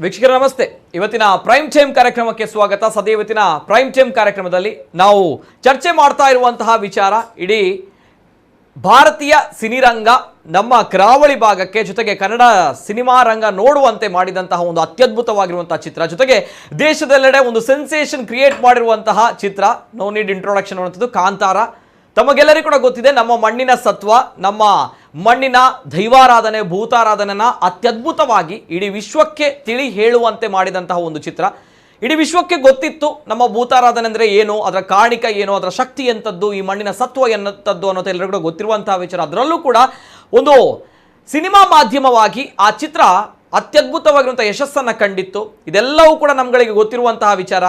ವೀಕ್ಷಕರ ನಮಸ್ತೆ. ಇವತ್ತಿನ ಪ್ರೈಮ್ ಟೈಮ್ ಕಾರ್ಯಕ್ರಮಕ್ಕೆ ಸ್ವಾಗತ. ಸದ್ಯ ಇವತ್ತಿನ ಪ್ರೈಮ್ ಟೈಮ್ ಕಾರ್ಯಕ್ರಮದಲ್ಲಿ ನಾವು ಚರ್ಚೆ ಮಾಡ್ತಾ ಇರುವಂತಹ ವಿಚಾರ ಇಡೀ ಭಾರತೀಯ ಸಿನಿರಂಗ ನಮ್ಮ ಕರಾವಳಿ ಭಾಗಕ್ಕೆ ಜೊತೆಗೆ ಕನ್ನಡ ಸಿನಿಮಾ ರಂಗ ನೋಡುವಂತೆ ಮಾಡಿದಂತಹ ಒಂದು ಅತ್ಯದ್ಭುತವಾಗಿರುವಂತಹ ಚಿತ್ರ, ಜೊತೆಗೆ ದೇಶದೆಲ್ಲೆಡೆ ಒಂದು ಸೆನ್ಸೇಷನ್ ಕ್ರಿಯೇಟ್ ಮಾಡಿರುವಂತಹ ಚಿತ್ರ. ನೋ ನೀಡ್ ಇಂಟ್ರೊಡಕ್ಷನ್ ಅನ್ನುವಂಥದ್ದು ಕಾಂತಾರ. ತಮಗೆಲ್ಲರಿಗೂ ಕೂಡ ಗೊತ್ತಿದೆ, ನಮ್ಮ ಮಣ್ಣಿನ ಸತ್ವ, ನಮ್ಮ ಮಣ್ಣಿನ ದೈವಾರಾಧನೆ, ಭೂತಾರಾಧನೆನ ಅತ್ಯದ್ಭುತವಾಗಿ ಇಡೀ ವಿಶ್ವಕ್ಕೆ ತಿಳಿ ಹೇಳುವಂತೆ ಮಾಡಿದಂತಹ ಒಂದು ಚಿತ್ರ. ಇಡೀ ವಿಶ್ವಕ್ಕೆ ಗೊತ್ತಿತ್ತು ನಮ್ಮ ಭೂತಾರಾಧನೆ ಅಂದರೆ ಏನು, ಅದರ ಕಾಣಿಕ ಏನು, ಅದರ ಶಕ್ತಿ ಎಂಥದ್ದು, ಈ ಮಣ್ಣಿನ ಸತ್ವ ಎನ್ನುವಂಥದ್ದು ಅನ್ನೋದು ಎಲ್ಲರಿಗೂ ಕೂಡ ಗೊತ್ತಿರುವಂತಹ ವಿಚಾರ. ಅದರಲ್ಲೂ ಕೂಡ ಒಂದು ಸಿನಿಮಾ ಮಾಧ್ಯಮವಾಗಿ ಆ ಚಿತ್ರ ಅತ್ಯದ್ಭುತವಾಗಿರುವಂಥ ಯಶಸ್ಸನ್ನು ಕಂಡಿತ್ತು. ಇದೆಲ್ಲವೂ ಕೂಡ ನಮ್ಗಳಿಗೆ ಗೊತ್ತಿರುವಂತಹ ವಿಚಾರ.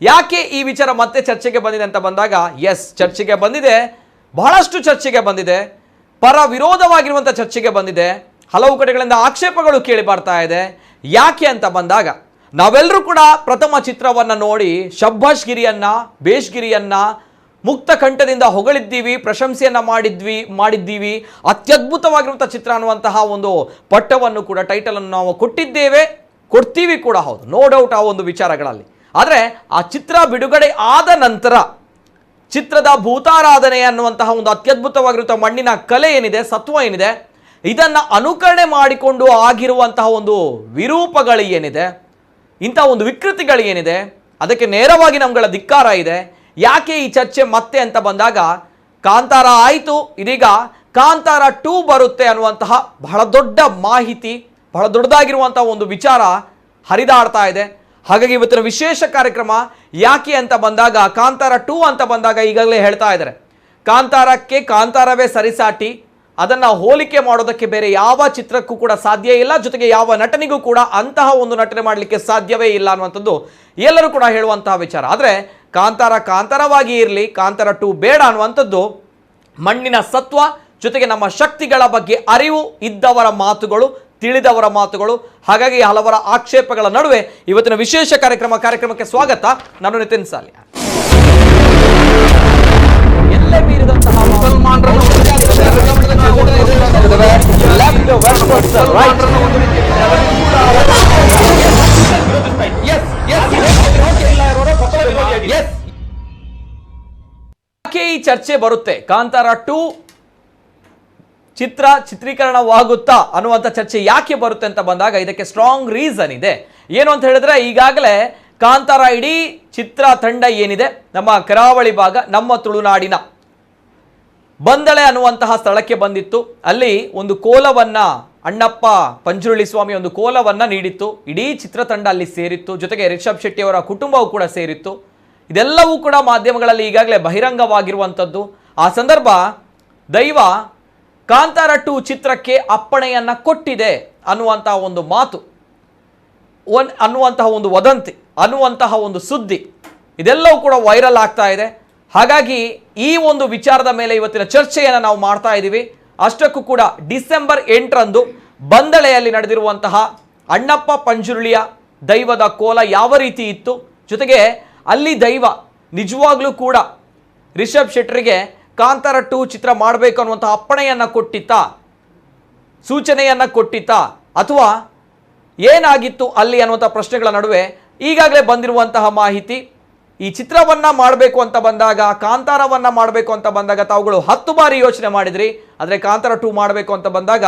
ಯಾಕೆ ಈ ವಿಚಾರ ಮತ್ತೆ ಚರ್ಚೆಗೆ ಬಂದಿದೆ ಅಂತ ಬಂದಾಗ, ಎಸ್, ಚರ್ಚೆಗೆ ಬಂದಿದೆ, ಬಹಳಷ್ಟು ಚರ್ಚೆಗೆ ಬಂದಿದೆ, ಪರ ವಿರೋಧವಾಗಿರುವಂಥ ಚರ್ಚೆಗೆ ಬಂದಿದೆ, ಹಲವು ಕಡೆಗಳಿಂದ ಆಕ್ಷೇಪಗಳು ಕೇಳಿ ಬರ್ತಾ ಇದೆ. ಯಾಕೆ ಅಂತ ಬಂದಾಗ, ನಾವೆಲ್ಲರೂ ಕೂಡ ಪ್ರಥಮ ಚಿತ್ರವನ್ನು ನೋಡಿ ಶಬ್ಬಾಷ್ಗಿರಿಯನ್ನ, ಬೇಷ್ಗಿರಿಯನ್ನ ಮುಕ್ತ ಕಂಠದಿಂದ ಹೊಗಳಿದ್ದೀವಿ, ಪ್ರಶಂಸೆಯನ್ನ ಮಾಡಿದ್ದೀವಿ. ಅತ್ಯದ್ಭುತವಾಗಿರುವಂಥ ಚಿತ್ರ ಅನ್ನುವಂತಹ ಒಂದು ಪಟ್ಟವನ್ನು ಕೂಡ, ಟೈಟಲ್ ಅನ್ನು ನಾವು ಕೊಟ್ಟಿದ್ದೇವೆ, ಕೊಡ್ತೀವಿ ಕೂಡ, ಹೌದು, ನೋ ಡೌಟ್ ಆ ಒಂದು ವಿಚಾರಗಳಲ್ಲಿ. ಆದರೆ ಆ ಚಿತ್ರ ಬಿಡುಗಡೆ ಆದ ನಂತರ ಚಿತ್ರದ ಭೂತಾರಾಧನೆ ಅನ್ನುವಂತಹ ಒಂದು ಅತ್ಯದ್ಭುತವಾಗಿರುವಂತಹ ಮಣ್ಣಿನ ಕಲೆ ಏನಿದೆ, ಸತ್ವ ಏನಿದೆ, ಇದನ್ನು ಅನುಕರಣೆ ಮಾಡಿಕೊಂಡು ಆಗಿರುವಂತಹ ಒಂದು ವಿರೂಪಗಳು ಏನಿದೆ, ಇಂತಹ ಒಂದು ವಿಕೃತಿಗಳು ಏನಿದೆ, ಅದಕ್ಕೆ ನೇರವಾಗಿ ನಮ್ಗಳ ಧಿಕ್ಕಾರ ಇದೆ. ಯಾಕೆ ಈ ಚರ್ಚೆ ಮತ್ತೆ ಅಂತ ಬಂದಾಗ, ಕಾಂತಾರ ಆಯಿತು, ಇದೀಗ ಕಾಂತಾರ 2 ಬರುತ್ತೆ ಅನ್ನುವಂತಹ ಬಹಳ ದೊಡ್ಡ ಮಾಹಿತಿ, ಬಹಳ ದೊಡ್ಡದಾಗಿರುವಂತಹ ಒಂದು ವಿಚಾರ ಹರಿದಾಡ್ತಾ ಇದೆ. ಹಾಗಾಗಿ ಇವತ್ತಿನ ವಿಶೇಷ ಕಾರ್ಯಕ್ರಮ. ಯಾಕೆ ಅಂತ ಬಂದಾಗ, ಕಾಂತಾರ 2 ಅಂತ ಬಂದಾಗ ಈಗಾಗಲೇ ಹೇಳ್ತಾ ಇದ್ದಾರೆ, ಕಾಂತಾರಕ್ಕೆ ಕಾಂತಾರವೇ ಸರಿಸಾಟಿ, ಅದನ್ನು ಹೋಲಿಕೆ ಮಾಡೋದಕ್ಕೆ ಬೇರೆ ಯಾವ ಚಿತ್ರಕ್ಕೂ ಕೂಡ ಸಾಧ್ಯ ಇಲ್ಲ, ಜೊತೆಗೆ ಯಾವ ನಟನಿಗೂ ಕೂಡ ಅಂತಹ ಒಂದು ನಟನೆ ಮಾಡಲಿಕ್ಕೆ ಸಾಧ್ಯವೇ ಇಲ್ಲ ಅನ್ನುವಂಥದ್ದು ಎಲ್ಲರೂ ಕೂಡ ಹೇಳುವಂತಹ ವಿಚಾರ. ಆದರೆ ಕಾಂತಾರ ಕಾಂತಾರವಾಗಿ ಇರಲಿ, ಕಾಂತಾರ 2 ಬೇಡ ಅನ್ನುವಂಥದ್ದು ಮಣ್ಣಿನ ಸತ್ವ, ಜೊತೆಗೆ ನಮ್ಮ ಶಕ್ತಿಗಳ ಬಗ್ಗೆ ಅರಿವು ಇದ್ದವರ ಮಾತುಗಳು, ತಿಳಿದವರ ಮಾತುಗಳು. ಹಾಗಾಗಿ ಹಲವರ ಆಕ್ಷೇಪಗಳ ನಡುವೆ ಇವತ್ತಿನ ವಿಶೇಷ ಕಾರ್ಯಕ್ರಮಕ್ಕೆ ಸ್ವಾಗತ. ನಾನು ನಿತಿನ್ ಸಾಲಿಯಾ. ಎಲ್ಲೇ ಮೀರಿದಂತಹ ಈ ಚರ್ಚೆ ಬರುತ್ತೆ, ಕಾಂತಾರ 2 ಚಿತ್ರೀಕರಣವಾಗುತ್ತಾ ಅನ್ನುವಂಥ ಚರ್ಚೆ ಯಾಕೆ ಬರುತ್ತೆ ಅಂತ ಬಂದಾಗ, ಇದಕ್ಕೆ ಸ್ಟ್ರಾಂಗ್ ರೀಸನ್ ಇದೆ. ಏನು ಅಂತ ಹೇಳಿದ್ರೆ, ಈಗಾಗಲೇ ಕಾಂತಾರ ಇಡೀ ಚಿತ್ರ ತಂಡ ಏನಿದೆ, ನಮ್ಮ ಕರಾವಳಿ ಭಾಗ, ನಮ್ಮ ತುಳುನಾಡಿನ ಬಂದಳೆ ಅನ್ನುವಂತಹ ಸ್ಥಳಕ್ಕೆ ಬಂದಿತ್ತು. ಅಲ್ಲಿ ಒಂದು ಕೋಲವನ್ನ ಅಣ್ಣಪ್ಪ ಪಂಜುರುಳಿ ಸ್ವಾಮಿ ಒಂದು ಕೋಲವನ್ನ ನೀಡಿತ್ತು. ಇಡೀ ಚಿತ್ರತಂಡ ಅಲ್ಲಿ ಸೇರಿತ್ತು, ಜೊತೆಗೆ ರಿಷಬ್ ಶೆಟ್ಟಿ ಅವರ ಕುಟುಂಬವೂ ಕೂಡ ಸೇರಿತ್ತು. ಇದೆಲ್ಲವೂ ಕೂಡ ಮಾಧ್ಯಮಗಳಲ್ಲಿ ಈಗಾಗಲೇ ಬಹಿರಂಗವಾಗಿರುವಂಥದ್ದು. ಆ ಸಂದರ್ಭ ದೈವ ಕಾಂತಾರ 2 ಚಿತ್ರಕ್ಕೆ ಅಪ್ಪಣೆಯನ್ನ ಕೊಟ್ಟಿದೆ ಅನ್ನುವಂತಹ ಒಂದು ಮಾತು, ಅನ್ನುವಂತಹ ಒಂದು ವದಂತಿ, ಅನ್ನುವಂತಹ ಒಂದು ಸುದ್ದಿ, ಇದೆಲ್ಲವೂ ಕೂಡ ವೈರಲ್ ಆಗ್ತಾ ಇದೆ. ಹಾಗಾಗಿ ಈ ಒಂದು ವಿಚಾರದ ಮೇಲೆ ಇವತ್ತಿನ ಚರ್ಚೆಯನ್ನು ನಾವು ಮಾಡ್ತಾ ಇದ್ದೀವಿ. ಅಷ್ಟಕ್ಕೂ ಕೂಡ ಡಿಸೆಂಬರ್ 8ರಂದು ಬಂದಳೆಯಲ್ಲಿ ನಡೆದಿರುವಂತಹ ಅಣ್ಣಪ್ಪ ಪಂಜುರುಳಿಯ ದೈವದ ಕೋಲ ಯಾವ ರೀತಿ ಇತ್ತು, ಜೊತೆಗೆ ಅಲ್ಲಿ ದೈವ ನಿಜವಾಗ್ಲೂ ಕೂಡ ರಿಷಬ್ ಶೆಟ್ಟರಿಗೆ ಕಾಂತಾರ 2 ಚಿತ್ರ ಮಾಡಬೇಕು ಅನ್ನುವಂಥ ಅಪ್ಪಣೆಯನ್ನು ಕೊಟ್ಟಿತ್ತಾ, ಸೂಚನೆಯನ್ನು ಕೊಟ್ಟಿತ್ತಾ, ಅಥವಾ ಏನಾಗಿತ್ತು ಅಲ್ಲಿ ಅನ್ನುವಂಥ ಪ್ರಶ್ನೆಗಳ ನಡುವೆ ಈಗಾಗಲೇ ಬಂದಿರುವಂತಹ ಮಾಹಿತಿ, ಈ ಚಿತ್ರವನ್ನು ಮಾಡಬೇಕು ಅಂತ ಬಂದಾಗ, ಕಾಂತಾರವನ್ನು ಮಾಡಬೇಕು ಅಂತ ಬಂದಾಗ ತಾವುಗಳು 10 ಬಾರಿ ಯೋಚನೆ ಮಾಡಿದ್ರಿ. ಆದರೆ ಕಾಂತಾರ 2 ಮಾಡಬೇಕು ಅಂತ ಬಂದಾಗ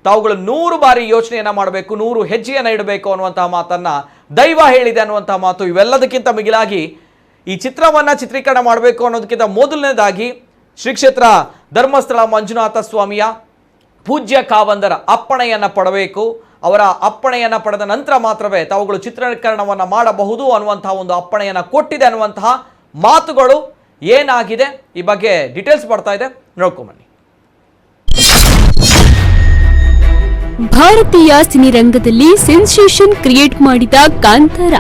ತಾವುಗಳು 100 ಬಾರಿ ಯೋಚನೆಯನ್ನು ಮಾಡಬೇಕು, 100 ಹೆಜ್ಜೆಯನ್ನು ಇಡಬೇಕು ಅನ್ನುವಂತಹ ಮಾತನ್ನು ದೈವ ಹೇಳಿದೆ ಅನ್ನುವಂತಹ ಮಾತು. ಇವೆಲ್ಲದಕ್ಕಿಂತ ಮಿಗಿಲಾಗಿ ಈ ಚಿತ್ರವನ್ನು ಚಿತ್ರೀಕರಣ ಮಾಡಬೇಕು ಅನ್ನೋದಕ್ಕಿಂತ ಮೊದಲನೇದಾಗಿ ಶ್ರೀ ಕ್ಷೇತ್ರ ಧರ್ಮಸ್ಥಳ ಮಂಜುನಾಥ ಸ್ವಾಮಿಯ ಪೂಜ್ಯ ಕಾವಂದರ ಅಪ್ಪಣೆಯನ್ನು ಪಡಬೇಕು. ಅವರ ಅಪ್ಪಣೆಯನ್ನು ಪಡೆದ ನಂತರ ಮಾತ್ರವೇ ತಾವುಗಳು ಚಿತ್ರೀಕರಣವನ್ನು ಮಾಡಬಹುದು ಅನ್ನುವಂತಹ ಒಂದು ಅಪ್ಪಣೆಯನ್ನು ಕೊಟ್ಟಿದೆ ಅನ್ನುವಂತಹ ಮಾತುಗಳು ಏನಾಗಿದೆ, ಈ ಬಗ್ಗೆ ಡೀಟೇಲ್ಸ್ ಬರ್ತಾ ಇದೆ, ನೋಡ್ಕೊಂಬನ್ನಿ. ಭಾರತೀಯ ಸಿನಿರಂಗದಲ್ಲಿ ಸೆನ್ಸೇಷನ್ ಕ್ರಿಯೇಟ್ ಮಾಡಿದ ಕಾಂತಾರ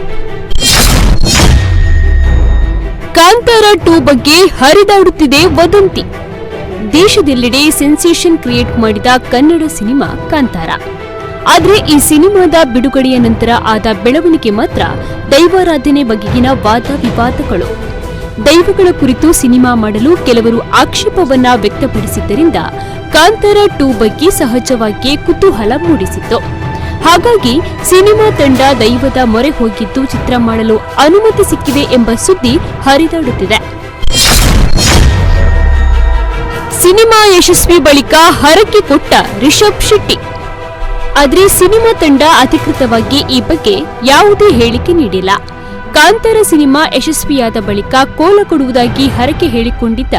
2 ಬಗ್ಗೆ ಹರಿದಾಡುತ್ತಿದೆ ವದಂತಿ. ದೇಶದೆಲ್ಲೆಡೆ ಸೆನ್ಸೇಷನ್ ಕ್ರಿಯೇಟ್ ಮಾಡಿದ ಕನ್ನಡ ಸಿನಿಮಾ ಕಾಂತಾರ. ಆದರೆ ಈ ಸಿನಿಮಾದ ಬಿಡುಗಡೆಯ ನಂತರ ಆದ ಬೆಳವಣಿಗೆ ಮಾತ್ರ ದೈವಾರಾಧನೆ ಬಗೆಗಿನ ವಾದ ವಿವಾದಗಳು. ದೈವಗಳ ಕುರಿತು ಸಿನಿಮಾ ಮಾಡಲು ಕೆಲವರು ಆಕ್ಷೇಪವನ್ನ ವ್ಯಕ್ತಪಡಿಸಿದ್ದರಿಂದ ಕಾಂತಾರ 2 ಬಗ್ಗೆ ಸಹಜವಾಗಿಯೇ ಕುತೂಹಲ ಮೂಡಿಸಿತ್ತು. ಹಾಗಾಗಿ ಸಿನಿಮಾ ತಂಡ ದೈವದ ಮೊರೆ ಹೋಗಿದ್ದು ಚಿತ್ರ ಮಾಡಲು ಅನುಮತಿ ಸಿಕ್ಕಿದೆ ಎಂಬ ಸುದ್ದಿ ಹರಿದಾಡುತ್ತಿದೆ. ಸಿನಿಮಾ ಯಶಸ್ವಿ ಬಳಿಕ ಹರಕೆ ಕೊಟ್ಟ ರಿಷಬ್ ಶೆಟ್ಟಿ. ಆದರೆ ಸಿನಿಮಾ ತಂಡ ಅಧಿಕೃತವಾಗಿ ಈ ಬಗ್ಗೆ ಯಾವುದೇ ಹೇಳಿಕೆ ನೀಡಿಲ್ಲ. ಕಾಂತಾರ ಸಿನಿಮಾ ಯಶಸ್ವಿಯಾದ ಬಳಿಕ ಕೋಲ ಕೊಡುವುದಾಗಿ ಹರಕೆ ಹೇಳಿಕೊಂಡಿದ್ದ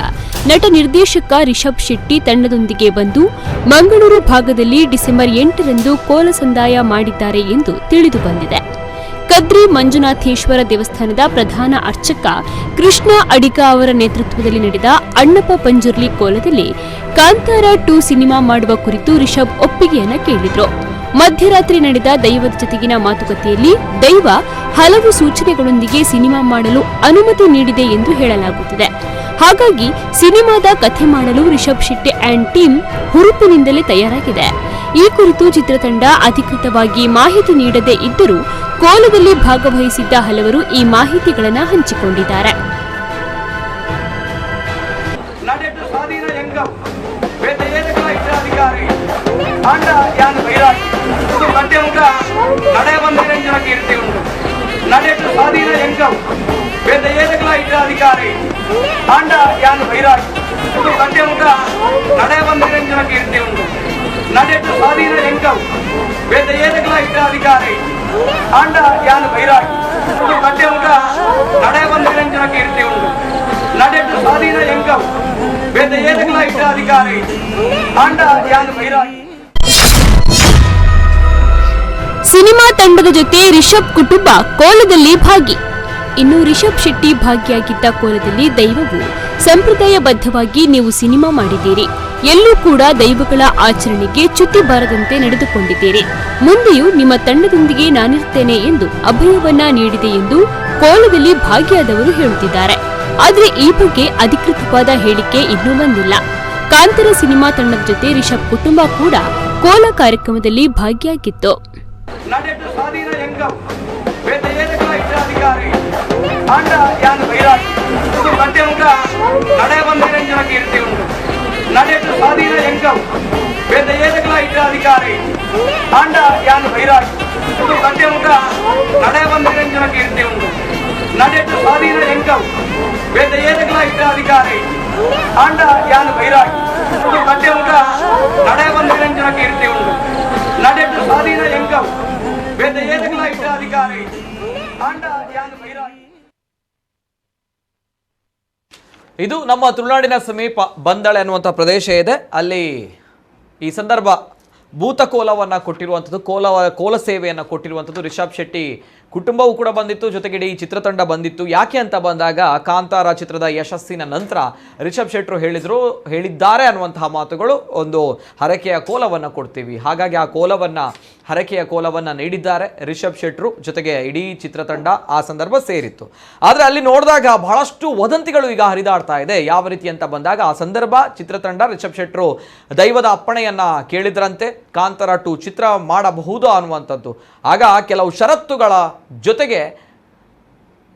ನಟ ನಿರ್ದೇಶಕ ರಿಷಬ್ ಶೆಟ್ಟಿ ತಂಡದೊಂದಿಗೆ ಬಂದು ಮಂಗಳೂರು ಭಾಗದಲ್ಲಿ ಡಿಸೆಂಬರ್ 8ರಂದು ಕೋಲ ಸಂದಾಯ ಮಾಡಿದ್ದಾರೆ ಎಂದು ತಿಳಿದು ಬಂದಿದೆ. ಕದ್ರಿ ಮಂಜುನಾಥೇಶ್ವರ ದೇವಸ್ಥಾನದ ಪ್ರಧಾನ ಅರ್ಚಕ ಕೃಷ್ಣ ಅಡಿಗ ಅವರ ನೇತೃತ್ವದಲ್ಲಿ ನಡೆದ ಅಣ್ಣಪ್ಪ ಪಂಜುರ್ಲಿ ಕೋಲದಲ್ಲಿ ಕಾಂತಾರ 2 ಸಿನಿಮಾ ಮಾಡುವ ಕುರಿತು ರಿಷಬ್ ಒಪ್ಪಿಗೆಯನ್ನ ಕೇಳಿದ್ರು. ಮಧ್ಯರಾತ್ರಿ ನಡೆದ ದೈವದ ಜತೆಗಿನ ಮಾತುಕತೆಯಲ್ಲಿ ದೈವ ಹಲವು ಸೂಚನೆಗಳೊಂದಿಗೆ ಸಿನಿಮಾ ಮಾಡಲು ಅನುಮತಿ ನೀಡಿದೆ ಎಂದು ಹೇಳಲಾಗುತ್ತಿದೆ. ಹಾಗಾಗಿ ಸಿನಿಮಾದ ಕಥೆ ಮಾಡಲು ರಿಷಬ್ ಶೆಟ್ಟಿ ಅಂಡ್ ಟೀಮ್ ಹುರುಪಿನಿಂದಲೇ ತಯಾರಾಗಿದೆ. ಈ ಕುರಿತು ಚಿತ್ರತಂಡ ಅಧಿಕೃತವಾಗಿ ಮಾಹಿತಿ ನೀಡದೇ ಇದ್ದರೂ ಕೋಲದಲ್ಲಿ ಭಾಗವಹಿಸಿದ್ದ ಹಲವರು ಈ ಮಾಹಿತಿಗಳನ್ನು ಹಂಚಿಕೊಂಡಿದ್ದಾರೆ. ನಡೆಟ್ಟು ಸ್ವಾಧೀನ ಎಂಕಂ ಬೇದ ಏದಗಳ ಇಟ್ಟ ಅಧಿಕಾರಿ ಆಂಡ ಯಾನು ಬೈರಾಜ್ ಇದು ಗಂಟೆ ಮುಖ ನಡೆ ಬಂದಿರಂಜನ ಕೀರ್ತಿ ಉಂಟು. ನಡೆಟ್ಟು ಸ್ವಾಧೀನ ಎಂಕಂ ಬೇದ ಏದಗಳ ಇಟ್ಟ ಅಧಿಕಾರಿ ಆಂಡ ಯಾನು ಬೈರಾಜ್ ಇದು ಗಂಟೆ ಮುಖ ನಡೆ ಬಂದಿರಂಜನ ಕೀರ್ತಿ ಉಂಟು. ನಡೆಟ್ಟು ಸ್ವಾಧೀನ ಎಂಕಂ ಬೇದ ಏದಗಳ ಇಟ್ಟ ಅಧಿಕಾರಿ ಆಂಡ ಯಾನು ಬೈರಾಜ್. ಸಿನಿಮಾ ತಂಡದ ಜೊತೆ ರಿಷಬ್ ಕುಟುಂಬ ಕೋಲದಲ್ಲಿ ಭಾಗಿ. ಇನ್ನು ರಿಷಬ್ ಶೆಟ್ಟಿ ಭಾಗಿಯಾಗಿದ್ದ ಕೋಲದಲ್ಲಿ ದೈವವು ಸಂಪ್ರದಾಯಬದ್ಧವಾಗಿ ನೀವು ಸಿನಿಮಾ ಮಾಡಿದ್ದೀರಿ, ಎಲ್ಲೂ ಕೂಡ ದೈವಗಳ ಆಚರಣೆಗೆ ಚ್ಯುತಿ ಬಾರದಂತೆ ನಡೆದುಕೊಂಡಿದ್ದೀರಿ, ಮುಂದೆಯೂ ನಿಮ್ಮ ತಂಡದೊಂದಿಗೆ ನಾನಿರ್ತೇನೆ ಎಂದು ಅಭಯವನ್ನ ನೀಡಿದೆ ಎಂದು ಕೋಲದಲ್ಲಿ ಭಾಗಿಯಾದವರು ಹೇಳುತ್ತಿದ್ದಾರೆ. ಆದರೆ ಈ ಬಗ್ಗೆ ಅಧಿಕೃತವಾದ ಹೇಳಿಕೆ ಇನ್ನೂ ಬಂದಿಲ್ಲ. ಕಾಂತಾರ ಸಿನಿಮಾ ತಂಡದ ಜೊತೆ ರಿಷಬ್ ಕುಟುಂಬ ಕೂಡ ಕೋಲ ಕಾರ್ಯಕ್ರಮದಲ್ಲಿ ಭಾಗಿಯಾಗಿತ್ತು. ನಡೆಟ್ಟು ಸ್ವಾಧೀನ ಎಂಕಂ ಬೇದ ಏದಗಳ ಇಟ್ಟ ಅಧಿಕಾರಿ ಆಂಡ ಯಾನು ಬೈರಾಜ್ ಇದು ಗಂಟೆ ಮುಖ ನಡೆ ಬಂದಿರಂಜನ ಕೀರ್ತಿ ಉಂಟು. ನಡೆಟ್ಟು ಸ್ವಾಧೀನ ಎಂಕಂ ಬೇದ ಏದಗಳ ಇಟ್ಟ ಅಧಿಕಾರಿ ಆಂಡ ಯಾನು ಬೈರಾಜ್ ಇದು ಗಂಟೆ ಮುಖ ನಡೆ ಬಂದಿರಂಜನ ಕೀರ್ತಿ ಉಂಟು. ನಡೆಟ್ಟು ಸ್ವಾಧೀನ ಎಂಕಂ ಬೇದ ಏದಗಳ ಇಟ್ಟ ಅಧಿಕಾರಿ ಆಂಡ ಯಾನು ಬೈರಾಜ್ ಇದು ಗಂಟೆ ಮುಖ ನಡೆ ಬಂದಿರಂಜನ ಕೀರ್ತಿ ಉಂಟು. ನಡೆಟ್ಟು ಸ್ವಾಧೀನ ಎಂಕಂ ಬೇದ ಏದಗಳ ಇಟ್ಟ ಅಧಿಕಾರಿ ಆಂಡ ಯಾನು ಬೈರಾಜ್. ಇದು ನಮ್ಮ ತುಳುನಾಡಿನ ಸಮೀಪ ಬಂದಳೆ ಅನ್ನುವಂಥ ಪ್ರದೇಶ ಇದೆ. ಅಲ್ಲಿ ಈ ಸಂದರ್ಭ ಭೂತಕೋಲವನ್ನು ಕೊಟ್ಟಿರುವಂಥದ್ದು, ಕೋಲ ಸೇವೆಯನ್ನು ಕೊಟ್ಟಿರುವಂಥದ್ದು ರಿಷಬ್ ಶೆಟ್ಟಿ ಕುಟುಂಬವೂ ಕೂಡ ಬಂದಿತ್ತು, ಜೊತೆಗೆ ಇಡೀ ಚಿತ್ರತಂಡ ಬಂದಿತ್ತು. ಯಾಕೆ ಅಂತ ಬಂದಾಗ ಕಾಂತಾರ ಚಿತ್ರದ ಯಶಸ್ಸಿನ ನಂತರ ರಿಷಬ್ ಶೆಟ್ರು ಹೇಳಿದ್ದಾರೆ ಅನ್ನುವಂತಹ ಮಾತುಗಳು, ಒಂದು ಹರಕೆಯ ಕೋಲವನ್ನು ಕೊಡ್ತೀವಿ, ಹಾಗಾಗಿ ಆ ಹರಕೆಯ ಕೋಲವನ್ನು ನೀಡಿದ್ದಾರೆ ರಿಷಬ್ ಶೆಟ್ರು, ಜೊತೆಗೆ ಇಡೀ ಚಿತ್ರತಂಡ ಆ ಸಂದರ್ಭ ಸೇರಿತ್ತು. ಆದರೆ ಅಲ್ಲಿ ನೋಡಿದಾಗ ಬಹಳಷ್ಟು ವದಂತಿಗಳು ಈಗ ಹರಿದಾಡ್ತಾ ಇದೆ. ಯಾವ ರೀತಿ ಅಂತ ಬಂದಾಗ ಆ ಸಂದರ್ಭ ಚಿತ್ರತಂಡ ರಿಷಬ್ ಶೆಟ್ರು ದೈವದ ಅಪ್ಪಣೆಯನ್ನ ಕೇಳಿದ್ರಂತೆ, ಕಾಂತಾರ 2 ಚಿತ್ರ ಮಾಡಬಹುದು ಅನ್ನುವಂಥದ್ದು. ಆಗ ಕೆಲವು ಷರತ್ತುಗಳ ಜೊತೆಗೆ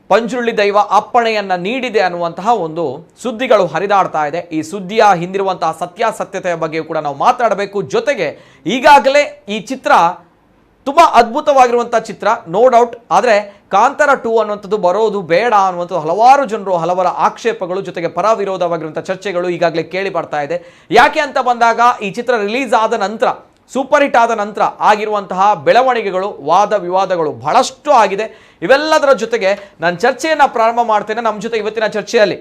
ಪಂಜುರ್ಲಿ ದೈವ ಅಪ್ಪಣೆಯನ್ನ ನೀಡಿದೆ ಅನ್ನುವಂತಹ ಒಂದು ಸುದ್ದಿಗಳು ಹರಿದಾಡ್ತಾ ಇದೆ. ಈ ಸುದ್ದಿಯ ಹಿಂದಿರುವಂತಹ ಸತ್ಯಾಸತ್ಯತೆಯ ಬಗ್ಗೆ ಕೂಡ ನಾವು ಮಾತಾಡಬೇಕು. ಜೊತೆಗೆ ಈಗಾಗಲೇ ಈ ಚಿತ್ರ ತುಂಬ ಅದ್ಭುತವಾಗಿರುವಂಥ ಚಿತ್ರ, ನೋ ಡೌಟ್. ಆದರೆ ಕಾಂತಾರ 2 ಅನ್ನುವಂಥದ್ದು ಬರೋದು ಬೇಡ ಅನ್ನುವಂಥದ್ದು ಹಲವಾರು ಜನರು, ಹಲವರ ಆಕ್ಷೇಪಗಳು, ಜೊತೆಗೆ ಪರ ವಿರೋಧವಾಗಿರುವಂಥ ಚರ್ಚೆಗಳು ಈಗಾಗಲೇ ಕೇಳಿ ಬರ್ತಾ ಇದೆ. ಯಾಕೆ ಅಂತ ಬಂದಾಗ ಈ ಚಿತ್ರ ರಿಲೀಸ್ ಆದ ನಂತರ, ಸೂಪರ್ ಹಿಟ್ ಆದ ನಂತರ ಆಗಿರುವಂತಹ ಬೆಳವಣಿಗೆಗಳು, ವಾದ ವಿವಾದಗಳು ಬಹಳಷ್ಟು ಆಗಿದೆ. ಇವೆಲ್ಲದರ ಜೊತೆಗೆ ನಾನು ಚರ್ಚೆಯನ್ನು ಪ್ರಾರಂಭ ಮಾಡ್ತೇನೆ. ನಮ್ಮ ಜೊತೆ ಇವತ್ತಿನ ಚರ್ಚೆಯಲ್ಲಿ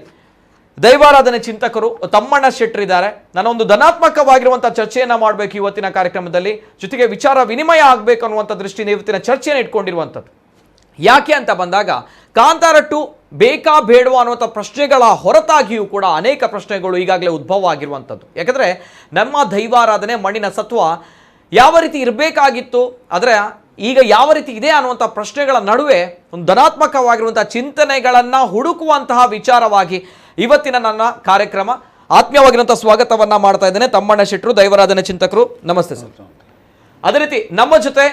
ದೈವಾರಾಧನೆ ಚಿಂತಕರು ತಮ್ಮಣ್ಣ ಶೆಟ್ರಿದ್ದಾರೆ. ನಾನೊಂದು ಧನಾತ್ಮಕವಾಗಿರುವಂಥ ಚರ್ಚೆಯನ್ನು ಮಾಡಬೇಕು ಇವತ್ತಿನ ಕಾರ್ಯಕ್ರಮದಲ್ಲಿ, ಜೊತೆಗೆ ವಿಚಾರ ವಿನಿಮಯ ಆಗಬೇಕು ಅನ್ನುವಂಥ ದೃಷ್ಟಿಯಿಂದ ಇವತ್ತಿನ ಚರ್ಚೆಯನ್ನು ಇಟ್ಕೊಂಡಿರುವಂಥದ್ದು. ಯಾಕೆ ಅಂತ ಬಂದಾಗ ಕಾಂತಾರ 2 ಬೇಕಾ ಬೇಡವಾ ಅನ್ನುವಂಥ ಪ್ರಶ್ನೆಗಳ ಹೊರತಾಗಿಯೂ ಕೂಡ ಅನೇಕ ಪ್ರಶ್ನೆಗಳು ಈಗಾಗಲೇ ಉದ್ಭವ ಆಗಿರುವಂಥದ್ದು. ಯಾಕಂದರೆ ನಮ್ಮ ದೈವಾರಾಧನೆ ಮಣ್ಣಿನ ಸತ್ವ ಯಾವ ರೀತಿ ಇರಬೇಕಾಗಿತ್ತು, ಆದರೆ ಈಗ ಯಾವ ರೀತಿ ಇದೆ ಅನ್ನುವಂಥ ಪ್ರಶ್ನೆಗಳ ನಡುವೆ ಒಂದು ಧನಾತ್ಮಕವಾಗಿರುವಂಥ ಚಿಂತನೆಗಳನ್ನು ಹುಡುಕುವಂತಹ ವಿಚಾರವಾಗಿ ಇವತ್ತಿನ ನನ್ನ ಕಾರ್ಯಕ್ರಮ. ಆತ್ಮೀಯವಾಗಿರುವಂಥ ಸ್ವಾಗತವನ್ನು ಮಾಡ್ತಾ ಇದ್ದೇನೆ. ತಮ್ಮಣ್ಣ ಶೆಟ್ರು, ದೈವಾರಾಧನೆ ಚಿಂತಕರು, ನಮಸ್ತೆ ಸರ್. ಅದೇ ರೀತಿ ನಮ್ಮ ಜೊತೆ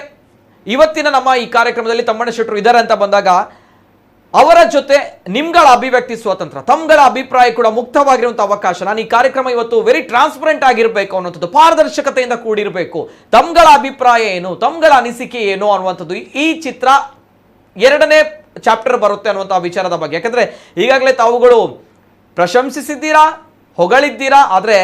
ಇವತ್ತಿನ ನಮ್ಮ ಈ ಕಾರ್ಯಕ್ರಮದಲ್ಲಿ ತಮ್ಮಣ್ಣ ಶೆಟ್ರು ಇದ್ದಾರೆ ಅಂತ ಬಂದಾಗ ಅವರ ಜೊತೆ ನಿಮ್ಗಳ ಅಭಿವ್ಯಕ್ತಿ ಸ್ವಾತಂತ್ರ್ಯ, ತಮ್ಗಳ ಅಭಿಪ್ರಾಯ ಕೂಡ ಮುಕ್ತವಾಗಿರುವಂಥ ಅವಕಾಶ. ನಾನು ಈ ಕಾರ್ಯಕ್ರಮ ಇವತ್ತು ವೆರಿ ಟ್ರಾನ್ಸ್ಪರೆಂಟ್ ಆಗಿರಬೇಕು ಅನ್ನುವಂಥದ್ದು, ಪಾರದರ್ಶಕತೆಯಿಂದ ಕೂಡಿರಬೇಕು. ತಮ್ಗಳ ಅಭಿಪ್ರಾಯ ಏನು, ತಮ್ಗಳ ಅನಿಸಿಕೆ ಏನು ಅನ್ನುವಂಥದ್ದು ಈ ಚಿತ್ರ 2ನೇ ಚಾಪ್ಟರ್ ಬರುತ್ತೆ ಅನ್ನುವಂಥ ವಿಚಾರದ ಬಗ್ಗೆ. ಯಾಕಂದ್ರೆ ಈಗಾಗಲೇ ತಾವುಗಳು ಪ್ರಶಂಸಿಸಿದ್ದೀರಾ, ಹೊಗಳಿದ್ದೀರಾ, ಆದರೆ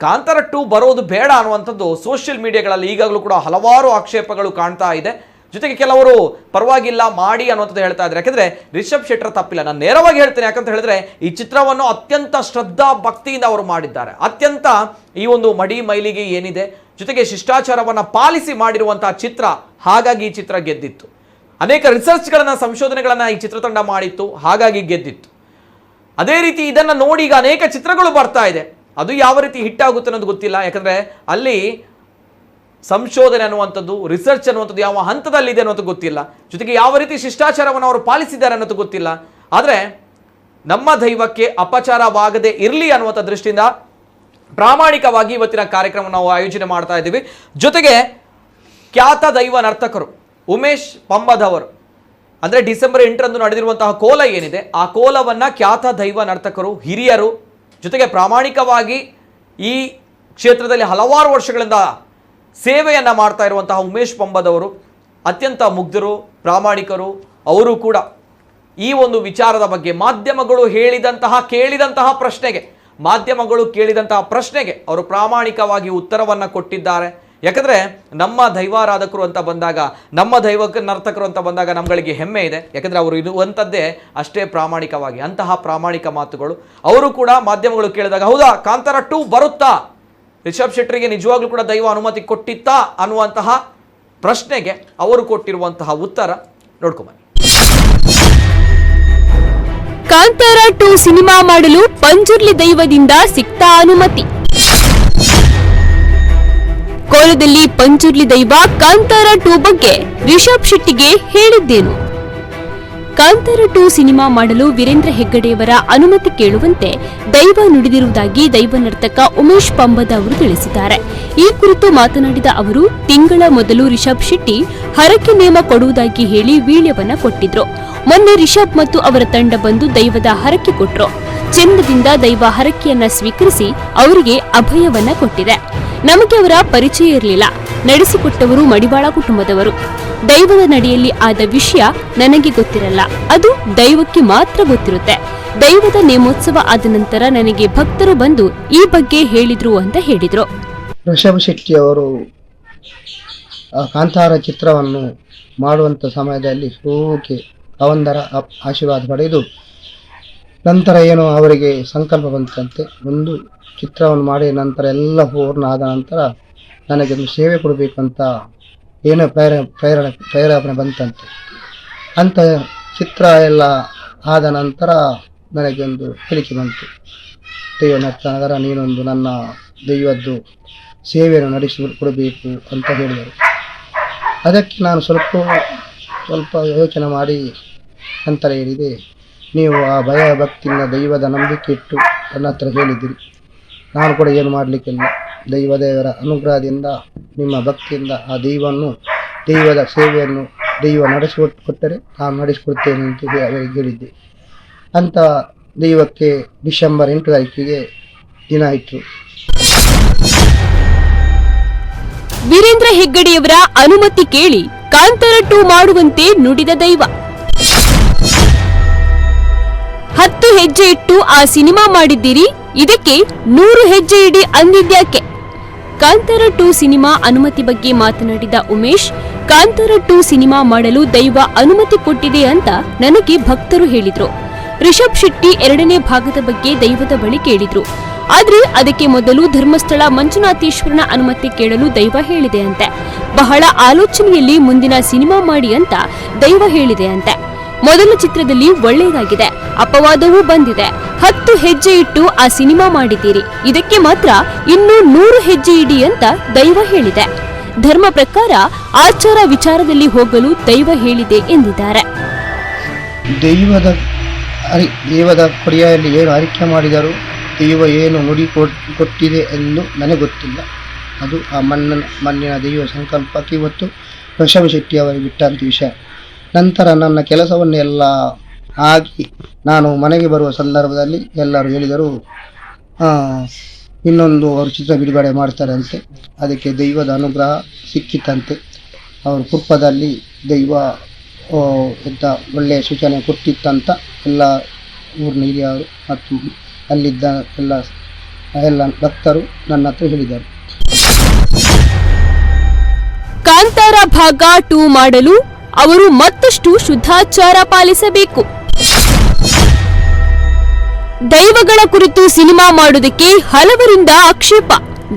ಕಾಂತಾರ 2 ಬರೋದು ಬೇಡ ಅನ್ನುವಂಥದ್ದು ಸೋಷಿಯಲ್ ಮೀಡಿಯಾಗಳಲ್ಲಿ ಈಗಾಗಲೂ ಕೂಡ ಹಲವಾರು ಆಕ್ಷೇಪಗಳು ಕಾಣ್ತಾ ಇದೆ. ಜೊತೆಗೆ ಕೆಲವರು ಪರವಾಗಿಲ್ಲ ಮಾಡಿ ಅನ್ನುವಂಥದ್ದು ಹೇಳ್ತಾ ಇದ್ದಾರೆ. ಯಾಕಂದ್ರೆ ರಿಷಬ್ ಶೆಟ್ಟರ್ ತಪ್ಪಿಲ್ಲ, ನಾನು ನೇರವಾಗಿ ಹೇಳ್ತೇನೆ. ಯಾಕಂತ ಹೇಳಿದ್ರೆ ಈ ಚಿತ್ರವನ್ನು ಅತ್ಯಂತ ಶ್ರದ್ಧಾ ಭಕ್ತಿಯಿಂದ ಅವರು ಮಾಡಿದ್ದಾರೆ. ಅತ್ಯಂತ ಈ ಒಂದು ಮಡಿ ಮೈಲಿಗೆ ಏನಿದೆ, ಜೊತೆಗೆ ಶಿಷ್ಟಾಚಾರವನ್ನು ಪಾಲಿಸಿ ಮಾಡಿರುವಂತಹ ಚಿತ್ರ. ಹಾಗಾಗಿ ಈ ಚಿತ್ರ ಗೆದ್ದಿತ್ತು. ಅನೇಕ ರಿಸರ್ಚ್ಗಳನ್ನು, ಸಂಶೋಧನೆಗಳನ್ನು ಈ ಚಿತ್ರತಂಡ ಮಾಡಿತ್ತು, ಹಾಗಾಗಿ ಗೆದ್ದಿತ್ತು. ಅದೇ ರೀತಿ ಇದನ್ನು ನೋಡಿ ಈಗ ಅನೇಕ ಚಿತ್ರಗಳು ಬರ್ತಾ ಇದೆ. ಅದು ಯಾವ ರೀತಿ ಹಿಟ್ ಆಗುತ್ತೆ ಅನ್ನೋದು ಗೊತ್ತಿಲ್ಲ. ಯಾಕಂದ್ರೆ ಅಲ್ಲಿ ಸಂಶೋಧನೆ ಅನ್ನುವಂಥದ್ದು, ರಿಸರ್ಚ್ ಅನ್ನುವಂಥದ್ದು ಯಾವ ಹಂತದಲ್ಲಿದೆ ಅನ್ನೋದು ಗೊತ್ತಿಲ್ಲ. ಜೊತೆಗೆ ಯಾವ ರೀತಿ ಶಿಷ್ಟಾಚಾರವನ್ನು ಅವರು ಪಾಲಿಸಿದ್ದಾರೆ ಅನ್ನೋದು ಗೊತ್ತಿಲ್ಲ. ಆದರೆ ನಮ್ಮ ದೈವಕ್ಕೆ ಅಪಚಾರವಾಗದೆ ಇರಲಿ ಅನ್ನುವಂಥ ದೃಷ್ಟಿಯಿಂದ ಪ್ರಾಮಾಣಿಕವಾಗಿ ಇವತ್ತಿನ ಕಾರ್ಯಕ್ರಮ ನಾವು ಆಯೋಜನೆ ಮಾಡ್ತಾ ಇದ್ದೀವಿ. ಜೊತೆಗೆ ಖ್ಯಾತ ದೈವ ನರ್ತಕರು ಉಮೇಶ್ ಪಂಬದವರು, ಅಂದರೆ ಡಿಸೆಂಬರ್ 8ರಂದು ನಡೆದಿರುವಂತಹ ಕೋಲ ಏನಿದೆ, ಆ ಕೋಲವನ್ನು ಖ್ಯಾತ ದೈವ ನರ್ತಕರು, ಹಿರಿಯರು, ಜೊತೆಗೆ ಪ್ರಾಮಾಣಿಕವಾಗಿ ಈ ಕ್ಷೇತ್ರದಲ್ಲಿ ಹಲವಾರು ವರ್ಷಗಳಿಂದ ಸೇವೆಯನ್ನು ಮಾಡ್ತಾ ಇರುವಂತಹ ಉಮೇಶ್ ಪಂಬದವರು ಅತ್ಯಂತ ಮುಗ್ಧರು, ಪ್ರಾಮಾಣಿಕರು. ಅವರು ಕೂಡ ಈ ಒಂದು ವಿಚಾರದ ಬಗ್ಗೆ ಮಾಧ್ಯಮಗಳು ಕೇಳಿದಂತಹ ಪ್ರಶ್ನೆಗೆ ಅವರು ಪ್ರಾಮಾಣಿಕವಾಗಿ ಉತ್ತರವನ್ನು ಕೊಟ್ಟಿದ್ದಾರೆ. ಯಾಕಂದರೆ ನಮ್ಮ ದೈವಾರಾಧಕರು ಅಂತ ಬಂದಾಗ, ನಮ್ಮ ದೈವ ನರ್ತಕರು ಅಂತ ಬಂದಾಗ ನಮ್ಗಳಿಗೆ ಹೆಮ್ಮೆ ಇದೆ. ಯಾಕಂದರೆ ಅವರು ಇರುವಂಥದ್ದೇ ಅಷ್ಟೇ ಪ್ರಾಮಾಣಿಕವಾಗಿ. ಅಂತಹ ಪ್ರಾಮಾಣಿಕ ಮಾತುಗಳು ಅವರು ಕೂಡ ಮಾಧ್ಯಮಗಳು ಕೇಳಿದಾಗ, ಹೌದಾ ಕಾಂತಾರ 2 ಬರುತ್ತಾ, ರಿಷಬ್ ಶೆಟ್ಟರಿಗೆ ನಿಜವಾಗ್ಲೂ ಕೂಡ ದೈವ ಅನುಮತಿ ಕೊಟ್ಟಿತ್ತಾ ಅನ್ನುವಂತಹ ಪ್ರಶ್ನೆಗೆ ಅವರು ಕೊಟ್ಟಿರುವಂತಹ ಉತ್ತರ ನೋಡ್ಕೊಂಬನ್ನಿ. ಕಾಂತಾರ 2 ಸಿನಿಮಾ ಮಾಡಲು ಪಂಜುರ್ಲಿ ದೈವದಿಂದ ಸಿಕ್ತಾ ಅನುಮತಿ. ಕೋಲದಲ್ಲಿ ಪಂಜುರ್ಲಿ ದೈವ ಕಾಂತಾರ 2 ಬಗ್ಗೆ ರಿಷಬ್ ಶೆಟ್ಟಿಗೆ ಹೇಳಿದ್ದೇನು? ಕಾಂತಾರ 2 ಸಿನಿಮಾ ಮಾಡಲು ವೀರೇಂದ್ರ ಹೆಗ್ಗಡೆಯವರ ಅನುಮತಿ ಕೇಳುವಂತೆ ದೈವ ನುಡಿದಿರುವುದಾಗಿ ದೈವ ನರ್ತಕ ಉಮೇಶ್ ಪಂಬದ ಅವರು ತಿಳಿಸಿದ್ದಾರೆ. ಈ ಕುರಿತು ಮಾತನಾಡಿದ ಅವರು, ತಿಂಗಳ ಮೊದಲು ರಿಷಬ್ ಶೆಟ್ಟಿ ಹರಕೆ ನೇಮ ಕೊಡುವುದಾಗಿ ಹೇಳಿ ವೀಳ್ಯವನ್ನ ಕೊಟ್ಟಿದ್ರು. ಮೊನ್ನೆ ರಿಷಬ್ ಮತ್ತು ಅವರ ತಂಡ ಬಂದು ದೈವದ ಹರಕೆ ಕೊಟ್ರು. ಚಂದದಿಂದ ದೈವ ಹರಕೆಯನ್ನ ಸ್ವೀಕರಿಸಿ ಅವರಿಗೆ ಅಭಯವನ್ನ ಕೊಟ್ಟಿದೆ. ನಮಗೆ ಅವರ ಪರಿಚಯ ಇರಲಿಲ್ಲ. ನಡೆಸಿಕೊಟ್ಟವರು ಮಡಿವಾಳ ಕುಟುಂಬದವರು. ದೈವದ ನಡೆಯಲ್ಲಿ ಆದ ವಿಷಯ ನನಗೆ ಗೊತ್ತಿರಲ್ಲ, ಅದು ದೈವಕ್ಕೆ ಮಾತ್ರ ಗೊತ್ತಿರುತ್ತೆ. ದೈವದ ನೇಮೋತ್ಸವ ಆದ ನಂತರ ನನಗೆ ಭಕ್ತರು ಬಂದು ಈ ಬಗ್ಗೆ ಹೇಳಿದ್ರು ಅಂತ ಹೇಳಿದ್ರು. ರಿಷಬ್ ಶೆಟ್ಟಿ ಅವರು ಕಾಂತಾರ ಚಿತ್ರವನ್ನು ಮಾಡುವಂಥ ಸಮಯದಲ್ಲಿ ಸೋಕೆ ಅವಂದರ ಆಶೀರ್ವಾದ ಪಡೆದು ನಂತರ ಏನು ಅವರಿಗೆ ಸಂಕಲ್ಪ ಬಂತಂತೆ, ಒಂದು ಚಿತ್ರವನ್ನು ಮಾಡಿದ ನಂತರ ಎಲ್ಲ ಪೂರ್ಣ ಆದ ನಂತರ ನನಗೊಂದು ಸೇವೆ ಕೊಡಬೇಕಂತ ಏನೋ ಪ್ರೇರಣೆ ಬಂತಂತೆ. ಅಂಥ ಚಿತ್ರ ಎಲ್ಲ ಆದ ನಂತರ ನನಗೊಂದು ಹೇಳಿಕೆ ಬಂತು, ದೈವ ನರ್ತನಗರ ನೀನೊಂದು ನನ್ನ ದೈವದ್ದು ಸೇವೆಯನ್ನು ನಡೆಸಿಕೊಡಬೇಕು ಅಂತ ಹೇಳಿದರು. ಅದಕ್ಕೆ ನಾನು ಸ್ವಲ್ಪ ಯೋಚನೆ ಮಾಡಿ ನಂತರ ಹೇಳಿದೆ, ನೀವು ಆ ಭಯ ಭಕ್ತಿಯಿಂದ ದೈವದ ನಂಬಿಕೆ ಇಟ್ಟು ನನ್ನ ಹತ್ರ ಹೇಳಿದ್ದೀರಿ, ನಾನು ಕೂಡ ಏನು ಮಾಡಲಿಕ್ಕಿಲ್ಲ. ದೈವದೇವರ ಅನುಗ್ರಹದಿಂದ ನಿಮ್ಮ ಭಕ್ತಿಯಿಂದ ಆ ದೈವದ ಸೇವೆಯನ್ನು ದೈವ ನಡೆಸಿಕೊಟ್ಟರೆ ನಾನು ನಡೆಸಿಕೊಡ್ತೇನೆ ಅಂತ ಅವರಿಗೆ ಹೇಳಿದ್ದೆ. ಅಂತ ದೈವಕ್ಕೆ ಡಿಸೆಂಬರ್ 8 ತಾರೀಕಿಗೆ ದಿನ ಇಟ್ಟರು. ವೀರೇಂದ್ರ ಹೆಗ್ಗಡೆಯವರ ಅನುಮತಿ ಕೇಳಿ ಕಾಂತಾರ 2 ಮಾಡುವಂತೆ ನುಡಿದ ದೈವ 10 ಹೆಜ್ಜೆ ಇಟ್ಟು ಆ ಸಿನಿಮಾ ಮಾಡಿದ್ದೀರಿ, ಇದಕ್ಕೆ 100 ಹೆಜ್ಜೆ ಇಡಿ ಅಂದಿದ್ಯಾಕೆ? ಕಾಂತಾರ 2 ಸಿನಿಮಾ ಅನುಮತಿ ಬಗ್ಗೆ ಮಾತನಾಡಿದ ಉಮೇಶ್, ಕಾಂತಾರ 2 ಸಿನಿಮಾ ಮಾಡಲು ದೈವ ಅನುಮತಿ ಕೊಟ್ಟಿದೆ ಅಂತ ನನಗೆ ಭಕ್ತರು ಹೇಳಿದ್ರು. ರಿಷಬ್ ಶೆಟ್ಟಿ 2ನೇ ಭಾಗದ ಬಗ್ಗೆ ದೈವದ ಬಳಿ ಕೇಳಿದ್ರು. ಆದ್ರೆ ಅದಕ್ಕೆ ಮೊದಲು ಧರ್ಮಸ್ಥಳ ಮಂಜುನಾಥೇಶ್ವರನ ಅನುಮತಿ ಕೇಳಲು ದೈವ ಹೇಳಿದೆ ಅಂತೆ. ಬಹಳ ಆಲೋಚನೆಯಲ್ಲಿ ಮುಂದಿನ ಸಿನಿಮಾ ಮಾಡಿ ಅಂತ ದೈವ ಹೇಳಿದೆ ಅಂತೆ. ಮೊದಲ ಚಿತ್ರದಲ್ಲಿ ಒಳ್ಳೆಯದಾಗಿದೆ, ಅಪವಾದವೂ ಬಂದಿದೆ. 10 ಹೆಜ್ಜೆ ಇಟ್ಟು ಆ ಸಿನಿಮಾ ಮಾಡಿದ್ದೀರಿ, ಇದಕ್ಕೆ ಮಾತ್ರ ಇನ್ನೂ 100 ಹೆಜ್ಜೆ ಇಡಿ ಅಂತ ದೈವ ಹೇಳಿದೆ. ಧರ್ಮ ಪ್ರಕಾರ ಆಚಾರ ವಿಚಾರದಲ್ಲಿ ಹೋಗಲು ದೈವ ಹೇಳಿದೆ ಎಂದಿದ್ದಾರೆ. ದೈವದ ಕೊಡಿಯಲ್ಲಿ ಏನು ಅರಿಕೆ ಮಾಡಿದರು, ದೈವ ಏನು ನುಡಿ ಕೊಟ್ಟಿದೆ ಎಂದು ನನಗೆ ಗೊತ್ತಿಲ್ಲ. ಅದು ಆ ಮಣ್ಣಿನ ದೈವ ಸಂಕಲ್ಪಕ್ಕೆ ಇವತ್ತು ರಿಷಬ್ ಶೆಟ್ಟಿ ಅವರಿಗೆ ಬಿಟ್ಟಂತ ವಿಷಯ. ನಂತರ ನನ್ನ ಕೆಲಸವನ್ನೆಲ್ಲ ಹಾಗೆ ನಾನು ಮನೆಗೆ ಬರುವ ಸಂದರ್ಭದಲ್ಲಿ ಎಲ್ಲರೂ ಹೇಳಿದರು ಇನ್ನೊಂದು ಅವರು ಚಿತ್ರ ಬಿಡುಗಡೆ ಮಾಡ್ತಾರಂತೆ. ಅದಕ್ಕೆ ದೈವದ ಅನುಗ್ರಹ ಸಿಕ್ಕಿತಂತೆ. ಅವರು ಕುಪ್ಪದಲ್ಲಿ ದೈವ ಎಂಥ ಒಳ್ಳೆಯ ಸೂಚನೆ ಕೊಟ್ಟಿತ್ತಂತ ಎಲ್ಲ ಊರಿನ ಹಿರಿಯರು ಮತ್ತು ಅಲ್ಲಿದ್ದ ಎಲ್ಲ ಭಕ್ತರು ನನ್ನ ಹತ್ರ ಹೇಳಿದರು. ಕಾಂತಾರ ಭಾಗ 2 ಮಾಡಲು ಅವರು ಮತ್ತಷ್ಟು ಶುದ್ಧಾಚಾರ ಪಾಲಿಸಬೇಕು. ದೈವಗಳ ಕುರಿತು ಸಿನಿಮಾ ಮಾಡುವುದಕ್ಕೆ ಹಲವರಿಂದ ಆಕ್ಷೇಪ.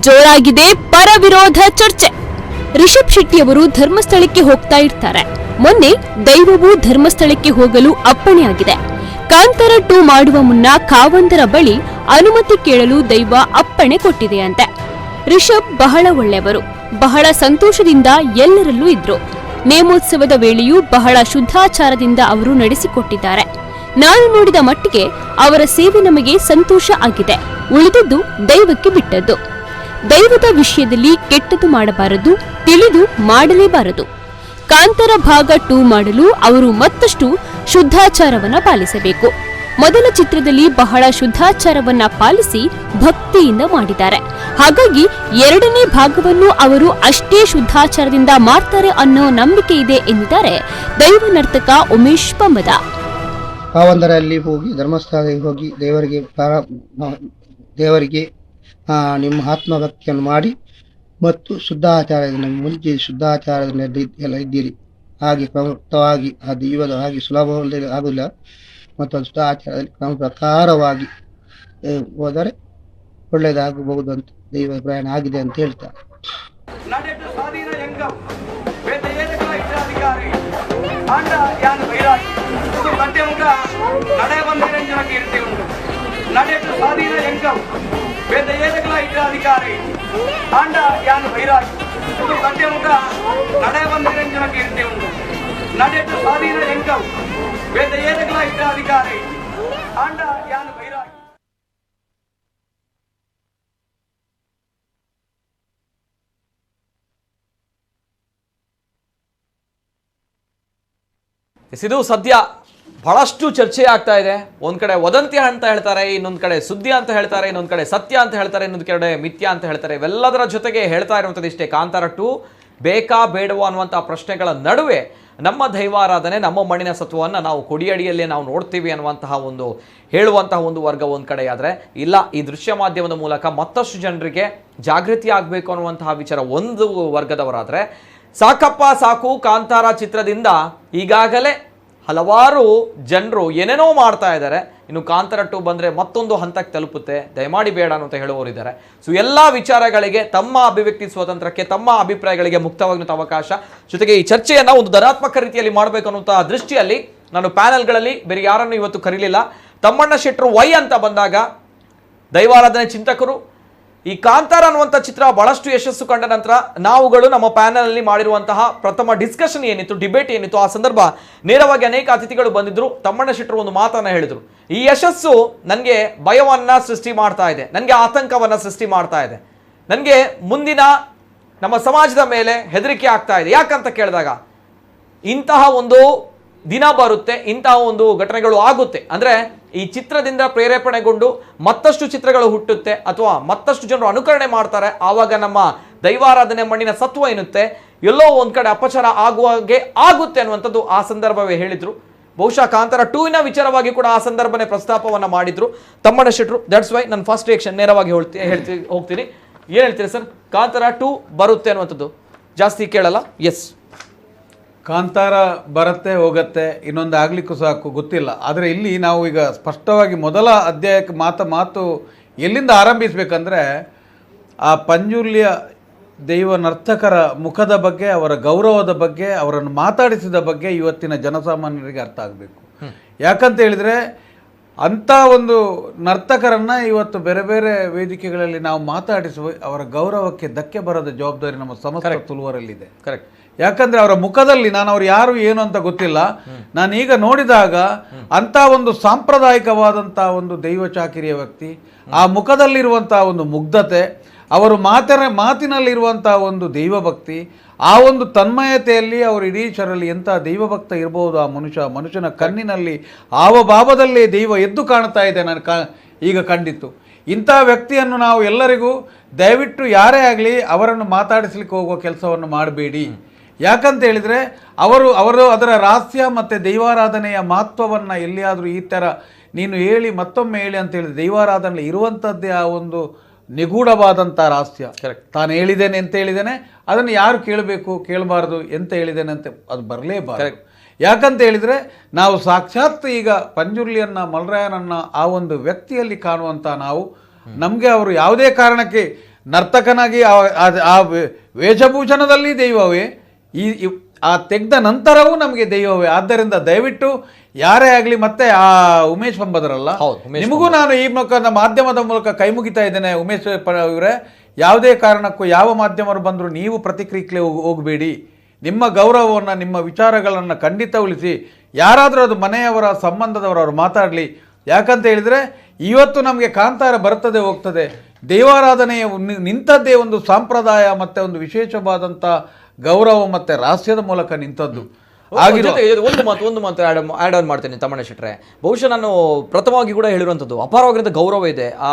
ಜೋರಾಗಿದೆ ಪರ ವಿರೋಧ ಚರ್ಚೆ. ರಿಷಬ್ ಶೆಟ್ಟಿ ಅವರು ಧರ್ಮಸ್ಥಳಕ್ಕೆ ಹೋಗ್ತಾ ಇರ್ತಾರೆ. ಮೊನ್ನೆ ದೈವವು ಧರ್ಮಸ್ಥಳಕ್ಕೆ ಹೋಗಲು ಅಪ್ಪಣೆಯಾಗಿದೆ. ಕಾಂತಾರ 2 ಮಾಡುವ ಮುನ್ನ ಕಾವಂದರ ಬಳಿ ಅನುಮತಿ ಕೇಳಲು ದೈವ ಅಪ್ಪಣೆ ಕೊಟ್ಟಿದೆಯಂತೆ. ರಿಷಬ್ ಬಹಳ ಒಳ್ಳೆಯವರು, ಬಹಳ ಸಂತೋಷದಿಂದ ಎಲ್ಲರಲ್ಲೂ ಇದ್ರು. ನೇಮೋತ್ಸವದ ವೇಳೆಯೂ ಬಹಳ ಶುದ್ಧಾಚಾರದಿಂದ ಅವರು ನಡೆಸಿಕೊಟ್ಟಿದ್ದಾರೆ. ನಾನು ನೋಡಿದ ಮಟ್ಟಿಗೆ ಅವರ ಸೇವೆ ನಮಗೆ ಸಂತೋಷ ಆಗಿದೆ. ಉಳಿದದ್ದು ದೈವಕ್ಕೆ ಬಿಟ್ಟದ್ದು. ದೈವದ ವಿಷಯದಲ್ಲಿ ಕೆಟ್ಟದ್ದು ಮಾಡಬಾರದು, ತಿಳಿದು ಮಾಡಲೇಬಾರದು. ಕಾಂತಾರ ಭಾಗ 2 ಮಾಡಲು ಅವರು ಮತ್ತಷ್ಟು ಶುದ್ಧಾಚಾರವನ್ನ ಪಾಲಿಸಬೇಕು. ಮೊದಲ ಚಿತ್ರದಲ್ಲಿ ಬಹಳ ಶುದ್ಧಾಚಾರವನ್ನ ಪಾಲಿಸಿ ಭಕ್ತಿಯಿಂದ ಮಾಡಿದ್ದಾರೆ. ಹಾಗಾಗಿ ಎರಡನೇ ಭಾಗವನ್ನು ಅವರು ಅಷ್ಟೇ ಶುದ್ಧಾಚಾರದಿಂದ ಮಾಡ್ತಾರೆ ಅನ್ನೋ ನಂಬಿಕೆ ಇದೆ ಎಂದಿದ್ದಾರೆ ದೈವ ನರ್ತಕ ಉಮೇಶ್ ಪಂಬದ. ಕಾವಂದರಲ್ಲಿ ಹೋಗಿ ಧರ್ಮಸ್ಥಳಕ್ಕೆ ಹೋಗಿ ದೇವರಿಗೆ ನಿಮ್ಮ ಆತ್ಮಭಕ್ತಿಯನ್ನು ಮಾಡಿ ಮತ್ತು ಶುದ್ಧಾಚಾರದಿಂದ ಮುಂಚೆ ಶುದ್ಧಾಚಾರದಿಂದ ಎಲ್ಲ ಇದ್ದೀರಿ. ಹಾಗೆ ಕ್ರಮವಾಗಿ ಆ ದೈವದ ಹಾಗೆ ಸುಲಭದಲ್ಲಿ ಆಗುವುದಿಲ್ಲ ಮತ್ತು ಅದು ಶುದ್ಧಾಚಾರದಲ್ಲಿ ಕ್ರಮ ಪ್ರಕಾರವಾಗಿ ಹೋದರೆ ಒಳ್ಳೆಯದಾಗಬಹುದು ಅಂತ ದೈವ ಪ್ರಯಾಣ ಆಗಿದೆ ಅಂತ ಹೇಳ್ತಾರೆ. ನಡೆದು ಸ್ವಾಧೀನ ಎಂಗಂ ವೇದ ಏದಗಳ ಇಟ್ಟಾಧಿಕಾರಿ ಆಂಡ ಯಾನು ಬೈರಾಗಿ ಇದು ಗಂಟೆ ಮುಖ ನಡೆ ಬಂದಿರಂಜನ ಕೀರ್ತಿ ಉಂಟು. ನಡೆದು ಸ್ವಾಧೀನ ಎಂಗಂ ವೇದ ಏದಗಳ ಇಟ್ಟಾಧಿಕಾರಿ ಆಂಡ ಯಾನು ಬೈರಾಗಿ ಇದು ಗಂಟೆ ಮುಖ ನಡೆ ಬಂದಿರಂಜನ ಕೀರ್ತಿ ಉಂಟು. ನಡೆದು ಸ್ವಾಧೀನ ಎಂಗಂ ವೇದ ಏದಗಳ ಇಟ್ಟಾಧಿಕಾರಿ ಆಂಡ ಯಾನು ಬೈರಾಗಿ. ಇದು ಸದ್ಯ ಬಹಳಷ್ಟು ಚರ್ಚೆ ಆಗ್ತಾ ಇದೆ. ಒಂದ್ ಕಡೆ ವದಂತಿ ಅಂತ ಹೇಳ್ತಾರೆ, ಇನ್ನೊಂದ್ ಕಡೆ ಸುದ್ದಿ ಅಂತ ಹೇಳ್ತಾರೆ, ಇನ್ನೊಂದ್ ಕಡೆ ಸತ್ಯ ಅಂತ ಹೇಳ್ತಾರೆ, ಇನ್ನೊಂದ್ ಕಡೆ ಮಿಥ್ಯ ಅಂತ ಹೇಳ್ತಾರೆ. ಇವೆಲ್ಲದರ ಜೊತೆಗೆ ಹೇಳ್ತಾ ಇರುವಂಥದ್ದು ಇಷ್ಟೇ, ಕಾಂತಾರ 2 ಬೇಕಾ ಬೇಡವಾ ಅನ್ನುವಂಥ ಪ್ರಶ್ನೆಗಳ ನಡುವೆ ನಮ್ಮ ದೈವಾರಾಧನೆ, ನಮ್ಮ ಮಣ್ಣಿನ ಸತ್ವವನ್ನು ನಾವು ಕೊಡಿಯಡಿಯಲ್ಲೇ ನಾವು ನೋಡ್ತೀವಿ ಅನ್ನುವಂತಹ ಒಂದು ಹೇಳುವಂತಹ ಒಂದು ವರ್ಗ ಒಂದು ಕಡೆ ಆದರೆ, ಇಲ್ಲ ಈ ದೃಶ್ಯ ಮಾಧ್ಯಮದ ಮೂಲಕ ಮತ್ತಷ್ಟು ಜನರಿಗೆ ಜಾಗೃತಿ ಆಗಬೇಕು ಅನ್ನುವಂತಹ ವಿಚಾರ ಒಂದು ವರ್ಗದವರಾದರೆ, ಸಾಕಪ್ಪ ಸಾಕು ಕಾಂತಾರ ಚಿತ್ರದಿಂದ ಈಗಾಗಲೇ ಹಲವಾರು ಜನರು ಏನೇನೋ ಮಾಡ್ತಾ ಇದ್ದಾರೆ, ಇನ್ನು ಕಾಂತಾರ 2 ಬಂದರೆ ಮತ್ತೊಂದು ಹಂತಕ್ಕೆ ತಲುಪುತ್ತೆ, ದಯಮಾಡಿ ಬೇಡ ಅಂತ ಹೇಳುವವರಿದ್ದಾರೆ. ಸೊ ಎಲ್ಲ ವಿಚಾರಗಳಿಗೆ ತಮ್ಮ ಅಭಿವ್ಯಕ್ತಿ ಸ್ವಾತಂತ್ರ್ಯಕ್ಕೆ, ತಮ್ಮ ಅಭಿಪ್ರಾಯಗಳಿಗೆ ಮುಕ್ತವಾಗುವಂಥ ಅವಕಾಶ, ಜೊತೆಗೆ ಈ ಚರ್ಚೆಯನ್ನು ಒಂದು ಧನಾತ್ಮಕ ರೀತಿಯಲ್ಲಿ ಮಾಡಬೇಕು ಅನ್ನುವಂಥ ದೃಷ್ಟಿಯಲ್ಲಿ ನಾನು ಪ್ಯಾನಲ್ಗಳಲ್ಲಿ ಬೇರೆ ಯಾರನ್ನು ಇವತ್ತು ಕರೀಲಿಲ್ಲ. ತಮ್ಮಣ್ಣ ಶೆಟ್ಟರು ವೈ ಅಂತ ಬಂದಾಗ ದೈವಾರಾಧನೆ ಚಿಂತಕರು, ಈ ಕಾಂತಾರ ಅನ್ನುವಂಥ ಚಿತ್ರ ಬಹಳಷ್ಟು ಯಶಸ್ಸು ಕಂಡ ನಂತರ ನಾವುಗಳು ನಮ್ಮ ಪ್ಯಾನಲ್ನಲ್ಲಿ ಮಾಡಿರುವಂತಹ ಪ್ರಥಮ ಡಿಸ್ಕಷನ್ ಏನಿತ್ತು, ಡಿಬೇಟ್ ಏನಿತ್ತು, ಆ ಸಂದರ್ಭ ನೇರವಾಗಿ ಅನೇಕ ಅತಿಥಿಗಳು ಬಂದಿದ್ರು. ತಮ್ಮಣ್ಣ ಶೆಟ್ಟರು ಒಂದು ಮಾತನ್ನ ಹೇಳಿದ್ರು, ಈ ಯಶಸ್ಸು ನನಗೆ ಭಯವನ್ನ ಸೃಷ್ಟಿ ಮಾಡ್ತಾ ಇದೆ, ನನಗೆ ಆತಂಕವನ್ನ ಸೃಷ್ಟಿ ಮಾಡ್ತಾ ಇದೆ, ನನಗೆ ಮುಂದಿನ ನಮ್ಮ ಸಮಾಜದ ಮೇಲೆ ಹೆದರಿಕೆ ಆಗ್ತಾ ಇದೆ. ಯಾಕಂತ ಕೇಳಿದಾಗ, ಇಂತಹ ಒಂದು ದಿನ ಬರುತ್ತೆ, ಇಂತಹ ಒಂದು ಘಟನೆಗಳು ಆಗುತ್ತೆ ಅಂದರೆ ಈ ಚಿತ್ರದಿಂದ ಪ್ರೇರೇಪಣೆಗೊಂಡು ಮತ್ತಷ್ಟು ಚಿತ್ರಗಳು ಹುಟ್ಟುತ್ತೆ ಅಥವಾ ಮತ್ತಷ್ಟು ಜನರು ಅನುಕರಣೆ ಮಾಡ್ತಾರೆ. ಆವಾಗ ನಮ್ಮ ದೈವಾರಾಧನೆ ಮಣ್ಣಿನ ಸತ್ವ ಏನುತ್ತೆ ಎಲ್ಲೋ ಒಂದು ಕಡೆ ಅಪಚಾರ ಆಗುವಾಗೆ ಆಗುತ್ತೆ ಅನ್ನುವಂಥದ್ದು ಆ ಸಂದರ್ಭವೇ ಹೇಳಿದ್ರು. ಬಹುಶಃ ಕಾಂತಾರ 2ನ ವಿಚಾರವಾಗಿ ಕೂಡ ಆ ಸಂದರ್ಭನೇ ಪ್ರಸ್ತಾಪವನ್ನು ಮಾಡಿದ್ರು ತಮ್ಮಣ್ಣ ಶೆಟ್ಟರು. ದಟ್ಸ್ ವೈ ನನ್ನ ಫಸ್ಟ್ ರಿಯಾಕ್ಷನ್ ನೇರವಾಗಿ ಹೋಗ್ತೀನಿ. ಏನು ಹೇಳ್ತೀರಿ ಸರ್? ಕಾಂತಾರ 2 ಬರುತ್ತೆ ಅನ್ನುವಂಥದ್ದು ಜಾಸ್ತಿ ಕೇಳಲ್ಲ. ಎಸ್, ಕಾಂತಾರ ಬರುತ್ತೆ ಹೋಗುತ್ತೆ, ಇನ್ನೊಂದು ಆಗಲಿಕ್ಕೂ ಸಾಕು ಗೊತ್ತಿಲ್ಲ. ಆದರೆ ಇಲ್ಲಿ ನಾವು ಈಗ ಸ್ಪಷ್ಟವಾಗಿ ಮೊದಲ ಅಧ್ಯಾಯಕ್ಕೆ ಮಾತು ಎಲ್ಲಿಂದ ಆರಂಭಿಸಬೇಕಂದ್ರೆ, ಆ ಪಂಜುರ್ಲಿಯ ದೈವ ನರ್ತಕರ ಮುಖದ ಬಗ್ಗೆ, ಅವರ ಗೌರವದ ಬಗ್ಗೆ, ಅವರನ್ನು ಮಾತಾಡಿಸಿದ ಬಗ್ಗೆ ಇವತ್ತಿನ ಜನಸಾಮಾನ್ಯರಿಗೆ ಅರ್ಥ ಆಗಬೇಕು. ಯಾಕಂತ ಹೇಳಿದರೆ ಅಂಥ ಒಂದು ನರ್ತಕರನ್ನು ಇವತ್ತು ಬೇರೆ ಬೇರೆ ವೇದಿಕೆಗಳಲ್ಲಿ ನಾವು ಮಾತಾಡಿಸುವ ಅವರ ಗೌರವಕ್ಕೆ ಧಕ್ಕೆ ಬರದ ಜವಾಬ್ದಾರಿ ನಮ್ಮ ಸಮಸ್ತ ತುಳುವರಲ್ಲಿದೆ. ಕರೆಕ್ಟ್. ಯಾಕಂದ್ರೆ ಅವರ ಮುಖದಲ್ಲಿ ನಾನು ಅವ್ರು ಯಾರು ಏನು ಅಂತ ಗೊತ್ತಿಲ್ಲ, ನಾನೀಗ ನೋಡಿದಾಗ ಅಂಥ ಒಂದು ಸಾಂಪ್ರದಾಯಿಕವಾದಂಥ ಒಂದು ದೈವ ಚಾಕಿರಿಯ ವ್ಯಕ್ತಿ, ಆ ಮುಖದಲ್ಲಿರುವಂಥ ಒಂದು ಮುಗ್ಧತೆ, ಅವರು ಮಾತಿನಲ್ಲಿರುವಂಥ ಒಂದು ದೈವಭಕ್ತಿ, ಆ ಒಂದು ತನ್ಮಯತೆಯಲ್ಲಿ ಅವರು ಇಡೀ ಶರಲ್ಲಿ ಎಂಥ ದೈವಭಕ್ತ ಇರಬಹುದು ಆ ಮನುಷ್ಯನ ಕಣ್ಣಿನಲ್ಲಿ ಭಾವದಲ್ಲೇ ದೈವ ಎದ್ದು ಕಾಣ್ತಾ ಇದೆ ಈಗ ಕಂಡಿತ್ತು. ಇಂಥ ವ್ಯಕ್ತಿಯನ್ನು ನಾವು ಎಲ್ಲರಿಗೂ ದಯವಿಟ್ಟು ಯಾರೇ ಆಗಲಿ ಅವರನ್ನು ಮಾತಾಡಿಸ್ಲಿಕ್ಕೆ ಹೋಗುವ ಕೆಲಸವನ್ನು ಮಾಡಬೇಡಿ. ಯಾಕಂತ ಹೇಳಿದರೆ ಅವರು ಅದರ ರಹಸ್ಯ ಮತ್ತು ದೈವಾರಾಧನೆಯ ಮಹತ್ವವನ್ನು ಎಲ್ಲಿಯಾದರೂ ಈ ಥರ ನೀನು ಹೇಳಿ ಮತ್ತೊಮ್ಮೆ ಹೇಳಿ ಅಂತ ಹೇಳಿದ್ರೆ ದೈವಾರಾಧನೆ ಇರುವಂಥದ್ದೇ ಆ ಒಂದು ನಿಗೂಢವಾದಂಥ ರಹಸ್ಯ. ತಾನು ಹೇಳಿದ್ದೇನೆ ಅಂತ ಹೇಳಿದ್ದೇನೆ, ಅದನ್ನು ಯಾರು ಕೇಳಬಾರ್ದು ಎಂತ ಹೇಳಿದ್ದೇನೆ ಅಂತ ಅದು ಬರಲೇಬಾರ್ದು. ಯಾಕಂತ ಹೇಳಿದರೆ ನಾವು ಸಾಕ್ಷಾತ್ ಈಗ ಪಂಜುರ್ಲಿಯನ್ನು ಮಲ್ರಾಯನನ್ನು ಆ ಒಂದು ವ್ಯಕ್ತಿಯಲ್ಲಿ ಕಾಣುವಂಥ ನಾವು ನಮಗೆ ಅವರು ಯಾವುದೇ ಕಾರಣಕ್ಕೆ ನರ್ತಕನಾಗಿ ಆ ವೇಷಭೂಷಣದಲ್ಲಿ ದೈವವೇ, ಆ ತೆಗೆದ ನಂತರವೂ ನಮಗೆ ದೈವವೇ. ಆದ್ದರಿಂದ ದಯವಿಟ್ಟು ಯಾರೇ ಆಗಲಿ, ಮತ್ತೆ ಆ ಉಮೇಶ್ ಬಂಬದರಲ್ಲ, ನಿಮಗೂ ನಾನು ಈ ಮಾಧ್ಯಮದ ಮೂಲಕ ಕೈ ಮುಗಿತಾ ಇದ್ದೇನೆ. ಉಮೇಶ್ ಇವರೇ, ಯಾವುದೇ ಕಾರಣಕ್ಕೂ ಯಾವ ಮಾಧ್ಯಮರು ಬಂದರೂ ನೀವು ಪ್ರತಿಕ್ರಿಯೆಗೆ ಹೋಗಬೇಡಿ. ನಿಮ್ಮ ಗೌರವವನ್ನು, ನಿಮ್ಮ ವಿಚಾರಗಳನ್ನು ಖಂಡಿತ ಉಳಿಸಿ. ಯಾರಾದರೂ ಅದು ಮನೆಯವರ ಸಂಬಂಧದವರು ಮಾತಾಡಲಿ. ಯಾಕಂತ ಹೇಳಿದರೆ ಇವತ್ತು ನಮಗೆ ಕಾಂತಾರ ಬರ್ತದೆ ಹೋಗ್ತದೆ. ದೈವಾರಾಧನೆಯ ನಿಂತದ್ದೇ ಒಂದು ಸಂಪ್ರದಾಯ ಮತ್ತು ಒಂದು ವಿಶೇಷವಾದಂಥ ಗೌರವ ಮತ್ತು ರಹಸ್ಯದ ಮೂಲಕ ನಿಂತದ್ದು. ಒಂದು ಮಾತು ಆಡ್ ಆನ್ ಮಾಡ್ತೇನೆ ತಮ್ಮಣ್ಣ ಶೆಟ್ರೆ. ಬಹುಶಃ ನಾನು ಪ್ರಥಮವಾಗಿ ಕೂಡ ಹೇಳಿರುವಂಥದ್ದು ಅಪಾರವಾಗಿರೋ ಗೌರವ ಇದೆ ಆ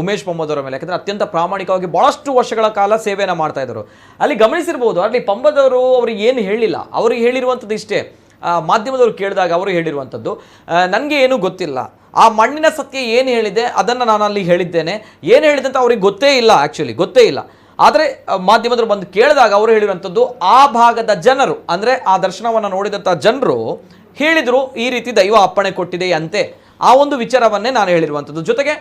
ಉಮೇಶ್ ಪಂಬದ್ ಅವರ ಮೇಲೆ. ಯಾಕಂದ್ರೆ ಅತ್ಯಂತ ಪ್ರಾಮಾಣಿಕವಾಗಿ ಬಹಳಷ್ಟು ವರ್ಷಗಳ ಕಾಲ ಸೇವೆಯನ್ನು ಮಾಡ್ತಾ ಇದ್ರು. ಅಲ್ಲಿ ಗಮನಿಸಿರ್ಬೋದು, ಅಲ್ಲಿ ಪಂಬದ್ ಅವರು ಅವ್ರಿಗೆ ಏನು ಹೇಳಿಲ್ಲ, ಅವ್ರಿಗೆ ಹೇಳಿರುವಂಥದ್ದು ಇಷ್ಟೇ. ಮಾಧ್ಯಮದವರು ಕೇಳಿದಾಗ ಅವರು ಹೇಳಿರುವಂಥದ್ದು, ನನಗೆ ಏನೂ ಗೊತ್ತಿಲ್ಲ, ಆ ಮಣ್ಣಿನ ಸತ್ಯ ಏನು ಹೇಳಿದೆ ಅದನ್ನು ನಾನು ಅಲ್ಲಿ ಹೇಳಿದ್ದೇನೆ, ಏನು ಹೇಳಿದೆ ಅಂತ ಅವ್ರಿಗೆ ಗೊತ್ತೇ ಇಲ್ಲ, ಆ್ಯಕ್ಚುಲಿ ಗೊತ್ತೇ ಇಲ್ಲ. ಆದರೆ ಮಾಧ್ಯಮದವರು ಬಂದು ಕೇಳಿದಾಗ ಅವರು ಹೇಳಿರುವಂಥದ್ದು, ಆ ಭಾಗದ ಜನರು ಅಂದರೆ ಆ ದರ್ಶನವನ್ನು ನೋಡಿದಂಥ ಜನರು ಹೇಳಿದರು ಈ ರೀತಿ ದೈವ ಅಪ್ಪಣೆ ಕೊಟ್ಟಿದೆ ಅಂತೆ. ಆ ಒಂದು ವಿಚಾರವನ್ನೇ ನಾನು ಹೇಳಿರುವಂಥದ್ದು. ಜೊತೆಗೆ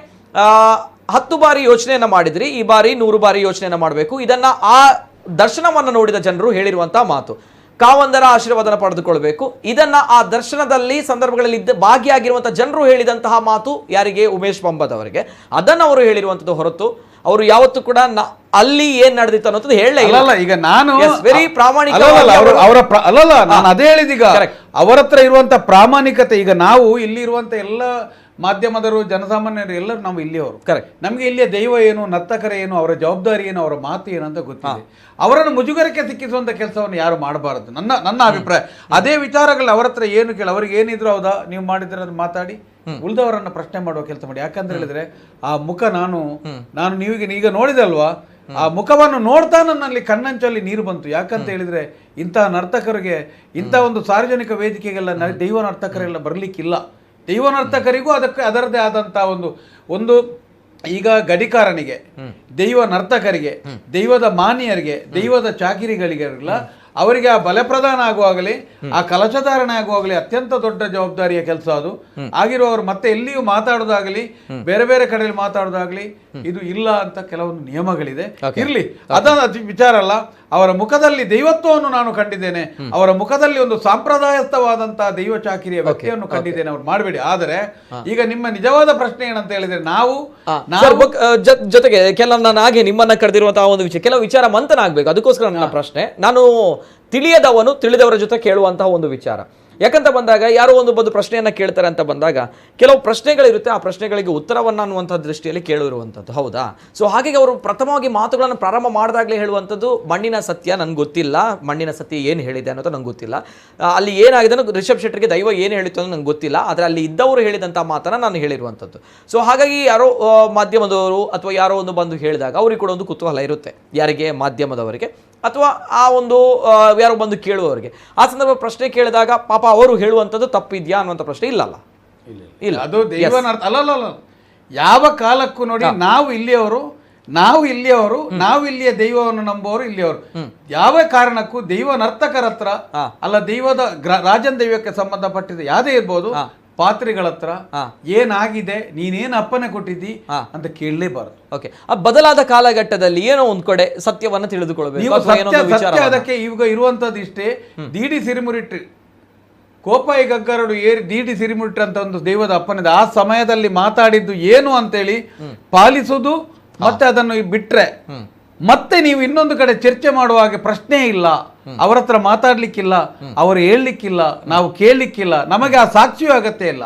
10 ಬಾರಿ ಯೋಚನೆಯನ್ನು ಮಾಡಿದ್ರಿ, ಈ ಬಾರಿ 100 ಬಾರಿ ಯೋಚನೆಯನ್ನು ಮಾಡಬೇಕು. ಇದನ್ನು ಆ ದರ್ಶನವನ್ನು ನೋಡಿದ ಜನರು ಹೇಳಿರುವಂಥ ಮಾತು. ಕಾವಂದರ ಆಶೀರ್ವಾದನ ಪಡೆದುಕೊಳ್ಬೇಕು. ಇದನ್ನ ಆ ದರ್ಶನದಲ್ಲಿ ಸಂದರ್ಭಗಳಲ್ಲಿ ಭಾಗಿಯಾಗಿರುವಂಥ ಜನರು ಹೇಳಿದಂತಹ ಮಾತು ಯಾರಿಗೆ? ಉಮೇಶ್ ಪಂಬದ್ ಅವರಿಗೆ. ಅದನ್ನು ಅವರು ಹೇಳಿರುವಂಥದ್ದು ಹೊರತು ಅವರು ಯಾವತ್ತೂ ಕೂಡ ಅಲ್ಲಿ ಏನ್ ನಡೆದಿತ್ತು ಅನ್ನೋದು ಹೇಳಲೇ ಇಲ್ಲ. ಈಗ ನಾನು ವೆರಿ ಪ್ರಾಮಾಣಿಕ ನಾನು ಅದೇ ಹೇಳಿದೀಗ ಅವರ ಹತ್ರ ಇರುವಂತ ಪ್ರಾಮಾಣಿಕತೆ. ಈಗ ನಾವು ಇಲ್ಲಿ ಇರುವಂತ ಎಲ್ಲ ಮಾಧ್ಯಮದರು, ಜನಸಾಮಾನ್ಯರು ಎಲ್ಲರೂ ನಾವು ಇಲ್ಲಿಯವರು. ಕರೆಕ್ಟ್. ನಮಗೆ ಇಲ್ಲಿಯ ದೈವ ಏನು, ನರ್ತಕರ ಏನು, ಅವರ ಜವಾಬ್ದಾರಿ ಏನು, ಅವರ ಮಾತು ಏನು ಅಂತ ಗೊತ್ತಿದೆ. ಅವರನ್ನು ಮುಜುಗರಕ್ಕೆ ಸಿಕ್ಕಿಸುವಂತ ಕೆಲಸವನ್ನು ಯಾರು ಮಾಡಬಾರದು, ನನ್ನ ಅಭಿಪ್ರಾಯ. ಅದೇ ವಿಚಾರಗಳು ಅವರ ಹತ್ರ ಏನು ಕೇಳಿ, ಅವ್ರಿಗೆ ಏನಿದ್ರು ಹೌದಾ ನೀವು ಮಾಡಿದ್ರೆ ಅದು ಮಾತಾಡಿ, ಉಳಿದವರನ್ನ ಪ್ರಶ್ನೆ ಮಾಡುವ ಕೆಲಸ ಮಾಡಿ. ಯಾಕಂತ ಹೇಳಿದ್ರೆ ಆ ಮುಖ ನಾನು ನೀವೀಗ ಈಗ ನೋಡಿದಲ್ವಾ, ಆ ಮುಖವನ್ನು ನೋಡ್ತಾ ನನ್ನಲ್ಲಿ ಕಣ್ಣಂಚಲ್ಲಿ ನೀರು ಬಂತು. ಯಾಕಂತ ಹೇಳಿದ್ರೆ ಇಂತಹ ನರ್ತಕರಿಗೆ, ಇಂಥ ಒಂದು ಸಾರ್ವಜನಿಕ ವೇದಿಕೆಗೆಲ್ಲ ದೈವ ನರ್ತಕರೆಲ್ಲ ಬರ್ಲಿಕ್ಕಿಲ್ಲ. ದೈವ ನರ್ತಕರಿಗೂ ಅದರದೇ ಆದಂಥ ಒಂದು ಈಗ ಗಡಿಕಾರನಿಗೆ, ದೈವ ನರ್ತಕರಿಗೆ, ದೈವದ ಮಾನ್ಯರಿಗೆ, ದೈವದ ಚಾಕಿರಿಗಳಿಗೆಲ್ಲ ಅವರಿಗೆ ಆ ಬಲಪ್ರದಾನ ಆಗುವಾಗಲಿ, ಆ ಕಲಶಧಾರಣೆ ಆಗುವಾಗಲಿ ಅತ್ಯಂತ ದೊಡ್ಡ ಜವಾಬ್ದಾರಿಯ ಕೆಲಸ ಅದು. ಆಗಿರುವವರು ಮತ್ತೆ ಎಲ್ಲಿಯೂ ಮಾತಾಡೋದಾಗಲಿ, ಬೇರೆ ಬೇರೆ ಕಡೆಯಲ್ಲಿ ಮಾತಾಡೋದಾಗ್ಲಿ ಇದು ಇಲ್ಲ ಅಂತ ಕೆಲವೊಂದು ನಿಯಮಗಳಿದೆ. ಇರ್ಲಿ, ಅದನ್ನ ವಿಚಾರ ಅಲ್ಲ. ಅವರ ಮುಖದಲ್ಲಿ ದೈವತ್ವವನ್ನು ನಾನು ಕಂಡಿದ್ದೇನೆ, ಅವರ ಮುಖದಲ್ಲಿ ಒಂದು ಸಾಂಪ್ರದಾಯಸ್ಥವಾದಂತಹ ದೈವ ಚಾಕಿರಿಯ ವ್ಯಕ್ತಿಯನ್ನು ಕಂಡಿದ್ದೇನೆ. ಅವ್ರು ಮಾಡಬೇಡಿ. ಆದರೆ ಈಗ ನಿಮ್ಮ ನಿಜವಾದ ಪ್ರಶ್ನೆ ಏನಂತ ಹೇಳಿದ್ರೆ, ನಾವು ಜೊತೆಗೆ ಹಾಗೆ ನಿಮ್ಮನ್ನ ಕರೆದಿರುವಂತಹ ಒಂದು ವಿಷಯ, ಕೆಲವು ವಿಚಾರ ಮಂಥನ ಆಗ್ಬೇಕು. ಅದಕ್ಕೋಸ್ಕರ ನನ್ನ ಪ್ರಶ್ನೆ, ನಾನು ತಿಳಿಯದವನು ತಿಳಿದವರ ಜೊತೆ ಕೇಳುವಂತಹ ಒಂದು ವಿಚಾರ. ಯಾಕಂತ ಬಂದಾಗ ಯಾರೋ ಒಂದು ಪ್ರಶ್ನೆಯನ್ನ ಕೇಳ್ತಾರೆ ಅಂತ ಬಂದಾಗ ಕೆಲವು ಪ್ರಶ್ನೆಗಳಿರುತ್ತೆ, ಆ ಪ್ರಶ್ನೆಗಳಿಗೆ ಉತ್ತರವನ್ನು ಅನ್ನುವಂಥ ದೃಷ್ಟಿಯಲ್ಲಿ ಕೇಳಿರುವಂಥದ್ದು. ಹೌದಾ? ಸೊ ಹಾಗಾಗಿ ಅವರು ಪ್ರಥಮವಾಗಿ ಮಾತುಗಳನ್ನು ಪ್ರಾರಂಭ ಮಾಡಿದಾಗಲೇ ಹೇಳುವಂಥದ್ದು, ಮಣ್ಣಿನ ಸತ್ಯ ನನಗೆ ಗೊತ್ತಿಲ್ಲ, ಮಣ್ಣಿನ ಸತ್ಯ ಏನು ಹೇಳಿದೆ ಅನ್ನೋದು ನಂಗೆ ಗೊತ್ತಿಲ್ಲ, ಅಲ್ಲಿ ಏನಾಗಿದೆ ಅನ್ನೋ ರಿಷಬ್ ಶೆಟ್ಟರ್ಗೆ ದೈವ ಏನು ಹೇಳಿತ್ತು ಅನ್ನೋದು ನಂಗೆ ಗೊತ್ತಿಲ್ಲ, ಆದರೆ ಅಲ್ಲಿ ಇದ್ದವರು ಹೇಳಿದಂಥ ಮಾತನ್ನು ನಾನು ಹೇಳಿರುವಂಥದ್ದು. ಸೊ ಹಾಗಾಗಿ ಯಾರೋ ಮಾಧ್ಯಮದವರು ಅಥವಾ ಯಾರೋ ಒಂದು ಬಂದು ಹೇಳಿದಾಗ ಅವ್ರಿಗೆ ಕೂಡ ಒಂದು ಕುತೂಹಲ ಇರುತ್ತೆ, ಯಾರಿಗೆ? ಮಾಧ್ಯಮದವರಿಗೆ ಅಥವಾ ಆ ಒಂದು ಯಾರೋ ಬಂದು ಕೇಳುವವರಿಗೆ. ಆ ಸಂದರ್ಭ ಪ್ರಶ್ನೆ ಕೇಳಿದಾಗ ಪಾಪ ಅವರು ಹೇಳುವಂಥದ್ದು ತಪ್ಪಿದ್ಯಾ ಅನ್ನುವಂಥ ಪ್ರಶ್ನೆ ಇಲ್ಲಲ್ಲ. ಇಲ್ಲ, ಅದು ದೈವನರ್ಥ ಅಲ್ಲ. ಯಾವ ಕಾಲಕ್ಕೂ ನೋಡಿ, ನಾವು ಇಲ್ಲಿಯ ದೈವವನ್ನು ನಂಬುವವರು ಇಲ್ಲಿಯವರು. ಯಾವ ಕಾರಣಕ್ಕೂ ದೈವ ನರ್ತಕರ ಹತ್ರ ಅಲ್ಲ, ದೈವದ ರಾಜನ್ ದೈವಕ್ಕೆ ಸಂಬಂಧಪಟ್ಟಿದ ಯಾವುದೇ ಇರ್ಬೋದು, ಪಾತ್ರಿಗಳ ಹತ್ರ ಏನಾಗಿದೆ, ನೀನೇನು ಅಪ್ಪನೆ ಕೊಟ್ಟಿದ್ದಿ ಅಂತ ಕೇಳಲೇಬಾರದು. ಓಕೆ, ಆ ಬದಲಾದ ಕಾಲಘಟ್ಟದಲ್ಲಿ ಏನೋ ಒಂದ್ ಕಡೆ ಸತ್ಯವನ್ನ ತಿಳಿದುಕೊಳ್ಳಬೇಕು. ಅದಕ್ಕೆ ಈಗ ಇರುವಂತದ್ದು ಇಷ್ಟೇ, ಡಿಡಿ ಸಿರಿಮುರಿಟ್ರಿ ಕೋಪಾಯಿ ಗಗ್ಗರಡು ಡಿಡಿ ಸಿರಿಮುರಿಟ್ರಿ ಅಂತ ಒಂದು ದೈವದ ಅಪ್ಪನಿದೆ. ಆ ಸಮಯದಲ್ಲಿ ಮಾತಾಡಿದ್ದು ಏನು ಅಂತೇಳಿ ಪಾಲಿಸುವುದು, ಮತ್ತೆ ಅದನ್ನು ಬಿಟ್ರೆ ಮತ್ತೆ ನೀವು ಇನ್ನೊಂದು ಕಡೆ ಚರ್ಚೆ ಮಾಡುವ ಹಾಗೆ ಪ್ರಶ್ನೆ ಇಲ್ಲ. ಅವರ ಹತ್ರ ಮಾತಾಡ್ಲಿಕ್ಕಿಲ್ಲ, ಅವರು ಹೇಳಲಿಕ್ಕಿಲ್ಲ, ನಾವು ಕೇಳಲಿಕ್ಕಿಲ್ಲ, ನಮಗೆ ಆ ಸಾಕ್ಷಿಯೂ ಅಗತ್ಯ ಇಲ್ಲ.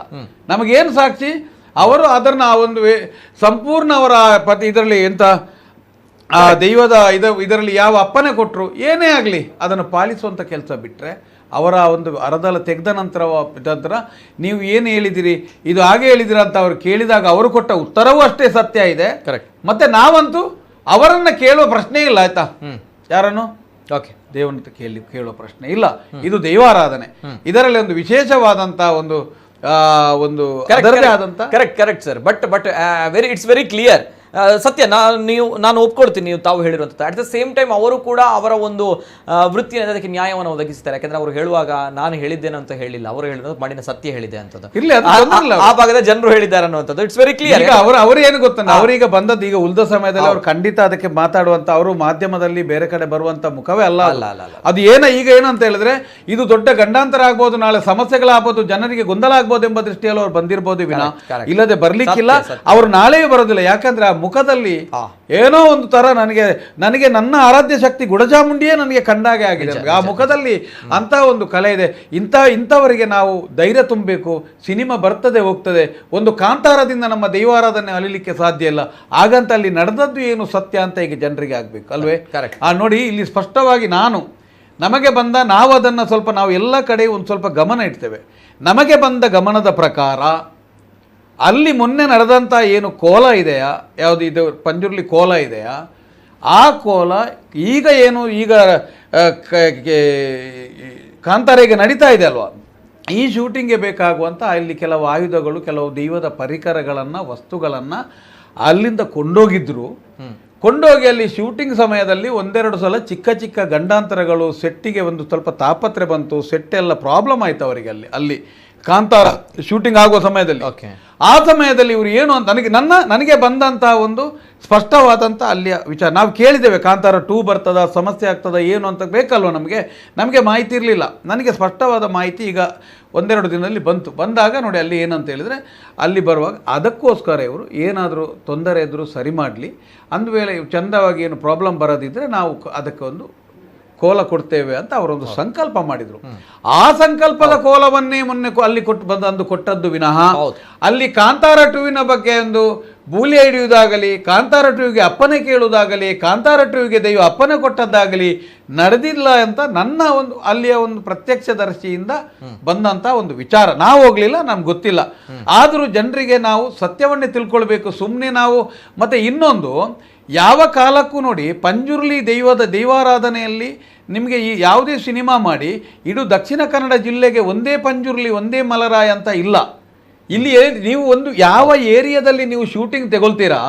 ನಮಗೇನು ಸಾಕ್ಷಿ? ಅವರು ಅದನ್ನ ಆ ಒಂದು ಸಂಪೂರ್ಣ ಅವರ ಇದರಲ್ಲಿ ಎಂತ ಆ ದೈವದ ಇದರಲ್ಲಿ ಯಾವ ಅಪ್ಪನೆ ಕೊಟ್ಟರು ಏನೇ ಆಗಲಿ ಅದನ್ನು ಪಾಲಿಸುವಂಥ ಕೆಲಸ ಬಿಟ್ಟರೆ ಅವರ ಒಂದು ಅರದಲ ತೆಗೆದ ನಂತರ ನೀವು ಏನು ಹೇಳಿದಿರಿ ಇದು ಹಾಗೆ ಹೇಳಿದಿರ ಅಂತ ಅವ್ರು ಕೇಳಿದಾಗ ಅವರು ಕೊಟ್ಟ ಉತ್ತರವೂ ಅಷ್ಟೇ ಸತ್ಯ ಇದೆ. ಕರೆಕ್ಟ್. ಮತ್ತೆ ನಾವಂತೂ ಅವರನ್ನ ಕೇಳುವ ಪ್ರಶ್ನೆ ಇಲ್ಲ ಆಯ್ತಾ, ಯಾರನ್ನು ಓಕೆ ದೇವನ ಕೇಳುವ ಪ್ರಶ್ನೆ ಇಲ್ಲ. ಇದು ದೈವಾರಾಧನೆ, ಇದರಲ್ಲಿ ಒಂದು ವಿಶೇಷವಾದಂಥ ಒಂದು ಅದರದೇ ಆದಂಥ correct sir. But it's very clear. ಸತ್ಯ, ನಾನು ಒಪ್ಕೊಳ್ತೀನಿ ನೀವು ತಾವು ಹೇಳಿರುವಂಥದ್ದು. ಅಟ್ ದ ಸೇಮ್ ಟೈಮ್ ಅವರು ಕೂಡ ಅವರ ಒಂದು ವೃತ್ತಿ ಅದಕ್ಕೆ ನ್ಯಾಯವನ್ನು ಒದಗಿಸ್ತಾರೆ. ಯಾಕಂದ್ರೆ ಅವರು ಹೇಳುವಾಗ ನಾನು ಹೇಳಿದ್ದೇನೆ ಅಂತ ಹೇಳಿಲ್ಲ, ಅವರು ಹೇಳಿರೋದು ಮಾಡಿನ ಸತ್ಯ ಹೇಳಿದೆ ಅಂತದ್ದು ಆ ಭಾಗದ ಜನರು ಹೇಳಿದ್ದಾರೆ ಅನ್ನುವಂಥದ್ದು. It's very clear. ಈಗ ಅವರು ಏನು ಗೊತ್ತ, ಅವರೀಗ ಬಂದದ್ದು ಈಗ ಉಳಿದ ಸಮಯದಲ್ಲಿ ಅವರು ಖಂಡಿತ ಅದಕ್ಕೆ ಮಾತಾಡುವಂತ, ಅವರು ಮಾಧ್ಯಮದಲ್ಲಿ ಬೇರೆ ಕಡೆ ಬರುವಂತ ಮುಖವೇ ಅಲ್ಲ. ಅದು ಈಗ ಏನಂತ ಹೇಳಿದ್ರೆ ಇದು ದೊಡ್ಡ ಗಂಡಾಂತರ ಆಗ್ಬೋದು, ನಾಳೆ ಸಮಸ್ಯೆಗಳಾಗ್ಬೋದು, ಜನರಿಗೆ ಗೊಂದಲ ಆಗ್ಬೋದು ಎಂಬ ದೃಷ್ಟಿಯಲ್ಲಿ ಅವ್ರು ಬಂದಿರ್ಬೋದು ವಿನ ಇಲ್ಲದೆ ಬರ್ಲಿಕ್ಕಿಲ್ಲ. ಅವರು ನಾಳೆಯೂ ಬರೋದಿಲ್ಲ. ಯಾಕಂದ್ರೆ ಮುಖದಲ್ಲಿ ಏನೋ ಒಂದು ತರ ನನಗೆ ನನ್ನ ಆರಾಧ್ಯ ಶಕ್ತಿ ಗುಡಚಾಮುಂಡಿಯೇ ನನಗೆ ಕಂಡಾಗೆ ಆಗಿದೆ. ಆ ಮುಖದಲ್ಲಿ ಅಂತ ಒಂದು ಕಲೆ ಇದೆ. ಇಂಥವರಿಗೆ ನಾವು ಧೈರ್ಯ ತುಂಬಬೇಕು. ಸಿನಿಮಾ ಬರ್ತದೆ ಹೋಗ್ತದೆ, ಒಂದು ಕಾಂತಾರದಿಂದ ನಮ್ಮ ದೈವಾರಾಧನೆ ಅಲಿಲಿಕ್ಕೆ ಸಾಧ್ಯ ಇಲ್ಲ. ಹಾಗಂತ ಅಲ್ಲಿ ನಡೆದದ್ದು ಏನು ಸತ್ಯ ಅಂತ ಈಗ ಜನರಿಗೆ ಆಗ್ಬೇಕು ಅಲ್ವೇ? ನೋಡಿ ಇಲ್ಲಿ ಸ್ಪಷ್ಟವಾಗಿ ನಾವು ಅದನ್ನು ಸ್ವಲ್ಪ ನಾವು ಎಲ್ಲ ಕಡೆ ಒಂದು ಸ್ವಲ್ಪ ಗಮನ ಇಡ್ತೇವೆ. ನಮಗೆ ಬಂದ ಗಮನದ ಪ್ರಕಾರ ಅಲ್ಲಿ ಮೊನ್ನೆ ನಡೆದಂಥ ಏನು ಕೋಲ ಇದೆಯಾ, ಯಾವುದು ಇದು ಪಂಜುರ್ಲಿ ಕೋಲ ಇದೆಯಾ, ಆ ಕೋಲ ಈಗ ಕಾಂತಾರೆಗೆ ನಡೀತಾ ಇದೆ ಅಲ್ವಾ, ಈ ಶೂಟಿಂಗ್ಗೆ ಬೇಕಾಗುವಂಥ ಅಲ್ಲಿ ಕೆಲವು ಆಯುಧಗಳು, ಕೆಲವು ದೈವದ ಪರಿಕರಗಳನ್ನು, ವಸ್ತುಗಳನ್ನು ಅಲ್ಲಿಂದ ಕೊಂಡೋಗಿ ಅಲ್ಲಿ ಶೂಟಿಂಗ್ ಸಮಯದಲ್ಲಿ ಒಂದೆರಡು ಸಲ ಚಿಕ್ಕ ಗಂಡಾಂತರಗಳು, ಸೆಟ್ಟಿಗೆ ಒಂದು ಸ್ವಲ್ಪ ತಾಪತ್ರೆ ಬಂತು, ಸೆಟ್ಟೆಲ್ಲ ಪ್ರಾಬ್ಲಮ್ ಆಯ್ತು ಅವರಿಗೆ ಅಲ್ಲಿ ಕಾಂತಾರ ಶೂಟಿಂಗ್ ಆಗುವ ಸಮಯದಲ್ಲಿ. ಆ ಸಮಯದಲ್ಲಿ ಇವರು ಏನು ಅಂತ ನನಗೆ ಬಂದಂಥ ಒಂದು ಸ್ಪಷ್ಟವಾದಂಥ ಅಲ್ಲಿಯ ವಿಚಾರ ನಾವು ಕೇಳಿದ್ದೇವೆ. ಕಾಂತಾರ 2 ಬರ್ತದ, ಸಮಸ್ಯೆ ಆಗ್ತದ ಏನು ಅಂತ ಬೇಕಲ್ವ ನಮಗೆ ಮಾಹಿತಿ ಇರಲಿಲ್ಲ. ನನಗೆ ಸ್ಪಷ್ಟವಾದ ಮಾಹಿತಿ ಈಗ ಒಂದೆರಡು ದಿನದಲ್ಲಿ ಬಂದಾಗ ನೋಡಿ ಅಲ್ಲಿ ಏನಂತ ಹೇಳಿದರೆ, ಅಲ್ಲಿ ಬರುವಾಗ ಅದಕ್ಕೋಸ್ಕರ ಇವರು ಏನಾದರೂ ತೊಂದರೆ ಇದ್ದರೂ ಸರಿ ಮಾಡಲಿ, ಅಂದ ವೇಳೆ ಚಂದವಾಗಿ ಏನು ಪ್ರಾಬ್ಲಮ್ ಬರೋದಿದ್ದರೆ ನಾವು ಅದಕ್ಕೆ ಒಂದು ಕೋಲ ಕೊಡ್ತೇವೆ ಅಂತ ಅವರೊಂದು ಸಂಕಲ್ಪ ಮಾಡಿದರು. ಆ ಸಂಕಲ್ಪದ ಕೋಲವನ್ನೇ ಮೊನ್ನೆ ಅಲ್ಲಿ ಕೊಟ್ಟದ್ದು ವಿನಃ ಅಲ್ಲಿ ಕಾಂತಾರ 2ವಿನ ಬಗ್ಗೆ ಒಂದು ಬೂಲಿ ಹಿಡಿಯುವುದಾಗಲಿ, ಕಾಂತಾರ 2ವಿಗೆ ಅಪ್ಪನೆ ಕೇಳುವುದಾಗಲಿ, ಕಾಂತಾರ 2ವಿಗೆ ದೈವ ಅಪ್ಪನೆ ಕೊಟ್ಟದ್ದಾಗಲಿ ನಡೆದಿಲ್ಲ ಅಂತ ನನ್ನ ಒಂದು ಅಲ್ಲಿಯ ಒಂದು ಪ್ರತ್ಯಕ್ಷದರ್ಶಿಯಿಂದ ಬಂದಂಥ ಒಂದು ವಿಚಾರ. ನಾವು ಹೋಗಲಿಲ್ಲ, ನಮ್ಗೆ ಗೊತ್ತಿಲ್ಲ. ಆದರೂ ಜನರಿಗೆ ನಾವು ಸತ್ಯವನ್ನೇ ತಿಳ್ಕೊಳ್ಬೇಕು. ಸುಮ್ಮನೆ ನಾವು ಮತ್ತೆ ಇನ್ನೊಂದು ಯಾವ ಕಾಲಕ್ಕೂ ನೋಡಿ ಪಂಜುರ್ಲಿ ದೈವಾರಾಧನೆಯಲ್ಲಿ ನಿಮಗೆ ಈ ಯಾವುದೇ ಸಿನಿಮಾ ಮಾಡಿ ಇಡೀ ದಕ್ಷಿಣ ಕನ್ನಡ ಜಿಲ್ಲೆಗೆ ಒಂದೇ ಪಂಜುರ್ಲಿ ಒಂದೇ ಮಲರಾಯ ಅಂತ ಇಲ್ಲ. ಇಲ್ಲಿ ನೀವು ಒಂದು ಯಾವ ಏರಿಯಾದಲ್ಲಿ ನೀವು ಶೂಟಿಂಗ್ ತಗೊಳ್ತೀರಾ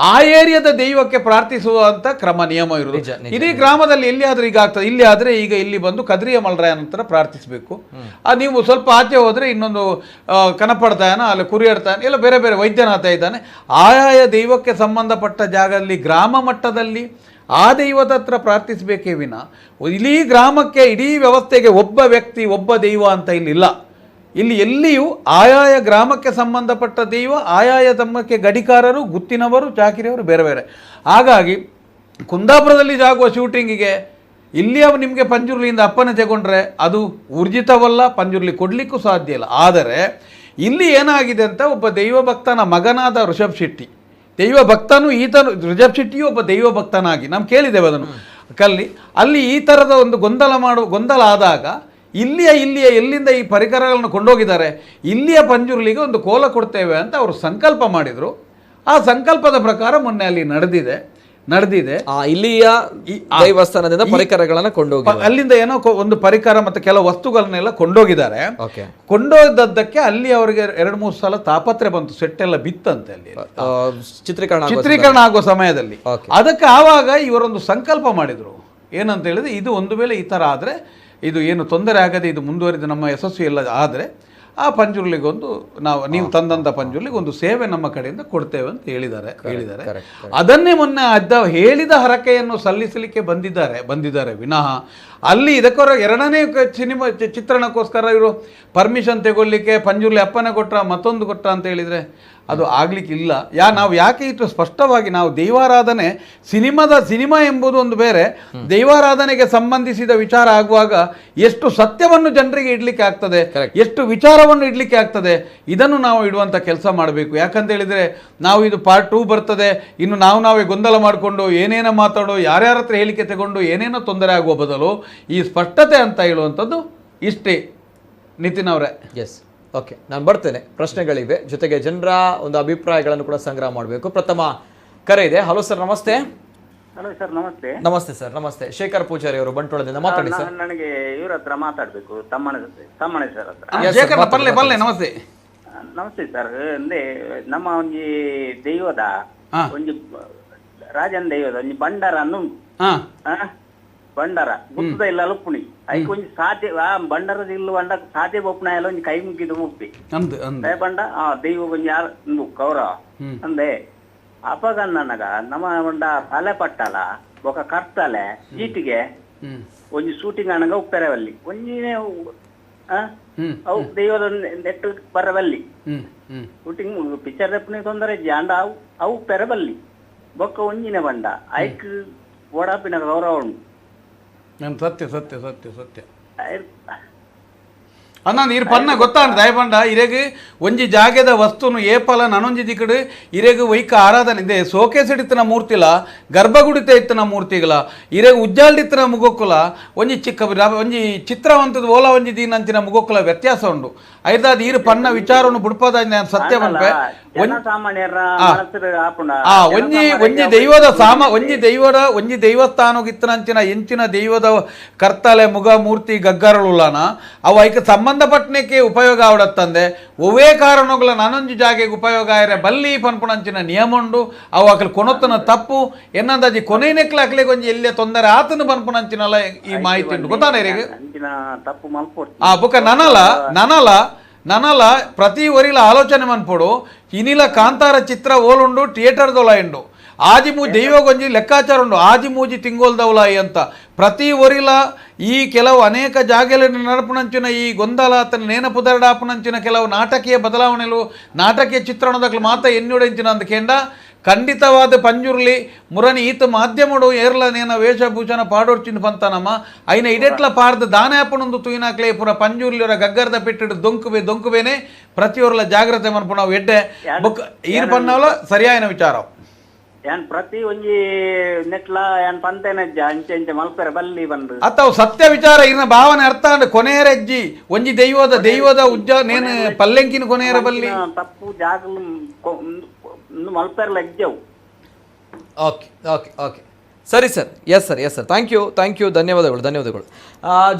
ಆ ಏರಿಯಾದ ದೈವಕ್ಕೆ ಪ್ರಾರ್ಥಿಸುವಂತ ಕ್ರಮ ನಿಯಮ ಇರುವುದು. ಇಡೀ ಗ್ರಾಮದಲ್ಲಿ ಎಲ್ಲಿಯಾದ್ರೂ ಈಗ ಆಗ್ತದೆ, ಇಲ್ಲಿ ಆದ್ರೆ ಈಗ ಇಲ್ಲಿ ಬಂದು ಕದ್ರಿಯ ಮಲರಾಯ ನಂತರ ಪ್ರಾರ್ಥಿಸಬೇಕು. ನೀವು ಸ್ವಲ್ಪ ಆಚೆ ಹೋದ್ರೆ ಇನ್ನೊಂದು ಕನಪಡ್ತಾಯನ, ಅಲ್ಲಿ ಕುರಿಯಡ್ತಾಯನ, ಎಲ್ಲ ಬೇರೆ ಬೇರೆ ವೈದ್ಯನಾಥ ಇದ್ದಾನೆ. ಆಯಾಯ ದೈವಕ್ಕೆ ಸಂಬಂಧಪಟ್ಟ ಜಾಗದಲ್ಲಿ ಗ್ರಾಮ ಮಟ್ಟದಲ್ಲಿ ಆ ದೈವದ ಹತ್ರ ಪ್ರಾರ್ಥಿಸಬೇಕೇ ವಿನ ಇಡೀ ಗ್ರಾಮಕ್ಕೆ ಇಡೀ ವ್ಯವಸ್ಥೆಗೆ ಒಬ್ಬ ವ್ಯಕ್ತಿ ಒಬ್ಬ ದೈವ ಅಂತ ಇಲ್ಲಿಲ್ಲ. ಇಲ್ಲಿ ಎಲ್ಲಿಯೂ ಆಯಾಯ ಗ್ರಾಮಕ್ಕೆ ಸಂಬಂಧಪಟ್ಟ ದೈವ, ಆಯಾಯ ತಮ್ಮಕ್ಕೆ ಗಡಿಕಾರರು, ಗುತ್ತಿನವರು, ಚಾಕಿರಿಯವರು ಬೇರೆ ಬೇರೆ. ಹಾಗಾಗಿ ಕುಂದಾಪುರದಲ್ಲಿ ಆಗುವ ಶೂಟಿಂಗಿಗೆ ಇಲ್ಲಿ ನಿಮಗೆ ಪಂಜುರ್ಲಿಯಿಂದ ಅಪ್ಪನೆ ತಗೊಂಡ್ರೆ ಅದು ಊರ್ಜಿತವಲ್ಲ, ಪಂಜುರ್ಲಿ ಕೊಡಲಿಕ್ಕೂ ಸಾಧ್ಯ ಇಲ್ಲ. ಆದರೆ ಇಲ್ಲಿ ಏನಾಗಿದೆ ಅಂತ ಒಬ್ಬ ದೈವ ಭಕ್ತನ ಮಗನಾದ ಋಷಭ್ ಶೆಟ್ಟಿ, ದೈವ ಭಕ್ತನು ಈತನು, ಋಷಭ್ ಶೆಟ್ಟಿಯು ಒಬ್ಬ ದೈವ ಭಕ್ತನಾಗಿ ನಾವು ಕೇಳಿದ್ದೇವೆ ಅದನ್ನು ಅಲ್ಲಿ ಈ ಥರದ ಒಂದು ಗೊಂದಲ ಆದಾಗ ಇಲ್ಲಿಯ ಎಲ್ಲಿಂದ ಈ ಪರಿಕರಗಳನ್ನು ಕೊಂಡೋಗಿದ್ದಾರೆ, ಇಲ್ಲಿಯ ಪಂಜುರ್ಲಿಗೆ ಒಂದು ಕೋಲ ಕೊಡ್ತೇವೆ ಅಂತ ಅವರು ಸಂಕಲ್ಪ ಮಾಡಿದರು. ಆ ಸಂಕಲ್ಪದ ಪ್ರಕಾರ ಮೊನ್ನೆ ಅಲ್ಲಿ ನಡೆದಿದೆ. ಇಲ್ಲಿಯ ದೇವಸ್ಥಾನದಿಂದ ಪರಿಕರಗಳನ್ನು ಕೊಂಡೋಗಿ ಅಲ್ಲಿಂದ ಏನೋ ಒಂದು ಪರಿಕರ ಮತ್ತೆ ಕೆಲವು ವಸ್ತುಗಳನ್ನೆಲ್ಲ ಕೊಂಡೋಗಿದ್ದಾರೆ. ಕೊಂಡೋದದ್ದಕ್ಕೆ ಅಲ್ಲಿ ಅವರಿಗೆ 2-3 ಸಲ ತಾಪತ್ರೆ ಬಂತು, ಸೆಟ್ಟೆಲ್ಲ ಬಿತ್ತಂತೆ ಅಲ್ಲಿ ಚಿತ್ರೀಕರಣ ಆಗುವ ಸಮಯದಲ್ಲಿ. ಅದಕ್ಕೆ ಆವಾಗ ಇವರೊಂದು ಸಂಕಲ್ಪ ಮಾಡಿದ್ರು, ಏನಂತ ಹೇಳಿದ್ರೆ ಇದು ಒಂದು ವೇಳೆ ಈ ಥರ ಆದರೆ ಇದು ಏನು ತೊಂದರೆ ಆಗದೆ ಇದು ಮುಂದುವರಿದು ನಮ್ಮ ಯಶಸ್ವಿ ಎಲ್ಲ ಆದರೆ ಆ ಪಂಜುರ್ಲಿಗೊಂದು ನೀವು ತಂದಂಥ ಪಂಜುರ್ಲಿಗೆ ಒಂದು ಸೇವೆ ನಮ್ಮ ಕಡೆಯಿಂದ ಕೊಡ್ತೇವೆ ಅಂತ ಹೇಳಿದ್ದಾರೆ. ಅದನ್ನೇ ಮೊನ್ನೆ ಹೇಳಿದ ಹರಕೆಯನ್ನು ಸಲ್ಲಿಸಲಿಕ್ಕೆ ಬಂದಿದ್ದಾರೆ ವಿನಃ ಅಲ್ಲಿ ಇದಕ್ಕೋರ 2ನೇ ಸಿನಿಮಾ ಚಿತ್ರಣಕ್ಕೋಸ್ಕರ ಇವರು ಪರ್ಮಿಷನ್ ತಗೊಳ್ಳಿಕ್ಕೆ ಪಂಜುರ್ಲಿ ಅಪ್ಪನೇ ಕೊಟ್ಟ ಮತ್ತೊಂದು ಕೊಟ್ಟ ಅಂತ ಹೇಳಿದರೆ ಅದು ಆಗ್ಲಿಕ್ಕಿಲ್ಲ. ನಾವು ಯಾಕೆ ಇಷ್ಟು ಸ್ಪಷ್ಟವಾಗಿ ನಾವು ದೈವಾರಾಧನೆ ಸಿನಿಮಾ ಎಂಬುದು ಒಂದು ಬೇರೆ, ದೈವಾರಾಧನೆಗೆ ಸಂಬಂಧಿಸಿದ ವಿಚಾರ ಆಗುವಾಗ ಎಷ್ಟು ಸತ್ಯವನ್ನು ಜನರಿಗೆ ಇಡ್ಲಿಕ್ಕೆ ಆಗ್ತದೆ, ಎಷ್ಟು ವಿಚಾರವನ್ನು ಇಡ್ಲಿಕ್ಕೆ ಆಗ್ತದೆ, ಇದನ್ನು ನಾವು ಇಡುವಂಥ ಕೆಲಸ ಮಾಡಬೇಕು. ಯಾಕಂತ ಹೇಳಿದರೆ ನಾವು ಇದು ಪಾರ್ಟ್ 2 ಬರ್ತದೆ, ಇನ್ನು ನಾವೇ ಗೊಂದಲ ಮಾಡಿಕೊಂಡು ಏನೇನೋ ಮಾತಾಡೋ, ಯಾರ್ಯಾರ ಹತ್ರ ಹೇಳಿಕೆ ತಗೊಂಡು ಏನೇನೋ ತೊಂದರೆ ಆಗುವ ಬದಲು ಈ ಸ್ಪಷ್ಟತೆ ಅಂತ ಹೇಳುವಂಥದ್ದು ಇಷ್ಟೇ. ನಿತಿನ್ ಅವರೇ. ಎಸ್, ಓಕೆ, ನಾನು ಬರ್ತೇನೆ. ಪ್ರಶ್ನೆಗಳಿವೆ, ಜೊತೆಗೆ ಜನರ ಒಂದು ಅಭಿಪ್ರಾಯಗಳನ್ನು ಕೂಡ ಸಂಗ್ರಹ ಮಾಡಬೇಕು. ಪ್ರಥಮ ಕರೆ ಇದೆ. ಹಲೋ ಸರ್, ನಮಸ್ತೆ. ಹಲೋ ಸರ್, ನಮಸ್ತೆ. ನಮಸ್ತೆ ಸರ್, ನಮಸ್ತೆ. ಶೇಖರ್ ಪೂಜಾರಿ ಅವರು ಬಂಟ್ವಾಳದಿಂದ ಮಾತಾಡಿ ಸರ್. ನನಗೆ ಇವ್ರ ಹತ್ರ ಮಾತಾಡ್ಬೇಕು, ತಮ್ಮಣ್ಣ ಸರ್ ಹತ್ರ. ಶೇಖರ್ ಪಲ್ಲೆ ನಮಸ್ತೆ. ನಮಸ್ತೆ ಸರ್. ಅಂದ್ರೆ ನಮ್ಮ ಒಂಜಿ ದೈವದ ಒಂಜಿ ರಾಜನ್ ದೈವದ ಒಂಜಿ ಬಂಡಾರ ಅನ್ನುಂಟು. ಬಂಡಾರ ಗುತ್ತದ ಇಲ್ಲ ಲುಪ್ಪುಣಿ ಐಕ್ ಒಂಜಿ ಸಾಧ್ಯ ಆ ಬಂಡಾರದ ಇಲ್ಲು ಬಂಡ ಸಾಧ್ಯ ಬೊಪ್ಪುನ ಎಲ್ಲ ಒಂಜಿ ಕೈ ಮುಗಿದು ಮುಪ್ಪಿ ಬಂಡ ದೈವ ಒಂಜಿ ಯಾರು ಕೌರವ ಅಂದೆ ಅಪಗನ್ನನಗ ನಮ್ಮ ಬಂಡ ತಲೆ ಪಟ್ಟಲ ಬೊಕ ಕರ್ತಲೆ ಚೀಟಿಗೆ ಒಂಜಿ ಶೂಟಿಂಗ್ ಅಣ್ಣಗ ಉಪ್ಪೆರವಲ್ಲಿ ಒಂಜಿನೇ ಅವು ದೈವದ ನೆಟ್ಟು ಬರಬಲ್ಲಿ ಶೂಟಿಂಗ್ ಪಿಕ್ಚರ್ ದಪ್ಪನಿ ತೊಂದರೆ ಅಂಡ ಅವು ಪೆರಬಲ್ಲಿ ಬೊಕ್ಕ ಒಂಜಿನೇ ಬಂಡ ಐಕ್ ಓಡಾಪಿನ ಗೌರವ ಉಂಟು. ಸತ್ಯ ಅನ್ನೊಂದು ಇರ್ ಪನ್ನ ಗೊತ್ತಾಂಡ ದಯಪಂಡ ಇರೆಗ್ ಒಂಜಿ ಜಾಗೆದ ವಸ್ತುನು ಏಪಲ ನನೊಂಜಿ ದಿಕ್ಕಡು ಇರೆಗ್ ವೈಕ ಆರಾಧನೆ ಇದೆ. ಸೋಕೇಸಿಡಿತ್ತಿನ ಮೂರ್ತಿಲ ಗರ್ಭಗುಡಿತ ಇತ್ತಿನ ಮೂರ್ತಿಗಳ ಇರೆಗ್ ಉಜ್ಜಾಲ್ಡಿತ್ತಿನ ಮುಗೊಕ್ಕುಲ ಒಂಜಿ ಒಂಜಿ ಚಿತ್ರವಂತದ ಓಲ ಒಂಜಿ ದೀನಂಚಿನ ಮುಗೊಕ್ಕುಲ ವ್ಯತ್ಯಾಸ ಉಂಡು. ಐದಾದ ಈರು ಪನ್ನ ವಿಚಾರವನ್ನು ಬುಡ್ಪದ ಸತ್ಯ ಮನ್ಪೆ ಒಂಜಿ ದೈವಸ್ಥಾನಗಿತ್ತನಂಚಿನ ಎಂಚಿನ ದೈವದ ಕರ್ತಲೆ ಮುಗ ಮೂರ್ತಿ ಗಗ್ಗರಳುಲಾನ ಅವು ಐಕ ಸಂಬಂಧಪಟ್ಟನಕ್ಕೆ ಉಪಯೋಗ ಆವಡತ್ತಂದೆ ಒವೇ ಕಾರಣಗಳ ನಾನೊಂಜಿ ಜಾಗೆಗೆ ಉಪಯೋಗ ಆಯ್ರೆ ಬಲ್ಲಿ ಪನ್ಪುಣಂಚಿನ ನಿಯಮ ಉಂಡು. ಅವು ಅಕಲ್ ಕೊನೊತ್ತನ ತಪ್ಪು ಎನ್ನಂದಾಜಿ ಕೊನೆನೆಕ್ಲ ಅಕ್ಲೆಗೆ ಒಂಜಿ ಎಲ್ಲೇ ತೊಂದರೆ ಆತನ ಪನ್ಪುಣಂಚಿನಲ್ಲ ಈ ಮಾಹಿತಿ ಉಂಟು ಗೊತ್ತಾನ ಇರಿಗೆ. ಬುಕ್ಕ ನನಲ ಪ್ರತಿ ಒರಿಲ ಆಲೋಚನೆ ಮನ್ಪೊಡು ಇನಿಲ ಕಾಂತಾರ ಚಿತ್ರ ಓಲುಂಡು ಥಿಯೇಟರ್ದೊಲ ಎಂಡು ಆಜಿಮೂ ದೈವಗೊಂಜಿ ಲೆಕ್ಕಾಚಾರ ಉಂಡು ಆಜಿಮೂಜಿ ತಿಂಗೋಲ್ದವಲಾಯಿ ಅಂತ ಪ್ರತಿ ಒರಿಲ ಈ ಕೆಲವು ಅನೇಕ ಜಾಗೆಯಲ್ಲಿ ನಡಪುನಂಚಿನ ಈ ಗೊಂದಲ ಆತನ ನೇನಪುದರಡಾಪುನಂಚಿನ ಕೆಲವು ನಾಟಕೀಯ ಬದಲಾವಣೆಗಳು ನಾಟಕೀಯ ಚಿತ್ರಣದಕ್ಕೆ ಮಾತ ಎನ್ನುಡೆಂಚಿನ ಅಂತ ಕೇಂಡ ಖಂಡಿತವಾದ ಪಂಜುರ್ಲಿ ಮುರನಿ ಈತ ಮಾಧ್ಯಮಡು ಏರ್ಲ ನೇನ ವೇಷಭೂಷಣ ಪಾಡೋರ್ಚಿನ ಪಂತನಮ್ಮ ಐನ ಇಡೆಟ್ಲ ಪಾಡ್ದ ದಾನಾಪನೊಂದು ತುಯಿನಾಕ್ಲೆ ಪುರ ಪಂಜುರ್ಲಿಯವರ ಗಗ್ಗರದ ಪೆಟ್ಟಿಡು ದೊಂಕುಬೇನೆ ಪ್ರತಿಯೊರ್ಲ ಜಾಗ್ರತೆ ಮನ್ಪು ನಾವು ಎಡ್ಡೆ ಬುಕ್ ಈರ್ ಪನ್ನವಲ ಸರಿಯಾಯಿನ ವಿಚಾರ ಯಾನ್ ಪ್ರತಿ ಒಂಜಿ ನೆಟ್ಲ ಯಾನ್ ಪಂತೆನಜ್ಜ ಅಂಚೆ ಅಂಚೆ ಮಲ್ಪೆರ ಬಲ್ಲಿ ಬಂದು ಅತ್ತವು ಸತ್ಯ ವಿಚಾರ ಇರ್ನ ಭಾವನೆ ಅರ್ಥ ಅಂಡ್ ಕೊನೆಯರಜ್ಜಿ ಒಂಜಿ ದೈವದ ಉಜ್ಜ ನೇನು ಪಲ್ಲೆಂಕಿನ ಕೊನೆಯರ ಬಲ್ಲಿ ತಪ್ಪು ಜಾಗಲು ಮಲ್ಪೆರ್ಲ ಎಜ್ಜವು. ಓಕೆ ಓಕೆ ಓಕೆ ಸರಿ sir. Yes sir thank you ಧನ್ಯವಾದಗಳು.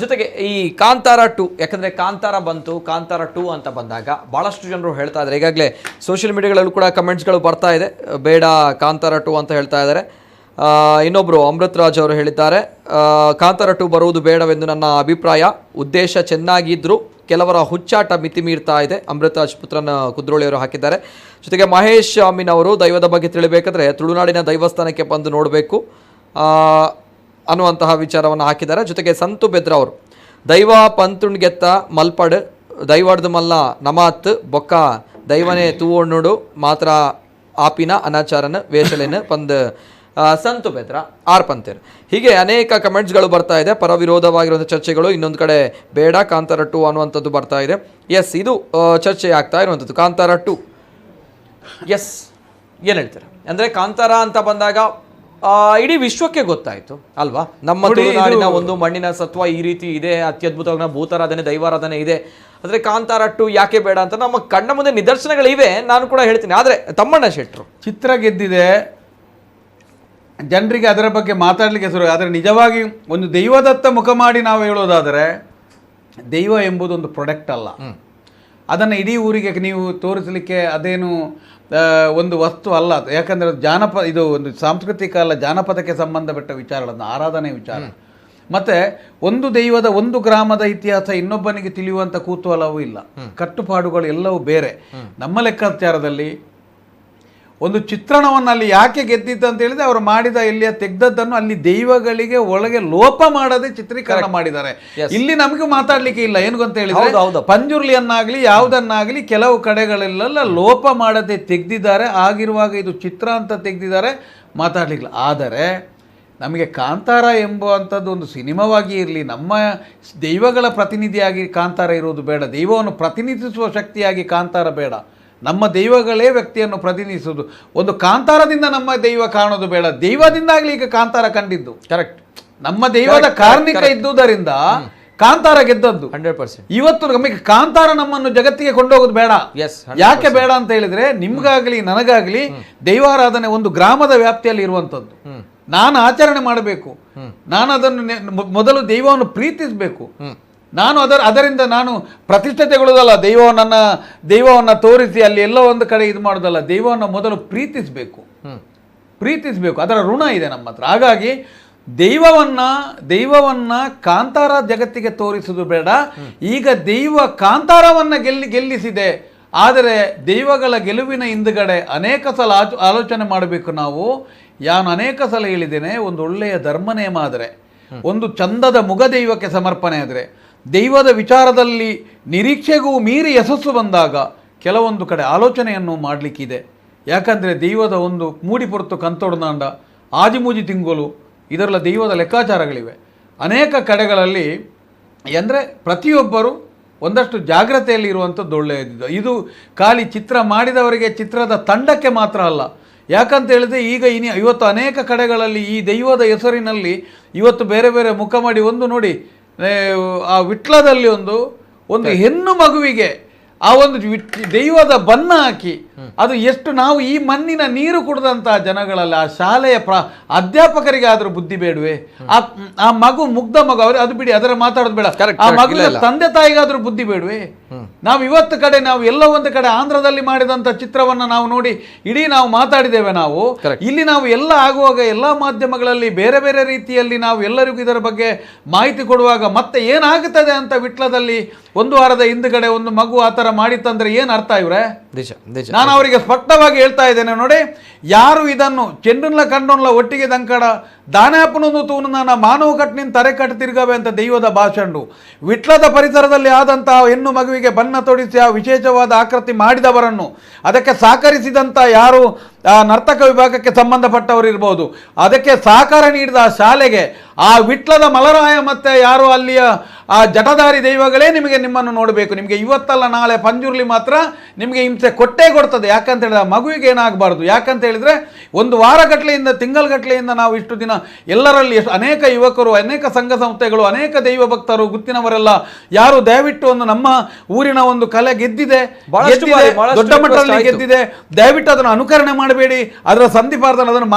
ಜೊತೆಗೆ ಈ ಕಾಂತಾರ 2 ಯಾಕಂದರೆ ಕಾಂತಾರ ಬಂತು, ಕಾಂತಾರ 2 ಅಂತ ಬಂದಾಗ ಭಾಳಷ್ಟು ಜನರು ಹೇಳ್ತಾ ಇದ್ದಾರೆ. ಈಗಾಗಲೇ ಸೋಷಿಯಲ್ ಮೀಡಿಯಾಗಳಲ್ಲೂ ಕೂಡ ಕಮೆಂಟ್ಸ್ಗಳು ಬರ್ತಾ ಇದೆ, ಬೇಡ ಕಾಂತಾರ 2 ಅಂತ ಹೇಳ್ತಾ ಇದ್ದಾರೆ. ಇನ್ನೊಬ್ಬರು ಅಮೃತ್ ರಾಜ್ ಅವರು ಹೇಳಿದ್ದಾರೆ, ಕಾಂತಾರ 2 ಬರುವುದು ಬೇಡವೆಂದು ನನ್ನ ಅಭಿಪ್ರಾಯ. ಉದ್ದೇಶ ಚೆನ್ನಾಗಿದ್ದರೂ ಕೆಲವರ ಹುಚ್ಚಾಟ ಮಿತಿ ಮೀರ್ತಾ ಇದೆ. ಅಮೃತರಾಜ್ ಪುತ್ರನ ಕುದ್ರೋಳಿಯವರು ಹಾಕಿದ್ದಾರೆ. ಜೊತೆಗೆ ಮಹೇಶ್ ಅಮೀನ್ ಅವರು ದೈವದ ಬಗ್ಗೆ ತಿಳಿಬೇಕಾದ್ರೆ ತುಳುನಾಡಿನ ದೈವಸ್ಥಾನಕ್ಕೆ ಬಂದು ನೋಡಬೇಕು ಅನ್ನುವಂತಹ ವಿಚಾರವನ್ನು ಹಾಕಿದ್ದಾರೆ. ಜೊತೆಗೆ ಸಂತು ಬೆದ್ರ ಅವರು ದೈವ ಪಂತುಣ್ಗೆತ್ತ ಮಲ್ಪಡ್ ದೈವಡ್ದು ಮಲ್ಲ ನಮಾತ್ ಬೊಕ್ಕ ದೈವನೇ ತೂವಣ್ಣುಡು ಮಾತ್ರ ಆಪಿನ ಅನಾಚಾರನ ವೇಷಲೆನ ಪಂದ್ ಸಂತು ಬೆದ್ರ ಆರ್ಪಂತೇರ್. ಹೀಗೆ ಅನೇಕ ಕಮೆಂಟ್ಸ್ಗಳು ಬರ್ತಾ ಇದೆ, ಪರವಿರೋಧವಾಗಿರುವಂಥ ಚರ್ಚೆಗಳು. ಇನ್ನೊಂದು ಕಡೆ ಬೇಡ ಕಾಂತಾರ 2 ಅನ್ನುವಂಥದ್ದು ಬರ್ತಾ ಇದೆ. ಎಸ್, ಇದು ಚರ್ಚೆ ಆಗ್ತಾ ಇರುವಂಥದ್ದು ಕಾಂತಾರ 2. ಎಸ್, ಏನು ಹೇಳ್ತಾರೆ ಅಂದರೆ ಕಾಂತಾರ ಅಂತ ಬಂದಾಗ ಇಡೀ ವಿಶ್ವಕ್ಕೆ ಗೊತ್ತಾಯಿತು ಅಲ್ವಾ, ನಮ್ಮ ತುಳುನಾಡಿನ ಒಂದು ಮಣ್ಣಿನ ಸತ್ವ ಈ ರೀತಿ ಇದೆ, ಅತ್ಯದ್ಭುತವಾಗಿ ಭೂತಾರಾಧನೆ ದೈವಾರಾಧನೆ ಇದೆ. ಆದರೆ ಕಾಂತಾರ 2 ಯಾಕೆ ಬೇಡ ಅಂತ ನಮ್ಮ ಕಣ್ಣ ಮುಂದೆ ನಿದರ್ಶನಗಳಿವೆ, ನಾನು ಕೂಡ ಹೇಳ್ತೀನಿ. ಆದರೆ ತಮ್ಮಣ್ಣ ಶೆಟ್ರು ಚಿತ್ರ ಗೆದ್ದಿದೆ, ಜನರಿಗೆ ಅದರ ಬಗ್ಗೆ ಮಾತಾಡಲಿಕ್ಕೆ ಶುರು. ಆದರೆ ನಿಜವಾಗಿ ಒಂದು ದೈವದತ್ತ ಮುಖ ಮಾಡಿ ನಾವು ಹೇಳೋದಾದರೆ ದೈವ ಎಂಬುದೊಂದು ಪ್ರಾಡಕ್ಟ್ ಅಲ್ಲ. ಅದನ್ನು ಇಡೀ ಊರಿಗೆ ನೀವು ತೋರಿಸಲಿಕ್ಕೆ ಅದೇನು ಒಂದು ವಸ್ತು ಅಲ್ಲ. ಯಾಕಂದರೆ ಇದು ಒಂದು ಸಾಂಸ್ಕೃತಿಕ ಅಲ್ಲ, ಜಾನಪದಕ್ಕೆ ಸಂಬಂಧಪಟ್ಟ ವಿಚಾರಗಳನ್ನು ಆರಾಧನೆ ವಿಚಾರ. ಮತ್ತು ಒಂದು ದೈವದ ಒಂದು ಗ್ರಾಮದ ಇತಿಹಾಸ ಇನ್ನೊಬ್ಬನಿಗೆ ತಿಳಿಯುವಂಥ ಕುತೂಹಲವೂ ಇಲ್ಲ, ಕಟ್ಟುಪಾಡುಗಳು ಎಲ್ಲವೂ ಬೇರೆ. ನಮ್ಮ ಲೆಕ್ಕಾಚಾರದಲ್ಲಿ ಒಂದು ಚಿತ್ರಣವನ್ನು ಅಲ್ಲಿ ಯಾಕೆ ಗೆದ್ದಿದ್ದು ಅಂತ ಹೇಳಿದ್ರೆ ಅವರು ಮಾಡಿದ ಇಲ್ಲಿಯ ತೆಗ್ದದ್ದನ್ನು ಅಲ್ಲಿ ದೈವಗಳಿಗೆ ಒಳಗೆ ಲೋಪ ಮಾಡದೆ ಚಿತ್ರೀಕರಣ ಮಾಡಿದ್ದಾರೆ. ಇಲ್ಲಿ ನಮಗೂ ಮಾತಾಡ್ಲಿಕ್ಕೆ ಇಲ್ಲ, ಏನು ಅಂತ ಹೇಳಿದ್ರೆ ಪಂಜುರ್ಲಿಯನ್ನಾಗ್ಲಿ ಯಾವುದನ್ನಾಗ್ಲಿ ಕೆಲವು ಕಡೆಗಳೆಲ್ಲ ಲೋಪ ಮಾಡದೆ ತೆಗ್ದಿದ್ದಾರೆ. ಆಗಿರುವಾಗ ಇದು ಚಿತ್ರ ಅಂತ ತೆಗ್ದಿದ್ದಾರೆ, ಮಾತಾಡ್ಲಿಕ್ಕೆ. ಆದರೆ ನಮಗೆ ಕಾಂತಾರ ಎಂಬುವಂಥದ್ದು ಒಂದು ಸಿನಿಮಾವಾಗಿ ಇರಲಿ, ನಮ್ಮ ದೈವಗಳ ಪ್ರತಿನಿಧಿಯಾಗಿ ಕಾಂತಾರ ಇರುವುದು ಬೇಡ, ದೈವವನ್ನು ಪ್ರತಿನಿಧಿಸುವ ಶಕ್ತಿಯಾಗಿ ಕಾಂತಾರ ಬೇಡ, ನಮ್ಮ ದೈವಗಳೇ ವ್ಯಕ್ತಿಯನ್ನು ಪ್ರತಿನಿಧಿಸುವುದು. ಒಂದು ಕಾಂತಾರದಿಂದ ನಮ್ಮ ದೈವ ಕಾಣೋದು ಬೇಡ, ದೈವದಿಂದಾಗಲಿ ಈಗ ಕಾಂತಾರ ಕಂಡಿದ್ದು. ಕರೆಕ್ಟ್. ನಮ್ಮ ದೈವದ ಕಾರ್ಮಿಕ ಇದ್ದುದರಿಂದ ಕಾಂತಾರ ಗೆದ್ದದ್ದು 100%. ಇವತ್ತು ನಮಗೆ ಕಾಂತಾರ ನಮ್ಮನ್ನು ಜಗತ್ತಿಗೆ ಕೊಂಡೋಗೋದು ಬೇಡ. ಯಾಕೆ ಬೇಡ ಅಂತ ಹೇಳಿದ್ರೆ, ನಿಮ್ಗಾಗ್ಲಿ ನನಗಾಗ್ಲಿ ದೈವಾರಾಧನೆ ಒಂದು ಗ್ರಾಮದ ವ್ಯಾಪ್ತಿಯಲ್ಲಿ ಇರುವಂತದ್ದು. ನಾನು ಆಚರಣೆ ಮಾಡಬೇಕು, ನಾನು ಅದನ್ನು ಮೊದಲು ದೈವವನ್ನು ಪ್ರೀತಿಸಬೇಕು, ನಾನು ಅದರಿಂದ ನಾನು ಪ್ರತಿಷ್ಠತೆಗೊಳ್ಳೋದಲ್ಲ, ದೈವವನ್ನು ತೋರಿಸಿ ಅಲ್ಲಿ ಎಲ್ಲೋ ಒಂದು ಕಡೆ ಇದು ಮಾಡೋದಲ್ಲ, ದೈವವನ್ನು ಮೊದಲು ಪ್ರೀತಿಸಬೇಕು, ಅದರ ಋಣ ಇದೆ ನಮ್ಮ ಹತ್ರ. ಹಾಗಾಗಿ ದೈವವನ್ನ ಕಾಂತಾರ ಜಗತ್ತಿಗೆ ತೋರಿಸುವುದು ಬೇಡ. ಈಗ ದೈವ ಕಾಂತಾರವನ್ನ ಗೆಲ್ಲಿಸಿದೆ, ಆದರೆ ದೈವಗಳ ಗೆಲುವಿನ ಹಿಂದುಗಡೆ ಅನೇಕ ಸಲ ಆಲೋಚನೆ ಮಾಡಬೇಕು ನಾವು. ನಾನು ಅನೇಕ ಸಲ ಹೇಳಿದ್ದೇನೆ, ಒಂದು ಒಳ್ಳೆಯ ಧರ್ಮ ನೇಮ ಆದರೆ, ಒಂದು ಚಂದದ ಮುಗದೈವಕ್ಕೆ ಸಮರ್ಪಣೆ ಆದರೆ, ದೈವದ ವಿಚಾರದಲ್ಲಿ ನಿರೀಕ್ಷೆಗೂ ಮೀರಿ ಯಶಸ್ಸು ಬಂದಾಗ ಕೆಲವೊಂದು ಕಡೆ ಆಲೋಚನೆಯನ್ನು ಮಾಡಲಿಕ್ಕಿದೆ. ಯಾಕಂದರೆ ದೈವದ ಒಂದು ಮೂಡಿ ಪೊರ್ತು ಕಂತೊಡ್ದಾಂಡ ಆಜಿಮೂಜಿ ತಿಂಗೋಲು ಇದರೆಲ್ಲ ದೈವದ ಲೆಕ್ಕಾಚಾರಗಳಿವೆ. ಅನೇಕ ಕಡೆಗಳಲ್ಲಿ ಅಂದರೆ ಪ್ರತಿಯೊಬ್ಬರು ಒಂದಷ್ಟು ಜಾಗ್ರತೆಯಲ್ಲಿ ಇರುವಂಥದ್ದು ಒಳ್ಳೆಯದು. ಇದು ಖಾಲಿ ಚಿತ್ರ ಮಾಡಿದವರಿಗೆ, ಚಿತ್ರದ ತಂಡಕ್ಕೆ ಮಾತ್ರ ಅಲ್ಲ. ಯಾಕಂತ ಹೇಳಿದ್ರೆ ಈಗ ಇವತ್ತು ಅನೇಕ ಕಡೆಗಳಲ್ಲಿ ಈ ದೈವದ ಹೆಸರಿನಲ್ಲಿ ಇವತ್ತು ಬೇರೆ ಬೇರೆ ಮುಖ ಮಾಡಿ, ಒಂದು ನೋಡಿ ಆ ವಿಟ್ಲದಲ್ಲಿ ಒಂದು ಹೆಣ್ಣು ಮಗುವಿಗೆ ಆ ಒಂದು ದೈವದ ಬಣ್ಣ ಹಾಕಿ, ಅದು ಎಷ್ಟು ನಾವು ಈ ಮಣ್ಣಿನ ನೀರು ಕುಡಿದಂತಹ ಜನಗಳಲ್ಲಿ ಆ ಶಾಲೆಯ ಅಧ್ಯಾಪಕರಿಗೆ ಆದ್ರೂ ಬುದ್ಧಿ ಬೇಡವೆ? ಆ ಮಗು ಮುಗ್ಧ ಮಗು, ಅದು ಬಿಡಿ, ಅದರ ಮಾತಾಡೋದು ಬೇಡ, ಆ ಮಗುವಿನ ತಂದೆ ತಾಯಿಗಾದ್ರೂ ಬುದ್ಧಿ ಬೇಡವೆ? ನಾವು ಇವತ್ತು ಕಡೆ ನಾವು ಎಲ್ಲ ಒಂದು ಕಡೆ ಆಂಧ್ರದಲ್ಲಿ ಮಾಡಿದಂತ ಚಿತ್ರವನ್ನ ನಾವು ನೋಡಿ ಇಡೀ ನಾವು ಮಾತಾಡಿದ್ದೇವೆ. ನಾವು ಇಲ್ಲಿ ನಾವು ಎಲ್ಲ ಆಗುವಾಗ ಎಲ್ಲ ಮಾಧ್ಯಮಗಳಲ್ಲಿ ಬೇರೆ ಬೇರೆ ರೀತಿಯಲ್ಲಿ ನಾವು ಎಲ್ಲರಿಗೂ ಇದರ ಬಗ್ಗೆ ಮಾಹಿತಿ ಕೊಡುವಾಗ ಮತ್ತೆ ಏನಾಗುತ್ತದೆ ಅಂತ ವಿಟ್ಲದಲ್ಲಿ ಒಂದು ವಾರದ ಹಿಂದುಗಡೆ ಒಂದು ಮಗು ಆ ಥರ ಮಾಡಿತ್ತಂದ್ರೆ ಏನು ಅರ್ಥ ಇವ್ರೆ? ನಾನು ಅವರಿಗೆ ಸ್ಪಷ್ಟವಾಗಿ ಹೇಳ್ತಾ ಇದ್ದೇನೆ, ನೋಡಿ, ಯಾರು ಇದನ್ನು ಚೆಂಡುನ್ಲ ಕಂಡುನ್ಲ ಒಟ್ಟಿಗೆ ದಂಕಡ ದಾನಾಪನೊಂದು ತೂನ ಮಾನವ ಕಟ್ನಿನ ತರೆ ಕಟ್ಟು ತಿರುಗವೆ ಅಂತ ದೈವದ ಭಾಷಂಡು ವಿಟ್ಲದ ಪರಿಸರದಲ್ಲಿ ಆದಂತಹ ಹೆಣ್ಣು ಮಗುವಿಗೆ ಬಣ್ಣ ತೊಡಿಸಿ ಆ ವಿಶೇಷವಾದ ಆಕೃತಿ ಮಾಡಿದವರನ್ನು, ಅದಕ್ಕೆ ಸಹಕರಿಸಿದಂಥ ಯಾರು ನರ್ತಕ ವಿಭಾಗಕ್ಕೆ ಸಂಬಂಧಪಟ್ಟವರು ಇರ್ಬೋದು, ಅದಕ್ಕೆ ಸಹಕಾರ ನೀಡಿದ ಆ ಶಾಲೆಗೆ, ಆ ವಿಟ್ಲದ ಮಲರಾಯ ಮತ್ತೆ ಯಾರು ಅಲ್ಲಿಯ ಆ ಜಟಧಾರಿ ದೈವಗಳೇ ನಿಮ್ಮನ್ನು ನೋಡಬೇಕು. ನಿಮಗೆ ಇವತ್ತಲ್ಲ ನಾಳೆ ಪಂಜುರ್ಲಿ ಮಾತ್ರ ನಿಮಗೆ ಹಿಂಸೆ ಕೊಟ್ಟೇ ಕೊಡ್ತದೆ. ಯಾಕಂತ ಹೇಳಿದ್ರೆ ಆ ಮಗುವಿಗೆ ಏನಾಗಬಾರ್ದು. ಯಾಕಂತ ಹೇಳಿದ್ರೆ ಒಂದು ವಾರಗಟ್ಟಲೆಯಿಂದ ತಿಂಗಳಗಟ್ಟಲೆಯಿಂದ ನಾವು ಇಷ್ಟು ದಿನ ಎಲ್ಲರಲ್ಲಿ ಅನೇಕ ಯುವಕರು, ಅನೇಕ ಸಂಘ ಸಂಸ್ಥೆಗಳು, ಅನೇಕ ದೈವ ಭಕ್ತರು ಗುತ್ತಿನವರೆಲ್ಲ ಯಾರು ದಯವಿಟ್ಟು ಒಂದು ನಮ್ಮ ಊರಿನ ಒಂದು ಕಲೆ ಗೆದ್ದಿದೆ, ದೊಡ್ಡ ಮಟ್ಟದಲ್ಲಿ ಗೆದ್ದಿದೆ, ದಯವಿಟ್ಟು ಅದನ್ನು ಅನುಕರಣೆ ಮಾಡಬೇಡಿ, ಅದರ ಸಂಧಿಪಾರ್ಧನ ಅದನ್ನು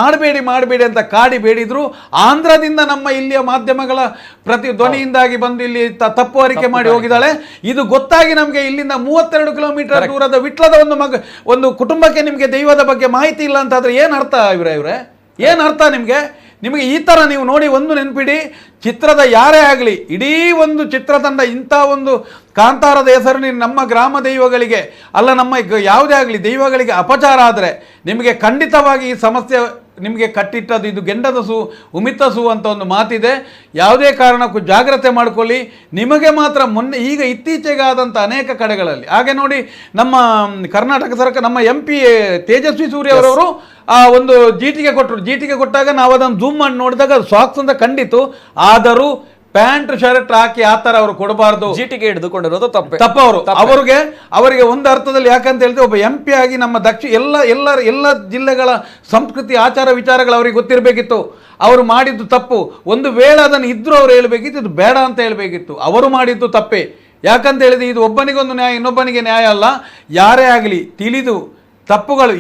ಮಾಡಬೇಡಿ ಅಂತ ಕಾಡಿ ಬೇಡಿದ್ರು. ಆಂಧ್ರದಿಂದ ನಮ್ಮ ಇಲ್ಲಿಯ ಮಾಧ್ಯಮಗಳ ಪ್ರತಿ ಧ್ವನಿಯಿಂದಾಗಿ ಬಂದು ಇಲ್ಲಿ ತಪ್ಪು ಅರಿಕೆ ಮಾಡಿ ಹೋಗಿದ್ದಾಳೆ. ಇದು ಗೊತ್ತಾಗಿ ನಮಗೆ ಇಲ್ಲಿಂದ 32 ಕಿಲೋಮೀಟರ್ ದೂರದ ವಿಟ್ಲದ ಒಂದು ಕುಟುಂಬಕ್ಕೆ ನಿಮಗೆ ದೈವದ ಬಗ್ಗೆ ಮಾಹಿತಿ ಇಲ್ಲ ಅಂತಾದ್ರೆ ಏನು ಅರ್ಥ ಇವ್ರೆ? ಏನು ಅರ್ಥ ನಿಮಗೆ? ಈ ಥರ ನೀವು ನೋಡಿ, ಒಂದು ನೆನಪಿಡಿ, ಚಿತ್ರದ ಯಾರೇ ಆಗಲಿ, ಇಡೀ ಒಂದು ಚಿತ್ರತಂಡ ಇಂಥ ಒಂದು ಕಾಂತಾರದ ಹೆಸರಿನ ನಮ್ಮ ಗ್ರಾಮ ದೈವಗಳಿಗೆ ಅಲ್ಲ, ನಮ್ಮ ಯಾವುದೇ ಆಗಲಿ ದೈವಗಳಿಗೆ ಅಪಚಾರ ಆದರೆ ನಿಮಗೆ ಖಂಡಿತವಾಗಿ ಈ ಸಮಸ್ಯೆ ನಿಮಗೆ ಕಟ್ಟಿಟ್ಟದು ಇದು ಗೆಂಡದಸು ಉಮಿತಸು ಅಂತ ಒಂದು ಮಾತಿದೆ. ಯಾವುದೇ ಕಾರಣಕ್ಕೂ ಜಾಗ್ರತೆ ಮಾಡ್ಕೊಳ್ಳಿ. ನಿಮಗೆ ಮಾತ್ರ ಈಗ ಇತ್ತೀಚೆಗೆ ಆದಂಥ ಅನೇಕ ಕಡೆಗಳಲ್ಲಿ ಹಾಗೆ ನೋಡಿ, ನಮ್ಮ ಕರ್ನಾಟಕ ಸರ್ಕಾರ, ನಮ್ಮ MP ತೇಜಸ್ವಿ ಸೂರ್ಯ ಅವರವರು ಆ ಒಂದು ಜೀಟಿಗೆ ಕೊಟ್ಟಾಗ ನಾವು ಅದನ್ನು ಜೂಮ್ ಮಾಡಿ ನೋಡಿದಾಗ ಅದು ಸಾಕ್ಸ್ ಅಂತ ಕಂಡಿತು. ಆದರೂ ಪ್ಯಾಂಟ್ ಶರ್ಟ್ ಹಾಕಿ ಆ ತರ ಅವರು ಕೊಡಬಾರ್ದು, ಜೀಟಿಗೆ ಹಿಡಿದುಕೊಂಡಿರೋದು ತಪ್ಪವರು ಅವರಿಗೆ ಒಂದು ಅರ್ಥದಲ್ಲಿ. ಯಾಕಂತ ಹೇಳಿದ್ರೆ ಒಬ್ಬ MP ಆಗಿ ನಮ್ಮ ಎಲ್ಲ ಜಿಲ್ಲೆಗಳ ಸಂಸ್ಕೃತಿ ಆಚಾರ ವಿಚಾರಗಳು ಅವರಿಗೆ ಗೊತ್ತಿರಬೇಕಿತ್ತು. ಅವರು ಮಾಡಿದ್ದು ತಪ್ಪು. ಒಂದು ವೇಳೆ ಅದನ್ನು ಇದ್ರೂ ಅವ್ರು ಹೇಳ್ಬೇಕಿತ್ತು, ಇದು ಬೇಡ ಅಂತ ಹೇಳ್ಬೇಕಿತ್ತು. ಅವರು ಮಾಡಿದ್ದು ತಪ್ಪೇ. ಯಾಕಂತ ಹೇಳಿದ್ರೆ ಇದು ಒಬ್ಬನಿಗೊಂದು ನ್ಯಾಯ, ಇನ್ನೊಬ್ಬನಿಗೆ ನ್ಯಾಯ ಅಲ್ಲ. ಯಾರೇ ಆಗಲಿ ತಿಳಿದು ತಪ್ಪುಗಳು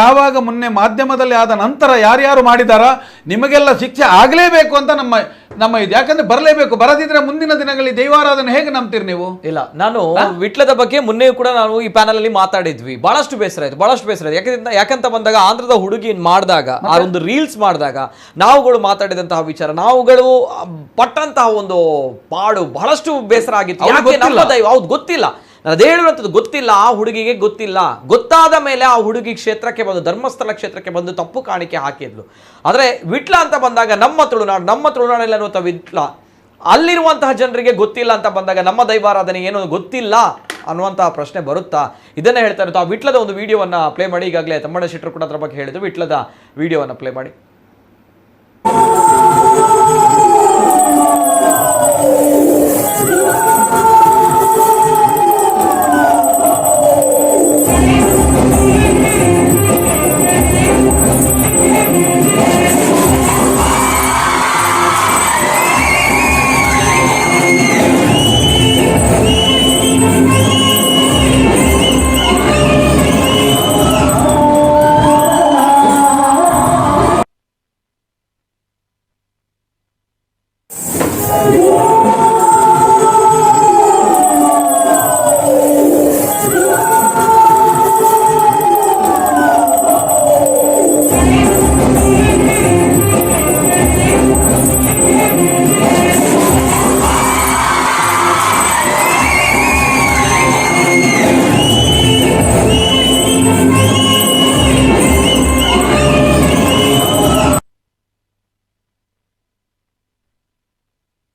ಯಾವಾಗ ಮೊನ್ನೆ ಮಾಧ್ಯಮದಲ್ಲಿ ಆದ ನಂತರ ಯಾರ್ಯಾರು ಮಾಡಿದಾರ ನಿಮಗೆಲ್ಲ ಶಿಕ್ಷೆ ಆಗಲೇಬೇಕು ಅಂತ ನಮ್ಮ ಇದು. ಯಾಕಂದ್ರೆ ಬರಲೇಬೇಕು, ಬರದಿದ್ರೆ ಮುಂದಿನ ದಿನಗಳಲ್ಲಿ ದೈವಾರಾಧನೆ ಹೇಗೆ ನಂಬ್ತೀರಿ ನೀವು? ಇಲ್ಲ, ನಾನು ವಿಟ್ಲದ ಬಗ್ಗೆ ಮೊನ್ನೆ ಕೂಡ ನಾವು ಈ ಪ್ಯಾನಲ್ ಅಲ್ಲಿ ಮಾತಾಡಿದ್ವಿ. ಬಹಳಷ್ಟು ಬೇಸರ ಆಯ್ತು. ಯಾಕಂತ ಬಂದಾಗ ಆಂಧ್ರದ ಹುಡುಗಿ ಮಾಡಿದಾಗ, ಆ ಒಂದು ರೀಲ್ಸ್ ಮಾಡಿದಾಗ ನಾವುಗಳು ಮಾತಾಡಿದಂತಹ ವಿಚಾರ, ನಾವುಗಳು ಪಟ್ಟಂತಹ ಒಂದು ಪಾಡು ಬಹಳಷ್ಟು ಬೇಸರ ಆಗಿತ್ತು. ಯಾಕೆ ನಮ್ಮ ದೈವ ಹೌದು ಗೊತ್ತಿಲ್ಲ. ನಾನು ಅದೇ ಹೇಳುವಂಥದ್ದು, ಗೊತ್ತಿಲ್ಲ ಆ ಹುಡುಗಿಗೆ, ಗೊತ್ತಿಲ್ಲ. ಗೊತ್ತಾದ ಮೇಲೆ ಆ ಹುಡುಗಿ ಕ್ಷೇತ್ರಕ್ಕೆ ಬಂದು, ಧರ್ಮಸ್ಥಳ ಕ್ಷೇತ್ರಕ್ಕೆ ಬಂದು ತಪ್ಪು ಕಾಣಿಕೆ ಹಾಕಿದ್ಲು. ಆದರೆ ವಿಟ್ಲ ಅಂತ ಬಂದಾಗ ನಮ್ಮ ತುಳುನಾಡಲ್ಲಿರುವಂಥ ವಿಟ್ಲ, ಅಲ್ಲಿರುವಂತಹ ಜನರಿಗೆ ಗೊತ್ತಿಲ್ಲ ಅಂತ ಬಂದಾಗ ನಮ್ಮ ದೈವಾರಾಧನೆ ಏನೋ ಗೊತ್ತಿಲ್ಲ ಅನ್ನುವಂತಹ ಪ್ರಶ್ನೆ ಬರುತ್ತಾ? ಇದನ್ನೇ ಹೇಳ್ತಾ ಇರುತ್ತೆ. ಆ ವಿಟ್ಲದ ಒಂದು ವಿಡಿಯೋವನ್ನು ಪ್ಲೇ ಮಾಡಿ. ಈಗಾಗಲೇ ತಮ್ಮಣ್ಣ ಶೆಟ್ಟರು ಕೂಡ ಅದರ ಬಗ್ಗೆ ಹೇಳಿದ್ರು. ವಿಟ್ಲದ ವಿಡಿಯೋವನ್ನು ಪ್ಲೇ ಮಾಡಿ.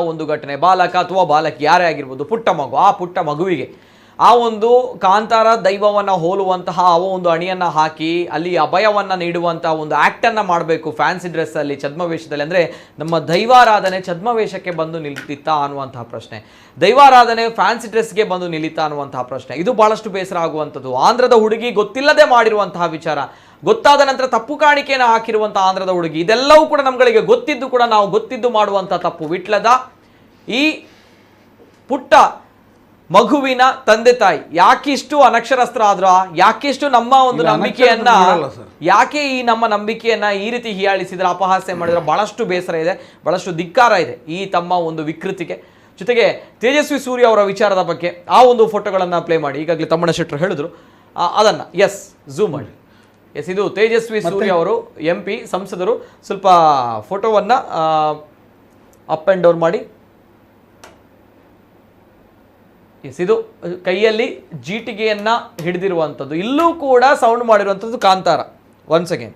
ಒಂದು ಘಟನೆ, ಬಾಲಕ ಅಥವಾ ಬಾಲಕಿ ಯಾರೇ ಆಗಿರ್ಬೋದು, ಪುಟ್ಟ ಮಗು, ಆ ಪುಟ್ಟ ಮಗುವಿಗೆ ಆ ಒಂದು ಕಾಂತಾರ ದೈವವನ್ನು ಹೋಲುವಂತಹ ಅವ ಒಂದು ಅಣಿಯನ್ನು ಹಾಕಿ ಅಲ್ಲಿ ಅಭಯವನ್ನು ನೀಡುವಂತಹ ಒಂದು ಆ್ಯಕ್ಟನ್ನು ಮಾಡಬೇಕು ಫ್ಯಾನ್ಸಿ ಡ್ರೆಸ್ಸಲ್ಲಿ, ಛದ್ಮವೇಷದಲ್ಲಿ. ಅಂದರೆ ನಮ್ಮ ದೈವಾರಾಧನೆ ಛದ್ಮವೇಷಕ್ಕೆ ಬಂದು ನಿಲ್ತಿತ್ತಾ ಅನ್ನುವಂತಹ ಪ್ರಶ್ನೆ, ದೈವಾರಾಧನೆ ಫ್ಯಾನ್ಸಿ ಡ್ರೆಸ್ಗೆ ಬಂದು ನಿಲ್ಲಿತಾ ಅನ್ನುವಂತಹ ಪ್ರಶ್ನೆ, ಇದು ಭಾಳಷ್ಟು ಬೇಸರ ಆಗುವಂಥದ್ದು. ಆಂಧ್ರದ ಹುಡುಗಿ ಗೊತ್ತಿಲ್ಲದೆ ಮಾಡಿರುವಂತಹ ವಿಚಾರ, ಗೊತ್ತಾದ ನಂತರ ತಪ್ಪು ಕಾಣಿಕೆಯನ್ನು ಹಾಕಿರುವಂಥ ಆಂಧ್ರದ ಹುಡುಗಿ, ಇದೆಲ್ಲವೂ ಕೂಡ ನಮ್ಮಗಳಿಗೆ ಗೊತ್ತಿದ್ದು ಕೂಡ ನಾವು ಗೊತ್ತಿದ್ದು ಮಾಡುವಂಥ ತಪ್ಪು. ವಿಟ್ಲದ ಈ ಪುಟ್ಟ ಮಗುವಿನ ತಂದೆ ತಾಯಿ ಯಾಕಿಷ್ಟು ಅನಕ್ಷರಸ್ತ್ರ ಆದ್ರ, ಯಾಕಿಷ್ಟು ನಮ್ಮ ಒಂದು ನಂಬಿಕೆಯನ್ನ, ಯಾಕೆ ಈ ನಮ್ಮ ನಂಬಿಕೆಯನ್ನ ಈ ರೀತಿ ಹೀಯಾಳಿಸಿದ್ರೆ, ಅಪಹಾಸ್ಯ ಮಾಡಿದ್ರೆ, ಬಹಳಷ್ಟು ಬೇಸರ ಇದೆ, ಬಹಳಷ್ಟು ಧಿಕ್ಕಾರ ಇದೆ ಈ ತಮ್ಮ ಒಂದು ವಿಕೃತಿಗೆ. ಜೊತೆಗೆ ತೇಜಸ್ವಿ ಸೂರ್ಯ ಅವರ ವಿಚಾರದ ಬಗ್ಗೆ ಆ ಒಂದು ಫೋಟೋಗಳನ್ನು ಪ್ಲೇ ಮಾಡಿ. ಈಗಾಗಲೇ ತಮ್ಮಣ್ಣ ಶೆಟ್ಟರು ಹೇಳಿದ್ರು ಅದನ್ನು, ಎಸ್ ಝೂಮ್ ಮಾಡಿ. ಎಸ್, ಇದು ತೇಜಸ್ವಿ ಸೂರ್ಯ ಅವರು, MP ಸಂಸದರು. ಸ್ವಲ್ಪ ಫೋಟೋವನ್ನು ಅಪ್ ಆ್ಯಂಡ್ ಡೌನ್ ಮಾಡಿ. ಎಸ್, ಇದು ಕೈಯಲ್ಲಿ ಜೀಟಿಗೆಯನ್ನು ಹಿಡಿದಿರುವಂಥದ್ದು, ಇಲ್ಲೂ ಕೂಡ ಸೌಂಡ್ ಮಾಡಿರುವಂಥದ್ದು ಕಾಂತಾರ. ಒನ್ಸ್ ಅಗೇನ್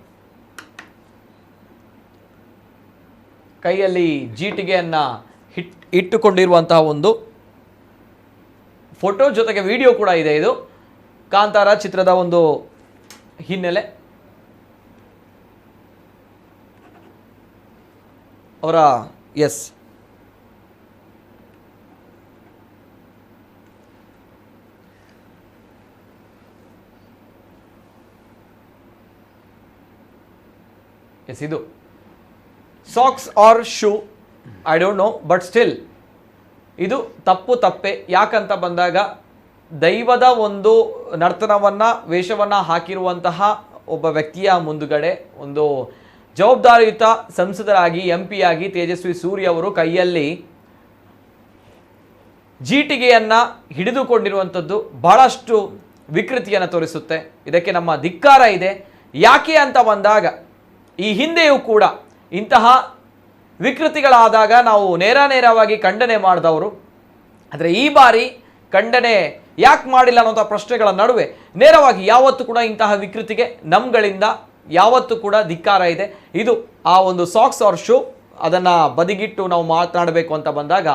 ಕೈಯಲ್ಲಿ ಜೀಟಿಗೆಯನ್ನು ಇಟ್ಟುಕೊಂಡಿರುವಂತಹ ಒಂದು ಫೋಟೋ, ಜೊತೆಗೆ ವಿಡಿಯೋ ಕೂಡ ಇದೆ. ಇದು ಕಾಂತಾರ ಚಿತ್ರದ ಒಂದು ಹಿನ್ನೆಲೆ. ಅವರ ಎಸ್ ಎಸ್, ಇದು socks or shoe, I don't know, but still ಇದು ತಪ್ಪೇ. ಯಾಕಂತ ಬಂದಾಗ ದೈವದ ಒಂದು ನರ್ತನವನ್ನು, ವೇಷವನ್ನು ಹಾಕಿರುವಂತಹ ಒಬ್ಬ ವ್ಯಕ್ತಿಯ ಮುಂದುಗಡೆ ಒಂದು ಜವಾಬ್ದಾರಿಯುತ ಸಂಸದರಾಗಿ, MP ಆಗಿ ತೇಜಸ್ವಿ ಸೂರ್ಯ ಅವರು ಕೈಯಲ್ಲಿ ಜೀಟಿಗೆಯನ್ನು ಹಿಡಿದುಕೊಂಡಿರುವಂಥದ್ದು ಬಹಳಷ್ಟು ವಿಕೃತಿಯನ್ನು ತೋರಿಸುತ್ತೆ. ಇದಕ್ಕೆ ನಮ್ಮ ಧಿಕ್ಕಾರ ಇದೆ. ಯಾಕೆ ಅಂತ ಬಂದಾಗ ಈ ಹಿಂದೆಯೂ ಕೂಡ ಇಂತಹ ವಿಕೃತಿಗಳಾದಾಗ ನಾವು ನೇರವಾಗಿ ಖಂಡನೆ ಮಾಡಿದವರು. ಆದರೆ ಈ ಬಾರಿ ಖಂಡನೆ ಯಾಕೆ ಮಾಡಿಲ್ಲ ಅನ್ನೋಂಥ ಪ್ರಶ್ನೆಗಳ ನಡುವೆ ನೇರವಾಗಿ ಯಾವತ್ತೂ ಕೂಡ ಇಂತಹ ವಿಕೃತಿಗೆ ನಮ್ಗಳಿಂದ ಯಾವತ್ತೂ ಕೂಡ ಧಿಕ್ಕಾರ ಇದೆ. ಇದು ಆ ಒಂದು ಸಾಕ್ಸ್ ಆರ್ ಶೂ, ಅದನ್ನು ಬದಿಗಿಟ್ಟು ನಾವು ಮಾತನಾಡಬೇಕು ಅಂತ ಬಂದಾಗ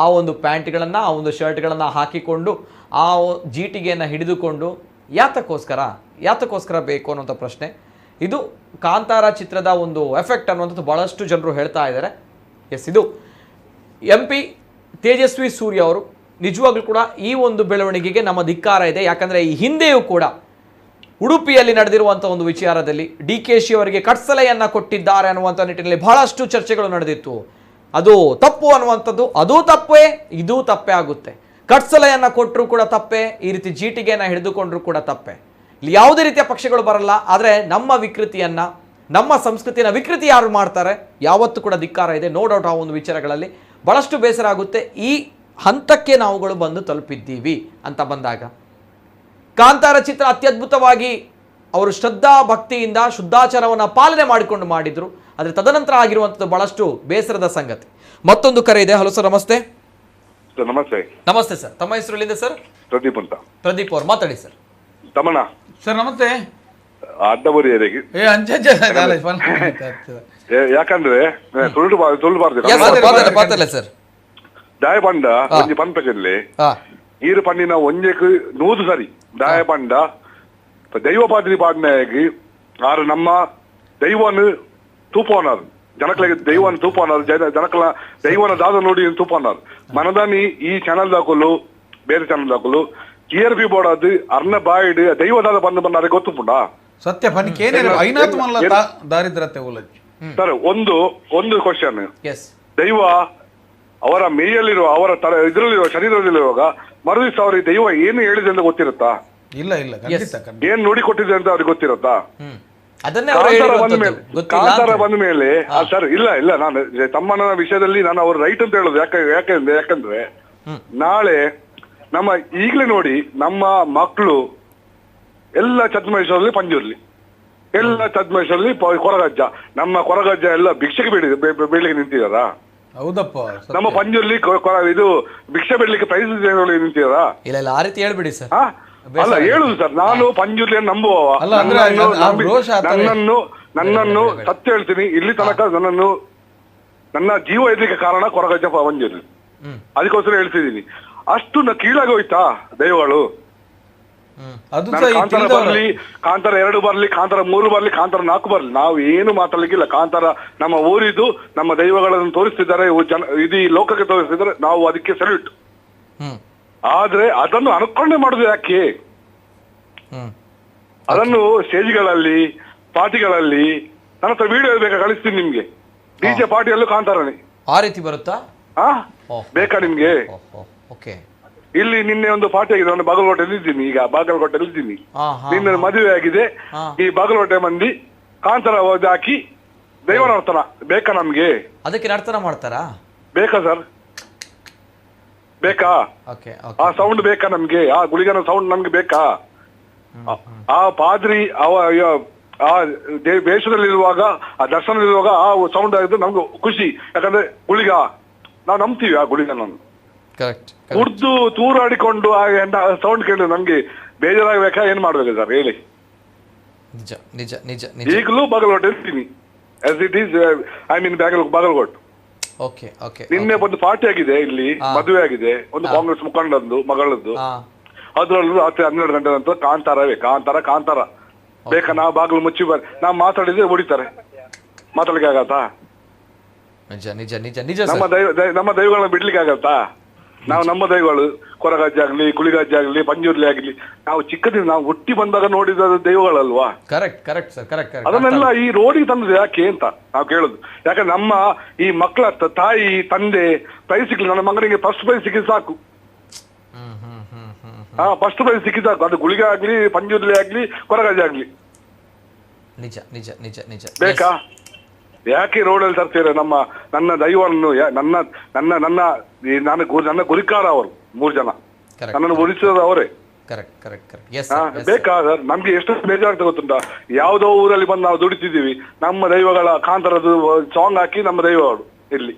ಆ ಒಂದು ಪ್ಯಾಂಟ್ಗಳನ್ನು, ಆ ಒಂದು ಶರ್ಟ್ಗಳನ್ನು ಹಾಕಿಕೊಂಡು ಆ ಜೀಟಿಗೆಯನ್ನು ಹಿಡಿದುಕೊಂಡು ಯಾತಕ್ಕೋಸ್ಕರ ಬೇಕು ಅನ್ನೋಂಥ ಪ್ರಶ್ನೆ. ಇದು ಕಾಂತಾರ ಚಿತ್ರದ ಒಂದು ಎಫೆಕ್ಟ್ ಅನ್ನುವಂಥದ್ದು ಭಾಳಷ್ಟು ಜನರು ಹೇಳ್ತಾ ಇದ್ದಾರೆ. ಎಸ್, ಇದು MP ತೇಜಸ್ವಿ ಸೂರ್ಯ ಅವರು ನಿಜವಾಗ್ಲೂ ಕೂಡ ಈ ಒಂದು ಬೆಳವಣಿಗೆಗೆ ನಮ್ಮ ಧಿಕ್ಕಾರ ಇದೆ. ಯಾಕಂದರೆ ಈ ಹಿಂದೆಯೂ ಕೂಡ ಉಡುಪಿಯಲ್ಲಿ ನಡೆದಿರುವಂಥ ಒಂದು ವಿಚಾರದಲ್ಲಿ DKಶಿ ಅವರಿಗೆ ಕಟ್ಸಲೆಯನ್ನು ಕೊಟ್ಟಿದ್ದಾರೆ ಅನ್ನುವಂಥ ನಿಟ್ಟಿನಲ್ಲಿ ಬಹಳಷ್ಟು ಚರ್ಚೆಗಳು ನಡೆದಿತ್ತು. ಅದು ತಪ್ಪು ಅನ್ನುವಂಥದ್ದು, ಅದೂ ತಪ್ಪೇ, ಇದೂ ತಪ್ಪೇ ಆಗುತ್ತೆ. ಕಟ್ಸಲೆಯನ್ನು ಕೊಟ್ಟರು ಕೂಡ ತಪ್ಪೇ, ಈ ರೀತಿ ಜೀಟಿಗೆಯನ್ನು ಹಿಡಿದುಕೊಂಡ್ರು ಕೂಡ ತಪ್ಪೇ. ಇಲ್ಲಿ ಯಾವುದೇ ರೀತಿಯ ಪಕ್ಷಗಳು ಬರಲ್ಲ. ಆದರೆ ನಮ್ಮ ವಿಕೃತಿಯನ್ನು, ನಮ್ಮ ಸಂಸ್ಕೃತಿನ ವಿಕೃತಿ ಯಾರು ಮಾಡ್ತಾರೆ, ಯಾವತ್ತೂ ಕೂಡ ಧಿಕ್ಕಾರ ಇದೆ. ನೋ ಡೌಟ್ ಆ ಒಂದು ವಿಚಾರಗಳಲ್ಲಿ ಬಹಳಷ್ಟು ಬೇಸರ ಆಗುತ್ತೆ. ಈ ಹಂತಕ್ಕೆ ನಾವುಗಳು ಬಂದು ತಲುಪಿದ್ದೀವಿ ಅಂತ ಬಂದಾಗ ಕಾಂತಾರ ಚಿತ್ರ ಅತ್ಯದ್ಭುತವಾಗಿ ಅವರು ಶ್ರದ್ಧಾ ಭಕ್ತಿಯಿಂದ ಶುದ್ಧಾಚಾರವನ್ನು ಪಾಲನೆ ಮಾಡಿಕೊಂಡು ಮಾಡಿದ್ರು. ಆದರೆ ತದನಂತರ ಆಗಿರುವಂಥದ್ದು ಬಹಳಷ್ಟು ಬೇಸರದ ಸಂಗತಿ. ಮತ್ತೊಂದು ಕರೆ ಇದೆ. ಹಲೋ ಸರ್, ನಮಸ್ತೆ. ಸರ್ ನಮಸ್ತೆ. ನಮಸ್ತೆ ಸರ್, ತಮ್ಮ ಹೆಸರು ಎಲ್ಲಿಂದ ಸರ್? ಪ್ರದೀಪ್ ಅಂತ. ಪ್ರದೀಪ್ ಅವ್ರು ಮಾತಾಡಿ ಸರ್. ತಮ್ಮಣ್ಣ ಸರ್ ನಮಸ್ತೆ. ಅಡ್ಡಬರಿ ಏರಿಯಾಗೆ ಯಾಕಂದ್ರೆ ಮಾತಾಡಲ್ಲ ಸರ್. ದಾಯ ಪಂಡ ಒಂಜಿ ಪಂಪದಲ್ಲಿ ಈರು ಪಂಡಿನ ಒಂಜೆಕ್ ನೂದು ಸರಿ ದಾಯ ಪಂಡ ದೈವ ಪಾದ್ರಿ ಪಾಡ್ನಾಗಿ ಆರು ನಮ್ಮ ದೈವನು ತೂಪೋನಾರು ಜನಕ್ಲೆಗೆ ದೈವನ ತೂಪೋನಾರು ಜನಕ್ಲ ದೈವನ ದಾದ ನೋಡಿ ತೂಪೋನಾರು ಮನದಾನಿ ಈ ಚಾನಲ್ ದಾಖಲು ಬೇರೆ ಚಾನಲ್ ದಾಖಲು TRP ಬೋಡದು ಅರ್ನ ಬಾಯಿಡ್ ದೈವದಾದ ಬಂದು ಬಂದಾರೆ ಗೊತ್ತುಂಡ ಸತ್ಯ ಪನಿಕೆ ಐನಾತ್ ಮಲ್ಲ ದಾರಿದ್ರತೆ ಉಲಜಿ ಸರ್. ಒಂದು ಕ್ವಶನ್, ದೈವ ಅವರ ಮೇಯಲ್ಲಿರುವ ಅವರ ಇದರಲ್ಲಿರುವ ಶರೀರದಲ್ಲಿರುವಾಗ ಮರುದಿವಸ ಅವ್ರಿಗೆ ದೈವ ಏನು ಹೇಳಿದೆ ಅಂತ ಗೊತ್ತಿರುತ್ತಾ? ಇಲ್ಲ ಇಲ್ಲ, ಏನ್ ನೋಡಿ ಕೊಟ್ಟಿದೆ ಅಂತ ಅವ್ರಿಗೆ ಗೊತ್ತಿರುತ್ತಾ? ಕಾಂತಾರ ಬಂದ ಮೇಲೆ ಸರ್ ಇಲ್ಲ ಇಲ್ಲ, ನಾನು ತಮ್ಮನ ವಿಷಯದಲ್ಲಿ ನಾನು ಅವ್ರ ರೈಟ್ ಅಂತ ಹೇಳುದು. ಯಾಕಂದ್ರೆ ನಾಳೆ ನಮ್ಮ ಈಗಲೇ ನೋಡಿ ನಮ್ಮ ಮಕ್ಕಳು ಎಲ್ಲ ಛದ್ಮಹೇಶ್ವರಲ್ಲಿ ಪಂಜುರ್ಲಿ, ಎಲ್ಲ ಛದ್ಮಹೇಶ್ವರಲ್ಲಿ ಕೊರಗಜ್ಜ, ನಮ್ಮ ಕೊರಗಜ್ಜ ಎಲ್ಲ ಭಿಕ್ಷೆಗೆ ಬೇಡಲಿಕ್ಕೆ ನಿಂತಿದಾರ. ಹೌದಪ್ಪ. ನಮ್ಮ ಪಂಜುರ್ಲಿ ಇದು ಭಿಕ್ಷೆ ಬೇಡಲಿಕ್ಕೆ ಪ್ರೈಸ್ ನಿಂತಿದಾರ. ಇಲ್ಲ ಇಲ್ಲ, ಆ ರೀತಿ ಹೇಳ್ಬಿಡಿ ಸರ್. ಅಲ್ಲ ಹೇಳುದು ಸರ್, ನಾನು ಪಂಜುರ್ಲಿ ನಂಬುವ, ನನ್ನನ್ನು ಸತ್ಯ ಹೇಳ್ತೀನಿ. ಇಲ್ಲಿ ತನಕ ನನ್ನ ಜೀವ ಇರ್ಲಿಕ್ಕೆ ಕಾರಣ ಕೊರಗಜ್ಜ ಪಂಜುರ್ಲಿ, ಅದಕ್ಕೋಸ್ಕರ ಹೇಳ್ತಿದ್ದೀನಿ. ಅಷ್ಟು ಕೀಳಾಗಿ ಹೋಯ್ತಾ ದೈವಗಳು? ಕಾಂತಾರ ಬರ್ಲಿ, ಕಾಂತಾರ 2 ಬರ್ಲಿ, ಕಾಂತಾರ 3 ಬರ್ಲಿ, ಕಾಂತಾರ 4 ಬರ್ಲಿ, ನಾವು ಏನು ಮಾತಾಡ್ಲಿಕ್ಕಿಲ್ಲ. ಕಾಂತಾರ ನಮ್ಮ ಊರಿದು, ನಮ್ಮ ದೈವಗಳನ್ನು ತೋರಿಸ್ತಿದ್ದಾರೆ, ಇಡೀ ಲೋಕಕ್ಕೆ ತೋರಿಸ್ತಿದ್ದಾರೆ, ನಾವು ಅದಕ್ಕೆ ಸಲ್ಯೂಟ್. ಆದ್ರೆ ಅದನ್ನು ಅನ್ಕೊಂಡೇ ಮಾಡುದು ಯಾಕೆ? ಅದನ್ನು ಸ್ಟೇಜ್ಗಳಲ್ಲಿ ಪಾರ್ಟಿಗಳಲ್ಲಿ ನನ್ನ ಹತ್ರ ವಿಡಿಯೋ ಬೇಕಾ ಕಳಿಸ್ತೀನಿ ನಿಮ್ಗೆ. DJ ಪಾರ್ಟಿಯಲ್ಲೂ ಕಾಂತಾರನೇ ಆ ರೀತಿ ಬರುತ್ತಾ? ಬೇಕಾ ನಿಮ್ಗೆ? ಇಲ್ಲಿ ನಿನ್ನೆ ಒಂದು ಪಾರ್ಟಿ ಆಗಿದೆ, ನಾನು ಬಾಗಲಕೋಟೆಯಲ್ಲಿ ಇದ್ದೀನಿ. ಈಗ ಬಾಗಲಕೋಟೆಯಲ್ಲಿ ಇದ್ದೀನಿ, ನಿನ್ನೆ ಮದುವೆ ಆಗಿದೆ. ಈ ಬಾಗಲಕೋಟೆ ಮಂದಿ ಕಾಂತಾರ ಹಾಕಿ ದೈವ ನರ್ತನ ಬೇಕಾ ನಮ್ಗೆ? ಅದಕ್ಕೆ ನರ್ತನ ಮಾಡ್ತಾರಾ? ಬೇಕಾ ಸರ್? ಬೇಕಾ? ಆ ಸೌಂಡ್ ಬೇಕಾ ನಮ್ಗೆ? ಆ ಗುಳಿಗನ ಸೌಂಡ್ ನಮ್ಗೆ ಬೇಕಾ? ಆ ಪಾದ್ರಿ ಆ ವೇಷದಲ್ಲಿರುವಾಗ, ಆ ದರ್ಶನದಲ್ಲಿರುವಾಗ ಆ ಸೌಂಡ್ ಆಗಿದ್ದು ನಮ್ಗೆ ಖುಷಿ. ಯಾಕಂದ್ರೆ ಗುಳಿಗ ನಾವು ನಂಬ್ತೀವಿ ಆ ಗುಳಿಗನನ್ನು. ಕುಡ್ದು ತೂರಾಡಿಕೊಂಡು ಆ ಸೌಂಡ್ ಕೇಳಿ ನಮ್ಗೆ ಬೇಜಾರಾಗಬೇಕಾ? ಏನ್ ಮಾಡ್ಬೇಕು ಸರ್ ಹೇಳಿ? ಈಗಲೂ ಬಾಗಲಕೋಟೆ ಇರ್ತೀನಿ, as it is I mean Bagalkot. ನಿನ್ನೆ ಒಂದು ಪಾರ್ಟಿ ಆಗಿದೆ, ಇಲ್ಲಿ ಮದುವೆ ಆಗಿದೆ, ಒಂದು ಕಾಂಗ್ರೆಸ್ ಮುಖಂಡಂದು ಮಗಳದ್ದು. ಅದ್ರಲ್ಲೂ ರಾತ್ರಿ 12 ಗಂಟೆ ನಂತರ ಕಾಂತಾರವೇ ಕಾಂತಾರ ಬೇಕಾ? ನಾವು ಬಾಗಿಲು ಮುಚ್ಚಿ ನಾವು ಮಾತಾಡಿದ್ರೆ ಹೊಡಿತಾರೆ, ಮಾತಾಡ್ಲಿಕ್ಕೆ ಆಗತ್ತಾ? ನಮ್ಮ ದೈವಗಳನ್ನ ಬಿಡ್ಲಿಕ್ಕೆ ಆಗತ್ತಾ? ನಾವು ನಮ್ಮ ದೈವಗಳು ಕೊರಗಜ್ಜೆ ಆಗ್ಲಿ, ಕುಳಿಗಜ್ಜೆ ಆಗ್ಲಿ, ಪಂಜುರ್ಲಿ ಆಗ್ಲಿ, ನಾವು ಚಿಕ್ಕದಿಂದ ನಾವು ಹುಟ್ಟಿ ಬಂದಾಗ ನೋಡಿದ ದೈವಗಳಲ್ವಾ? ಅದನ್ನೆಲ್ಲ ಈ ರೋಡಿಗೆ ತಂದದ್ದು ಯಾಕೆ ಅಂತ ನಾವು ಕೇಳುದು. ಯಾಕಂದ್ರೆ ನಮ್ಮ ಈ ಮಕ್ಕಳ ತಾಯಿ ತಂದೆ ಪ್ರೈಸ್ ಸಿಗ್ಲಿ, ನನ್ನ ಮಗನಿಗೆ ಫಸ್ಟ್ ಪ್ರೈಸ್ ಸಿಕ್ಕಿ ಸಾಕು. ಫಸ್ಟ್ ಪ್ರೈಸ್ ಸಿಕ್ಕಿ ಸಾಕು. ಅದು ಗುಳಿಗೆ ಆಗ್ಲಿ, ಪಂಜುರ್ಲಿ ಆಗ್ಲಿ, ಕೊರಗಜ್ಜೆ ಆಗ್ಲಿ. ಬೇಕಾ? ಯಾಕೆ ರೋಡಲ್ಲಿ ತರ್ತೀರ? ನನ್ನ ದೈವವನ್ನು ನನ್ನ ಗುರಿಕಾರ ಅವರು 3 ಜನ ನನ್ನನ್ನು ಉಳಿಸಿದ ಅವರೇ. ಬೇಕಾ ಸರ್? ನಮ್ಗೆ ಎಷ್ಟು ಬೇಜಾರಾಗ್ತದೆ ಗೊತ್ತುಂಟಾ? ಯಾವ್ದೋ ಊರಲ್ಲಿ ಬಂದು ನಾವು ದುಡಿತಿದ್ದೀವಿ, ನಮ್ಮ ದೈವಗಳ ಕಾಂತಾರದ್ದು ಸಾಂಗ್ ಹಾಕಿ ನಮ್ಮ ದೈವಗಳು ಇಲ್ಲಿ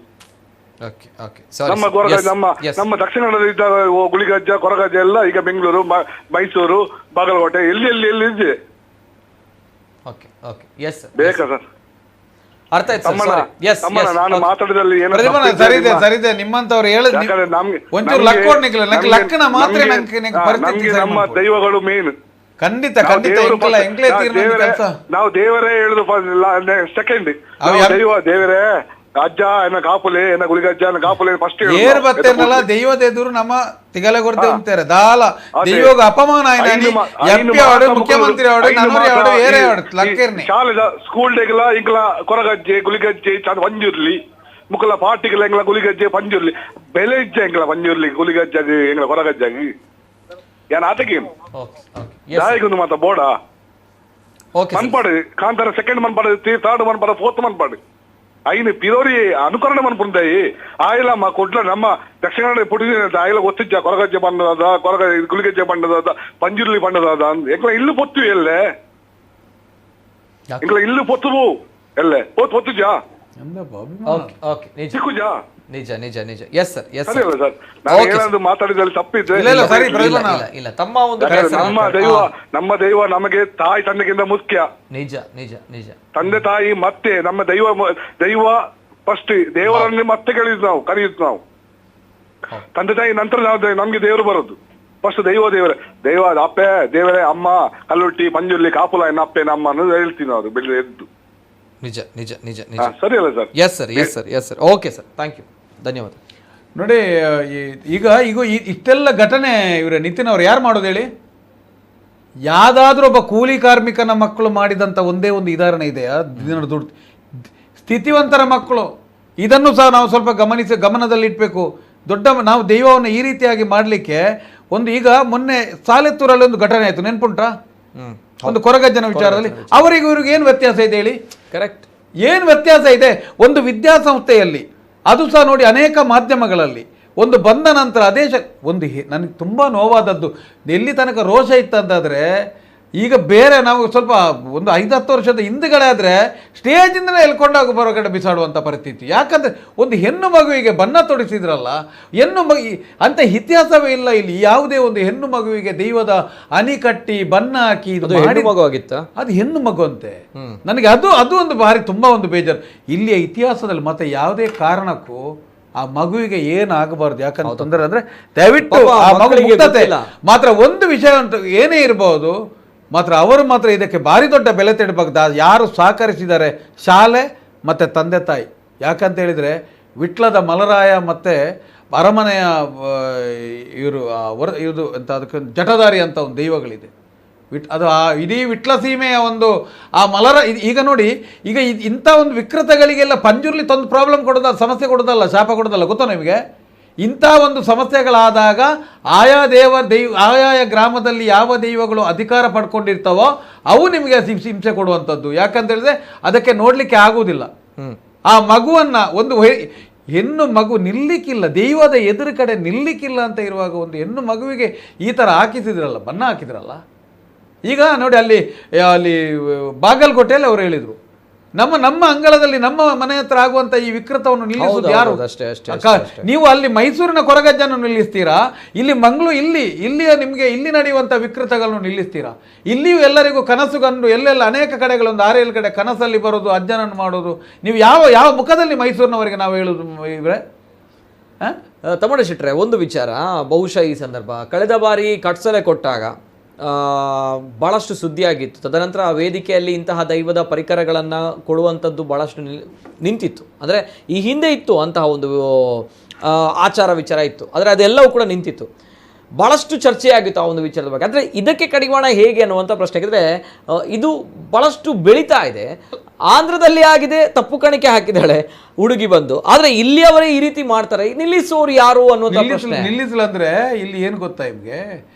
ನಮ್ಮ ಕೊರಗಜ್ಜ, ನಮ್ಮ ದಕ್ಷಿಣ ಕನ್ನಡದಲ್ಲಿ ಇದ್ದ ಗುಳಿಗಜ್ಜ, ಕೊರಗಜ್ಜ ಎಲ್ಲ ಈಗ ಬೆಂಗಳೂರು, ಮೈಸೂರು, ಬಾಗಲಕೋಟೆ ಎಲ್ಲಿ ಇದೆ. ಬೇಕಾ ಸರ್? ನಾನು ಮಾತಾಡಿದಲ್ಲಿ ನಿಮ್ಮಂತವ್ರು ನಮ್ಮ ದೈವಗಳು ಮೇನ್. ಖಂಡಿತ ನಾವು ದೇವರೇ ಹೇಳುದು ಸೆಕೆಂಡ್. ದೇವರೇ ಅಜ್ಜ ಎನ್ನ ಕಾಪುಲೆ, ಎನ್ನ ಗುಳಿಗಜ್ಜ ಎನ್ನ ಕಾಪುಲೆ ಫಸ್ಟ್ ಏರ್ ಬತ್ತೇನಲ್ಲ ದೈವದ ಎದುರು ನಮ್ಮ ತಿಗಲೆ ಕೊರತೆ ಅಂತಾರೆ ದಾಲ ದೈವಗ ಅಪಮಾನ ಎಂಪಿ ಅವಡು, ಮುಖ್ಯಮಂತ್ರಿ ಅವಡು, ನನ್ನೂರಿ ಅವಡು, ಏರೇ ಅವಡು ಲಕ್ಕೇರ್ನಿ ಶಾಲೆದ ಸ್ಕೂಲ್ ಡೇಗಲ ಇಂಕಲ ಕೊರಗಜ್ಜೆ ಗುಳಿಗಜ್ಜೆ ಪಂಜುರ್ಲಿ ಮುಕ್ಕಲ ಪಾರ್ಟಿಗಳ ಎಂಗ್ಲ ಗುಳಿಗಜ್ಜೆ ಪಂಜುರ್ಲಿ ಬೆಲೆ ಇಜ್ಜೆ ಎಂಗ್ಲ ಪಂಜುರ್ಲಿ ಗುಳಿಗಜ್ಜಾಗಿ ಎಂಗ್ಲ ಕೊರಗಜ್ಜಾಗಿ ಏನ್ ಆತಗೇನು ದಾಯಿಗೊಂದು ಮಾತ ಬೋಡ ಮನ್ಪಾಡು ಕಾಂತಾರ ಸೆಕೆಂಡ್ ಮನ್ಪಾಡು, ಥರ್ಡ್ ಮನ್ಪಾಡು, ಫೋರ್ತ್ ಮನ್ಪಾಡು ಐನು ಪಿರೋರಿ ಅನುಕರಣೆ ಮನ್ಪುಂದಾಯಿ ಆಯ್ಲ ಕೊಡ್ಲ ನಮ್ಮ ದಕ್ಷಿಣ ಕನ್ನಡ ಪುಟ್ಟಿದ ಆಯ್ಲ ಗೊತ್ತಿಜ್ಜ ಕೊರಗಜ್ಜೆ ಬಣ್ಣದ ಗುಳಿಗಜ್ಜೆ ಬಣ್ಣದ ಪಂಜುರ್ಲಿ ಬಣ್ಣದ ಎಂಗ್ಲ ಇಲ್ಲು ಪೊತ್ತು ಎಲ್ಲೆ ಎಂಗ್ಲ ಇಲ್ಲು ಪೊತ್ತು ಎಲ್ಲೆ ಪೊತ್ತುಜಾ ಸಿಕ್ಕುಜಾ ನಿಜ ನಿಜ ನಿಜ. ಎಸ್ ಸರ್, ಎಸ್ ಸರಿ ಅಲ್ಲ ಸರ್? ನಾನು ಏನಾದ್ರು ಮಾತಾಡಿದಲ್ಲಿ ತಪ್ಪಿದ್ರೆ ಇಲ್ಲ, ಸರಿ, ಇಲ್ಲ, ತಮ್ಮ ಒಂದು ನಮ್ಮ ದೈವ ನಮಗೆ ತಾಯಿ ತಂದೆಗಿಂತ ಮುಖ್ಯ. ನಿಜ ನಿಜ ನಿಜ. ತಂದೆ ತಾಯಿ ಮತ್ತೆ ನಮ್ಮ ದೈವ ಫಸ್ಟ್, ದೇವರನ್ನೇ ಮತ್ತೆ ಕರೆಯುದು ನಾವು. ತಂದೆ ತಾಯಿ ನಂತರ ನಮ್ಗೆ ದೇವರು ಬರೋದು. ಫಸ್ಟ್ ದೈವ ಅಪ್ಪೆ ದೇವರೇ, ಅಮ್ಮ ಕಲ್ಲುಟ್ಟಿ ಪಂಜುರ್ಲಿ ಕಾಪುಲ ಎನ್ನ ಅಪ್ಪೆ ನಮ್ಮ ಅನ್ನೋದು ಹೇಳ್ತೀವಿ ನಾವು ಬೆಳೆದು ಎದ್ದು. ನಿಜ ನಿಜ ನಿಜ ನಿಜ. ಸರಿ ಅಲ್ಲ ಸರ್? Yes sir, yes sir, yes sir. Okay sir, thank you, ಧನ್ಯವಾದ. ನೋಡಿ, ಈಗ ಇಷ್ಟೆಲ್ಲ ಘಟನೆ ಇವರೇ ನಿತಿನ್ ಅವ್ರು ಯಾರು ಮಾಡೋದು ಹೇಳಿ? ಯಾವುದಾದ್ರೂ ಒಬ್ಬ ಕೂಲಿ ಕಾರ್ಮಿಕನ ಮಕ್ಕಳು ಮಾಡಿದಂಥ ಒಂದೇ ಒಂದು ಉದಾಹರಣೆ ಇದೆಯಾ? ದುಡ್ಡು ಸ್ಥಿತಿವಂತರ ಮಕ್ಕಳು, ಇದನ್ನು ಸಹ ನಾವು ಸ್ವಲ್ಪ ಗಮನದಲ್ಲಿಟ್ಬೇಕು. ನಾವು ದೈವವನ್ನು ಈ ರೀತಿಯಾಗಿ ಮಾಡಲಿಕ್ಕೆ ಈಗ ಮೊನ್ನೆ ಸಾಲೆತ್ತೂರಲ್ಲಿ ಒಂದು ಘಟನೆ ಆಯಿತು, ನೆನ್ಪುಂಟಾ? ಒಂದು ಕೊರಗಜ್ಜನ ವಿಚಾರದಲ್ಲಿ ಅವರಿಗೆ ಇವ್ರಿಗೆ ಏನು ವ್ಯತ್ಯಾಸ ಇದೆ ಹೇಳಿ? ಕರೆಕ್ಟ್, ಏನು ವ್ಯತ್ಯಾಸ ಇದೆ? ಒಂದು ವಿದ್ಯಾಸಂಸ್ಥೆಯಲ್ಲಿ, ಅದು ಸಹ ನೋಡಿ ಅನೇಕ ಮಾಧ್ಯಮಗಳಲ್ಲಿ ಒಂದು ಬಂದ ನಂತರ ನನಗೆ ತುಂಬ ನೋವಾದದ್ದು, ಎಲ್ಲಿ ತನಕ ರೋಷ ಇತ್ತಂತಾದರೆ, ಈಗ ಬೇರೆ ನಾವು ಸ್ವಲ್ಪ ಒಂದು 5-10 ವರ್ಷದ ಹಿಂದುಗಡೆ ಆದರೆ ಸ್ಟೇಜಿಂದಲೇ ಎಳ್ಕೊಂಡಾಗ ಹೊರಗಡೆ ಬಿಸಾಡುವಂಥ ಪರಿಸ್ಥಿತಿ. ಯಾಕಂದರೆ ಒಂದು ಹೆಣ್ಣು ಮಗುವಿಗೆ ಬಣ್ಣ ತೊಡಿಸಿದ್ರಲ್ಲ, ಹೆಣ್ಣು ಅಂತ ಇತಿಹಾಸವೇ ಇಲ್ಲ ಇಲ್ಲಿ. ಯಾವುದೇ ಒಂದು ಹೆಣ್ಣು ಮಗುವಿಗೆ ದೈವದ ಅಣಿ ಕಟ್ಟಿ ಬಣ್ಣ ಹಾಕಿ ಇದು ಮಗು ಆಗಿತ್ತ, ಅದು ಹೆಣ್ಣು ಮಗು ಅಂತೆ. ನನಗೆ ಅದು ಒಂದು ಭಾರಿ ತುಂಬ ಒಂದು ಬೇಜಾರು. ಇಲ್ಲಿಯ ಇತಿಹಾಸದಲ್ಲಿ ಮತ್ತೆ ಯಾವುದೇ ಕಾರಣಕ್ಕೂ ಆ ಮಗುವಿಗೆ ಏನಾಗಬಾರ್ದು. ಯಾಕಂದ್ರೆ ತೊಂದರೆ ಅಂದರೆ ದಯವಿಟ್ಟು ಆ ಮಗುವಿಗೆ ಮಾತ್ರ ಒಂದು ವಿಷಯ ಅಂತ ಏನೇ ಇರಬಹುದು, ಮಾತ್ರ ಅವರು ಮಾತ್ರ ಇದಕ್ಕೆ ಭಾರಿ ದೊಡ್ಡ ಬೆಲೆ ತೆಡಬೇಕು. ಯಾರು ಸಹಕರಿಸಿದ್ದಾರೆ? ಶಾಲೆ ಮತ್ತು ತಂದೆ ತಾಯಿ. ಯಾಕಂತ ಹೇಳಿದರೆ ವಿಟ್ಲದ ಮಲರಾಯ ಮತ್ತು ಅರಮನೆಯ ಇದು ಅಂತ ಅದಕ್ಕೆ ಜಟದಾರಿ ಅಂತ ಒಂದು ದೈವಗಳಿದೆ. ಅದು ಇಡೀ ವಿಟ್ಲ ಸೀಮೆಯ ಒಂದು ಆ ಈಗ ನೋಡಿ, ಈಗ ಇಂಥ ಒಂದು ವಿಕೃತಗಳಿಗೆಲ್ಲ ಪಂಜುರ್ಲಿ ತಂದು ಪ್ರಾಬ್ಲಮ್ ಕೊಡೋದಲ್ಲ, ಸಮಸ್ಯೆ ಕೊಡೋದಲ್ಲ, ಶಾಪ ಕೊಡೋದಲ್ಲ. ಗೊತ್ತಾ ನಿಮಗೆ? ಇಂಥ ಒಂದು ಸಮಸ್ಯೆಗಳಾದಾಗ ಆಯಾಯ ಗ್ರಾಮದಲ್ಲಿ ಯಾವ ದೈವಗಳು ಅಧಿಕಾರ ಪಡ್ಕೊಂಡಿರ್ತಾವೋ ಅವು ನಿಮಗೆ ಹಿಂಸೆ ಕೊಡುವಂಥದ್ದು. ಯಾಕಂತ ಹೇಳಿದ್ರೆ ಅದಕ್ಕೆ ನೋಡಲಿಕ್ಕೆ ಆಗುವುದಿಲ್ಲ. ಆ ಮಗುವನ್ನು ಹೆಣ್ಣು ಮಗು ನಿಲ್ಲಿಕ್ಕಿಲ್ಲ, ದೈವದ ಎದುರು ಕಡೆ ನಿಲ್ಲಿಕ್ಕಿಲ್ಲ ಅಂತ ಇರುವಾಗ ಒಂದು ಹೆಣ್ಣು ಮಗುವಿಗೆ ಈ ಥರ ಹಾಕಿಸಿದ್ರಲ್ಲ, ಬಣ್ಣ ಹಾಕಿದ್ರಲ್ಲ. ಈಗ ನೋಡಿ, ಅಲ್ಲಿ ಬಾಗಲಕೋಟೆಯಲ್ಲಿ ಅವರು ಹೇಳಿದರು, ನಮ್ಮ ಅಂಗಳದಲ್ಲಿ ನಮ್ಮ ಮನೆ ಹತ್ರ ಆಗುವಂತ ಈ ವಿಕೃತವನ್ನು ನಿಲ್ಲಿಸುವುದು ಯಾರು? ನೀವು ಅಲ್ಲಿ ಮೈಸೂರಿನ ಕೊರಗಜ್ಜನ್ನು ನಿಲ್ಲಿಸ್ತೀರಾ? ಇಲ್ಲಿ ಇಲ್ಲಿಯ ನಿಮಗೆ ಇಲ್ಲಿ ನಡೆಯುವಂಥ ವಿಕೃತಗಳನ್ನು ನಿಲ್ಲಿಸ್ತೀರಾ? ಇಲ್ಲಿಯೂ ಎಲ್ಲರಿಗೂ ಕನಸು ಕಂಡು ಎಲ್ಲೆಲ್ಲ ಅನೇಕ ಕಡೆಗಳೊಂದು 6-7 ಕಡೆ ಕನಸಲ್ಲಿ ಬರೋದು, ಅಜ್ಜನನ್ನು ಮಾಡೋದು. ನೀವು ಯಾವ ಮುಖದಲ್ಲಿ ಮೈಸೂರಿನವರಿಗೆ ನಾವು ಹೇಳೋದು ಇವರೇ? ತಮ್ಮಣ್ಣ ಶೆಟ್ರೆ, ಒಂದು ವಿಚಾರ ಬಹುಶಃ ಈ ಸಂದರ್ಭ ಕಳೆದ ಬಾರಿ ಕಟ್ಸಲೆ ಕೊಟ್ಟಾಗ ಭಾಳಷ್ಟು ಸುದ್ದಿಯಾಗಿತ್ತು. ತದನಂತರ ಆ ವೇದಿಕೆಯಲ್ಲಿ ಇಂತಹ ದೈವದ ಪರಿಕರಗಳನ್ನು ಕೊಡುವಂಥದ್ದು ಭಾಳಷ್ಟು ನಿಂತಿತ್ತು. ಅಂದರೆ ಈ ಹಿಂದೆ ಇತ್ತು ಅಂತಹ ಒಂದು ಆಚಾರ ವಿಚಾರ ಇತ್ತು, ಆದರೆ ಅದೆಲ್ಲವೂ ಕೂಡ ನಿಂತಿತ್ತು. ಭಾಳಷ್ಟು ಚರ್ಚೆಯಾಗಿತ್ತು ಆ ಒಂದು ವಿಚಾರದ ಬಗ್ಗೆ. ಅಂದರೆ ಇದಕ್ಕೆ ಕಡಿವಾಣ ಹೇಗೆ ಅನ್ನುವಂಥ ಪ್ರಶ್ನೆ. ಯಾಕೆಂದರೆ ಇದು ಭಾಳಷ್ಟು ಬೆಳೀತಾ ಇದೆ. ಆಂಧ್ರದಲ್ಲಿ ಆಗಿದೆ, ತಪ್ಪು ಕಾಣಿಕೆ ಹಾಕಿದ್ದಾಳೆ ಹುಡುಗಿ ಬಂದು, ಆದರೆ ಇಲ್ಲಿಯವರೇ ಈ ರೀತಿ ಮಾಡ್ತಾರೆ, ನಿಲ್ಲಿಸೋರು ಯಾರು ಅನ್ನುವಂಥ ಪ್ರಶ್ನೆ. ನಿಲ್ಲಿಸಲ್ಲ ಅಂದರೆ ಇಲ್ಲಿ ಏನು ಗೊತ್ತಾ ನಿಮಗೆ?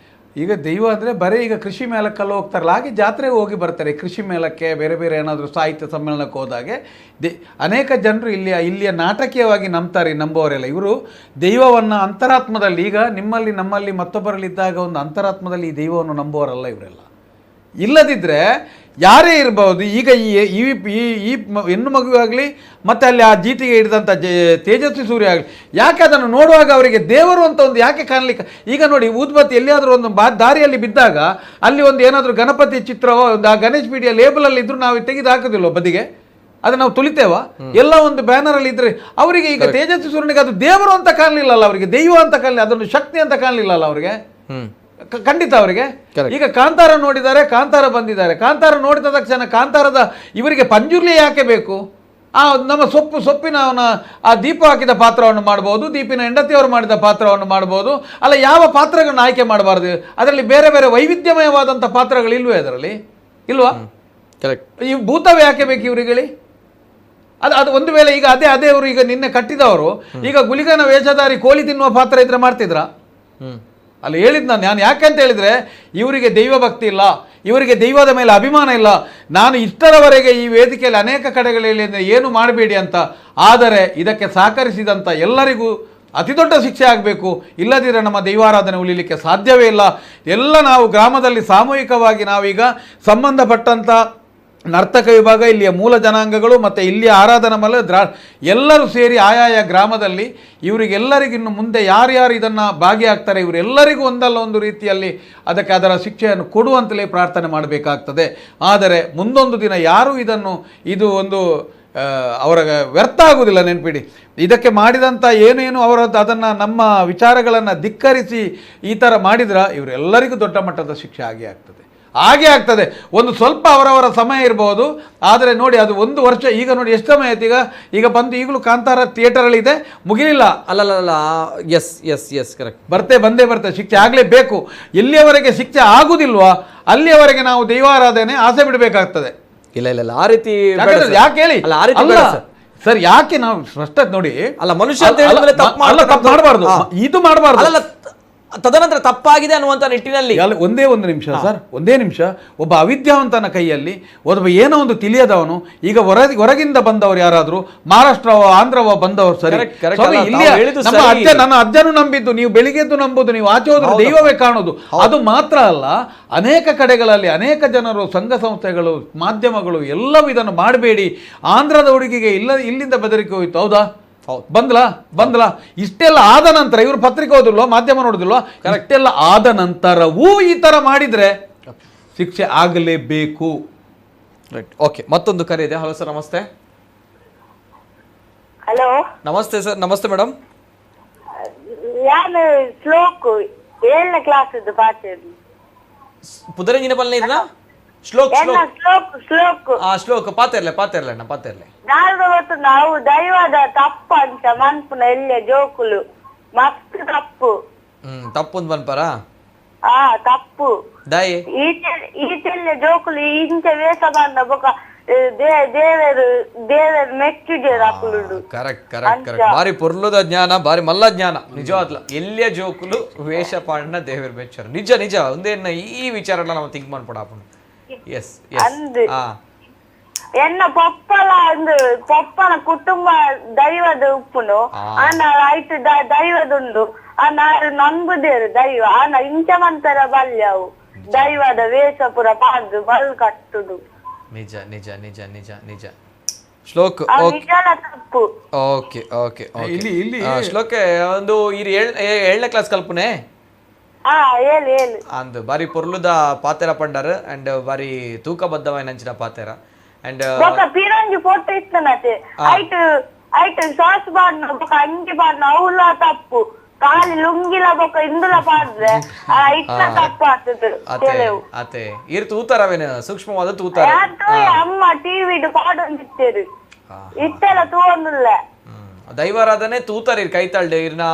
ಈಗ ದೈವ ಅಂದರೆ ಬರೀ ಈಗ ಕೃಷಿ ಮೇಳಕ್ಕೆಲ್ಲ ಹೋಗ್ತಾರಲ್ಲ, ಹಾಗೆ ಜಾತ್ರೆಗೆ ಹೋಗಿ ಬರ್ತಾರೆ. ಕೃಷಿ ಮೇಳಕ್ಕೆ, ಬೇರೆ ಏನಾದರೂ ಸಾಹಿತ್ಯ ಸಮ್ಮೇಳನಕ್ಕೆ ಹೋದಾಗೆ ಅನೇಕ ಜನರು ಇಲ್ಲಿಯ ನಾಟಕೀಯವಾಗಿ ನಂಬುವವರೆಲ್ಲ. ಇವರು ದೈವವನ್ನು ಅಂತರಾತ್ಮದಲ್ಲಿ, ಈಗ ನಮ್ಮಲ್ಲಿ ಮತ್ತೊಬ್ಬರಲ್ಲಿದ್ದಾಗ ಒಂದು ಅಂತರಾತ್ಮದಲ್ಲಿ ಈ ದೈವವನ್ನು ನಂಬುವವರಲ್ಲ ಇವರೆಲ್ಲ. ಇಲ್ಲದಿದ್ದರೆ ಯಾರೇ ಇರಬಹುದು. ಈಗ ಈ ಹೆಣ್ಣು ಮಗುವಾಗಲಿ ಮತ್ತು ಅಲ್ಲಿ ಆ ಜೀಟಿಗೆ ಹಿಡಿದಂಥ ತೇಜಸ್ವಿ ಸೂರ್ಯ ಆಗಲಿ, ಯಾಕೆ ಅದನ್ನು ನೋಡುವಾಗ ಅವರಿಗೆ ದೇವರು ಅಂತ ಒಂದು ಯಾಕೆ ಕಾಣಲಿಕ್ಕೆ? ಈಗ ನೋಡಿ, ಊದ್ಬತ್ತಿ ಎಲ್ಲಿಯಾದರೂ ಒಂದು ದಾರಿಯಲ್ಲಿ ಬಿದ್ದಾಗ ಅಲ್ಲಿ ಒಂದು ಏನಾದರೂ ಗಣಪತಿ ಚಿತ್ರವೋ ಆ ಗಣೇಶ್ ಪೀಡಿಯ ಲೇಬಲಲ್ಲಿ ಇದ್ರೂ ನಾವು ತೆಗೆದು ಹಾಕೋದಿಲ್ವ ಬದಿಗೆ? ಅದನ್ನು ನಾವು ತುಳಿತೇವ? ಎಲ್ಲ ಒಂದು ಬ್ಯಾನರಲ್ಲಿ ಇದ್ರೆ ಅವರಿಗೆ ಈಗ ತೇಜಸ್ವಿ ಸೂರ್ಯನಿಗೆ ಅದು ದೇವರು ಅಂತ ಕಾಣಲಿಲ್ಲಲ್ಲ, ಅವರಿಗೆ ದೈವ ಅಂತ ಕಾಣಲಿ, ಅದೊಂದು ಶಕ್ತಿ ಅಂತ ಕಾಣಲಿಲ್ಲಲ್ಲ ಅವರಿಗೆ. ಖಂಡಿತ ಅವರಿಗೆ. ಈಗ ಕಾಂತಾರ ನೋಡಿದ್ದಾರೆ, ಕಾಂತಾರ ಬಂದಿದ್ದಾರೆ. ಕಾಂತಾರ ನೋಡಿದ ತಕ್ಷಣ ಕಾಂತಾರದ ಇವರಿಗೆ ಪಂಜುರ್ಲಿ ಯಾಕೆ ಬೇಕು? ನಮ್ಮ ಸೊಪ್ಪಿನ ಆ ದೀಪ ಹಾಕಿದ ಪಾತ್ರವನ್ನು ಮಾಡ್ಬೋದು, ದೀಪಿನ ಹೆಂಡತಿಯವರು ಮಾಡಿದ ಪಾತ್ರವನ್ನು ಮಾಡ್ಬೋದು. ಅಲ್ಲ, ಯಾವ ಪಾತ್ರಗಳನ್ನು ಆಯ್ಕೆ ಮಾಡಬಾರ್ದು? ಅದರಲ್ಲಿ ಬೇರೆ ವೈವಿಧ್ಯಮಯವಾದಂಥ ಪಾತ್ರಗಳು ಇಲ್ವೇ? ಅದರಲ್ಲಿ ಇಲ್ವಾ? ಈ ಭೂತವೇ ಯಾಕೆ ಬೇಕು ಇವರಿಗೆ? ಅದು ಒಂದು ವೇಳೆ ಈಗ ಅದೇ ಅವರು ಈಗ ನಿನ್ನೆ ಕಟ್ಟಿದವರು ಈಗ ಗುಲಿಗನ ವೇಷಧಾರಿ ಕೋಳಿ ತಿನ್ನುವ ಪಾತ್ರ ಇದ್ರೆ ಮಾಡ್ತಿದ್ರಾ? ಅಲ್ಲಿ ಹೇಳಿದ್ ನಾನು ಯಾಕೆ ಅಂತ ಹೇಳಿದರೆ, ಇವರಿಗೆ ದೈವ ಭಕ್ತಿ ಇಲ್ಲ, ಇವರಿಗೆ ದೈವದ ಮೇಲೆ ಅಭಿಮಾನ ಇಲ್ಲ. ನಾನು ಇಷ್ಟರವರೆಗೆ ಈ ವೇದಿಕೆಯಲ್ಲಿ ಅನೇಕ ಕಡೆಗಳಲ್ಲಿ ಏನು ಮಾಡಬೇಡಿ ಅಂತ, ಆದರೆ ಇದಕ್ಕೆ ಸಹಕರಿಸಿದಂಥ ಎಲ್ಲರಿಗೂ ಅತಿ ದೊಡ್ಡ ಶಿಕ್ಷೆ ಆಗಬೇಕು. ಇಲ್ಲದಿದ್ದರೆ ನಮ್ಮ ದೈವಾರಾಧನೆ ಉಳಿಲಿಕ್ಕೆ ಸಾಧ್ಯವೇ ಇಲ್ಲ. ಎಲ್ಲ ನಾವು ಗ್ರಾಮದಲ್ಲಿ ಸಾಮೂಹಿಕವಾಗಿ ನಾವೀಗ ಸಂಬಂಧಪಟ್ಟಂಥ ನರ್ತಕ ವಿಭಾಗ, ಇಲ್ಲಿಯ ಮೂಲ ಜನಾಂಗಗಳು ಮತ್ತು ಇಲ್ಲಿಯ ಆರಾಧನಾ ಮಲ ಎಲ್ಲರೂ ಸೇರಿ ಆಯಾಯ ಗ್ರಾಮದಲ್ಲಿ ಇವರಿಗೆಲ್ಲರಿಗೂ ಇನ್ನು ಮುಂದೆ ಯಾರ್ಯಾರು ಇದನ್ನು ಭಾಗಿಯಾಗ್ತಾರೆ ಇವರೆಲ್ಲರಿಗೂ ಒಂದಲ್ಲ ಒಂದು ರೀತಿಯಲ್ಲಿ ಅದಕ್ಕೆ ಅದರ ಶಿಕ್ಷೆಯನ್ನು ಕೊಡುವಂತಲೇ ಪ್ರಾರ್ಥನೆ ಮಾಡಬೇಕಾಗ್ತದೆ. ಆದರೆ ಮುಂದೊಂದು ದಿನ ಯಾರೂ ಇದು ಒಂದು ಅವರ ವ್ಯರ್ಥ ಆಗುವುದಿಲ್ಲ. ನೆನಪಿಡಿ, ಇದಕ್ಕೆ ಮಾಡಿದಂಥ ಏನೇನು ಅವರದ್ದು ಅದನ್ನು ನಮ್ಮ ವಿಚಾರಗಳನ್ನು ಧಿಕ್ಕರಿಸಿ ಈ ಥರ ಮಾಡಿದ್ರೆ ಇವರೆಲ್ಲರಿಗೂ ದೊಡ್ಡ ಮಟ್ಟದ ಶಿಕ್ಷೆ ಹಾಗೆ ಆಗ್ತದೆ. ಒಂದು ಸ್ವಲ್ಪ ಅವರವರ ಸಮಯ ಇರಬಹುದು, ಆದರೆ ನೋಡಿ ಅದು 1 ವರ್ಷ, ಈಗ ನೋಡಿ ಎಷ್ಟು ಸಮಯ ಆಯ್ತು, ಈಗ ಬಂದು ಈಗಲೂ ಕಾಂತಾರ ಥಿಯೇಟರಲ್ಲಿದೆ, ಮುಗಿಲಿಲ್ಲ. ಅಲ್ಲಲ್ಲ, ಎಸ್ ಕರೆಕ್ಟ್, ಬಂದೇ ಬರ್ತದೆ, ಶಿಕ್ಷೆ ಆಗಲೇಬೇಕು. ಎಲ್ಲಿಯವರೆಗೆ ಶಿಕ್ಷೆ ಆಗುದಿಲ್ವಾ ಅಲ್ಲಿಯವರೆಗೆ ನಾವು ದೈವಾರಾಧನೆ ಆಸೆ ಬಿಡಬೇಕಾಗ್ತದೆ. ಇಲ್ಲ ಆ ರೀತಿ ಯಾಕೆ ಹೇಳಿ ಸರ್, ಯಾಕೆ ನಾವು ಸ್ಪಷ್ಟ ನೋಡಿ, ಅಲ್ಲ ಮನುಷ್ಯ ಅಂತ ಹೇಳಿದ್ರೆ ತಪ್ಪು ಮಾಡಬಾರ್ದು, ಇದು ಮಾಡಬಾರ್ದು. ಅಲ್ಲ ತದನಂತರ ತಪ್ಪಾಗಿದೆ ಅನ್ನುವಂಥ ನಿಟ್ಟಿನಲ್ಲಿ ಒಂದೇ ನಿಮಿಷ ಸರ್, ಒಂದೇ ನಿಮಿಷ. ಒಬ್ಬ ಅವಿದ್ಯಾವಂತನ ಕೈಯಲ್ಲಿ ಒಬ್ಬ ಏನೋ ಒಂದು ತಿಳಿಯದವನು, ಈಗ ಹೊರಗಿಂದ ಬಂದವರು ಯಾರಾದ್ರೂ ಮಹಾರಾಷ್ಟ್ರವೋ ಆಂಧ್ರವೋ ಬಂದವರು, ಸರಿ ನಮ್ಮ ನನ್ನ ಅಜ್ಜನು ನಂಬಿದ್ದು, ನೀವು ಬೆಳಿಗ್ಗೆದ್ದು ನಂಬುದು, ನೀವು ಆಚೆ ಹೋದ್ರೆ ದೈವವೇ ಕಾಣೋದು, ಅದು ಮಾತ್ರ ಅಲ್ಲ. ಅನೇಕ ಕಡೆಗಳಲ್ಲಿ ಅನೇಕ ಜನರು, ಸಂಘ ಸಂಸ್ಥೆಗಳು, ಮಾಧ್ಯಮಗಳು ಎಲ್ಲವೂ ಇದನ್ನು ಮಾಡಬೇಡಿ, ಆಂಧ್ರದ ಹುಡುಗಿಗೆ ಇಲ್ಲಿಂದ ಬೆದರಿಕೆ ಹೋಯ್ತು, ಹೌದಾ, ಬಂದ್ಲಾ ಇಷ್ಟೆಲ್ಲ ಆದ ನಂತರ ಇವರು ಪತ್ರಿಕೆ ಓದಿಲ್ವಾ, ಮಾಧ್ಯಮ ನೋಡುದಿಲ್ವಾ, ಇಷ್ಟೆಲ್ಲ ಆದ ನಂತರವೂ ಈ ತರ ಮಾಡಿದ್ರೆ ಶಿಕ್ಷೆ ಆಗಲೇಬೇಕು. Right, okay. ಮತ್ತೊಂದು ಕರೆ ಇದೆ. ಹಲೋ ಸರ್, ನಮಸ್ತೆ. ಹಲೋ, ನಮಸ್ತೆ ಸರ್. ನಮಸ್ತೆ ಮೇಡಮ್. ನಾನು ಶ್ಲೋಕ್ 7ನೇ ಕ್ಲಾಸ್ ಪುದರಂಜಿನ ಪಲ್ಲೆ ಇದನ್ನ ಶ್ಲೋಕ ಪಾತಿರ್ಲೆ ನಾವು ದೈವದ ತಪ್ಪು ಅಂತ ಮನ್ಪುನ ಎಲ್ಲೆ ಜೋಕುಲು ಮಸ್ತ್ ತಪ್ಪು ತಪ್ಪು ಬನ್ಪಾರ ತಪ್ಪು ದಾಯಿ ಈಚೆಲ್ಲೆ ಜೋಕುಲು ಇಂಚ ವೇಷ ಬಂದ ಬೊಕ ದೇವರು ಮೆಚ್ಚಿದೇರು ಅಕ್ಕುಲು. ಕರೆಕ್ಟ್ ಬಾರಿ ಪೊರ್ಲುದ ಜ್ಞಾನ, ಬಾರಿ ಮಲ್ಲ ಜ್ಞಾನ, ನಿಜವಾದ್ಲ. ಎಲ್ಲಿಯ ಜೋಕುಲು ವೇಷ ಪಾಂಡ ದೇವರು ಮೆಚ್ಚರು, ನಿಜ ಒಂದೇನ ಈ ವಿಚಾರನ ನಾವು ಥಿಂಕ್ ಮಾಡ್ಪಡ. ಎನ್ನ ಪೊಪ್ಪನ ಕುಟುಂಬ ದೈವದ ಉಪ್ಪುನು ಆನ ಆಯ್ತು ದೈವದುಂಡು ನಂಬುದೇರು ದೈವ ಆನ ಇಂಚಮಂತರ ಬಲ್ಯವು ದೈವದ ವೇಷ ಪುರ ಪಾದು ಬಲ್ ಕಟ್ಟುದು. ನಿಜ ಶ್ಲೋಕ್ ತಪ್ಪು. ಓಕೆ ಶ್ಲೋಕ ಒಂದು 7ನೇ ಕ್ಲಾಸ್ ಕಲ್ಪನೆ ಅಂದ್ ಬಾರಿ ಪೊರ್ಲುದ ಪಾತೆರ ಪಂಡರ್ ಅಂಡ್ ಬಾರಿ ತೂಕ ಬದ್ದವಾಯ ನಂಚಿನ ಪಾತೆರ ಅಂಡ್ ಪಿರಂಜಿ ಫೋಟೋ ಇತ್ತನತೆ ಐಟ್ ಸಾಸ್ ಬಾರ್ನ ಬೊಕ ಅಂಗಿ ಬಾರ್ನ ಅವಲ ತಪ್ಪು ಕಾಲಿ ಲುಂಗಿಲ ಬೊಕ ಇಂದುಲ ಪಾಡ್ರೆ ಇಟ್ನ ತಪ್ಪು ಆಗ್ತದೆ. ಅತೆ ಇರ್ ತೂತಾರವೇನ ಸೂಕ್ಷ್ಮವಾದ ತೂತಾರ ಅಮ್ಮ ಟಿವಿಡು ಪಾಡೊಂದಿತ್ತೇರು ಇತ್ತೆಲ್ಲ ತೂವೊಂದುಲ್ಲ ದೈವಾರಾಧನೆ ತೂತಾರ ಇರ್ ಕೈತಾಳ್ಡೆ ಇರ್ನ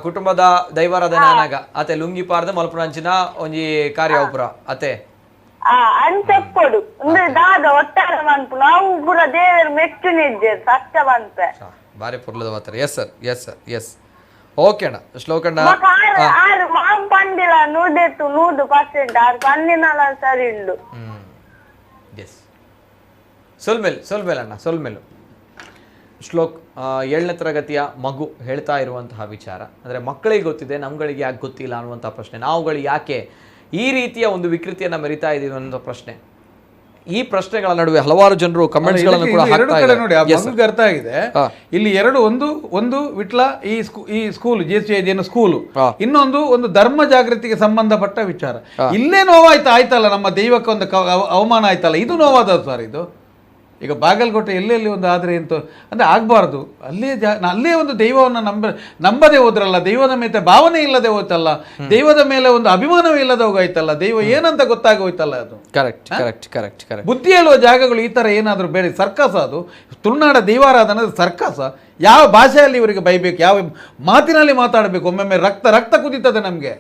ಕುಟುಂಬದ ದೈವಾರಾಧನೆ ಅನಾಗ ಅತೆ ಲುಂಗಿ ಪಾರ್ದ ಮಲ್ಪುನಂಚಿನ ಒಂಜಿ ಕಾರ್ಯ ಉಪುರ ಅತೆ ಅಂತೆಪ್ಪೊಡು ದಾದ ಒಟ್ಟಾರೆ ಮನ್ಪು ನಾವು ಪುರ ದೇವರು ಮೆಚ್ಚು ನಿದ್ದೇರು ಸತ್ಯ ಬಂತೆ ಬಾರಿ ಪುರ್ಲದ ಮಾತ್ರ. ಎಸ್ ಓಕೆ ಅಣ್ಣ. ಶ್ಲೋಕಣ್ಣ ಆರು ಮಾಂ ಪಂಡಿಲ 100% ಆರು ಪಂಡಿನಲ್ಲ ಸರಿ ಉಂಡು. ಎಸ್ ಸೊಲ್ಮೇಲ್ ಅಣ್ಣ ಸೊಲ್ಮೇಲು. ಶ್ಲೋಕ್ 7ನೇ ತರಗತಿಯ ಮಗು ಹೇಳ್ತಾ ಇರುವಂತಹ ವಿಚಾರ ಅಂದರೆ ಮಕ್ಕಳಿಗೆ ಗೊತ್ತಿದೆ, ನಮ್ಗಳಿಗೆ ಯಾಕೆ ಗೊತ್ತಿಲ್ಲ ಅನ್ನುವಂಥ ಪ್ರಶ್ನೆ. ನಾವುಗಳು ಯಾಕೆ ಈ ರೀತಿಯ ಒಂದು ವಿಕೃತಿಯನ್ನು ಮೆರಿತಾ ಇದೀವಿ ಅನ್ನೋ ಪ್ರಶ್ನೆ. ಈ ಪ್ರಶ್ನೆಗಳ ನಡುವೆ ಹಲವಾರು ಜನರು ಕಮೆಂಟ್ಸ್ಗಳನ್ನು ಕೂಡ ಹಾಕ್ತಾ ಇದ್ದಾರೆ. ನೋಡಿ, ಆ ಮಗುಗೆ ಅರ್ಥ ಆಗಿದೆ. ಇಲ್ಲಿ ಒಂದು ವಿಟ್ಲ ಈ ಸ್ಕೂಲ್ JCI ಸ್ಕೂಲು, ಇನ್ನೊಂದು ಒಂದು ಧರ್ಮ ಜಾಗೃತಿಗೆ ಸಂಬಂಧಪಟ್ಟ ವಿಚಾರ. ಇಲ್ಲೇ ಆಯ್ತಲ್ಲ, ನಮ್ಮ ದೈವಕ್ಕೆ ಒಂದು ಅವಮಾನ ಆಯ್ತಲ್ಲ, ಇದು ನೋವಾದ ಸರ್. ಇದು ಈಗ ಬಾಗಲಕೋಟೆ ಎಲ್ಲೆಲ್ಲಿ ಒಂದು ಆದರೆ ಎಂತ ಅಂದರೆ ಆಗಬಾರ್ದು. ಅಲ್ಲೇ ಒಂದು ದೈವವನ್ನು ನಂಬದೇ ಹೋದ್ರಲ್ಲ, ದೈವದ ಮೇಲೆ ಭಾವನೆ ಇಲ್ಲದೆ ಹೋಯ್ತಲ್ಲ, ದೈವದ ಮೇಲೆ ಒಂದು ಅಭಿಮಾನವೇ ಇಲ್ಲದೆ ಹೋಗಾಯ್ತಲ್ಲ, ದೈವ ಏನಂತ ಗೊತ್ತಾಗಿ ಹೋಯ್ತಲ್ಲ. ಅದು ಕರೆಕ್ಟ್. ಬುದ್ಧಿ ಹೇಳುವ ಜಾಗಗಳು ಈ ಥರ ಏನಾದರೂ ಬೇರೆ ಸರ್ಕಸ್. ಅದು ತುಳುನಾಡ ದೈವಾರಾಧನೆ ಸರ್ಕಸ್. ಯಾವ ಭಾಷೆಯಲ್ಲಿ ಇವರಿಗೆ ಬೈಬೇಕು, ಯಾವ ಮಾತಿನಲ್ಲಿ ಮಾತಾಡಬೇಕು, ಒಮ್ಮೊಮ್ಮೆ ರಕ್ತ ಕುದೀತದೆ ನಮಗೆ.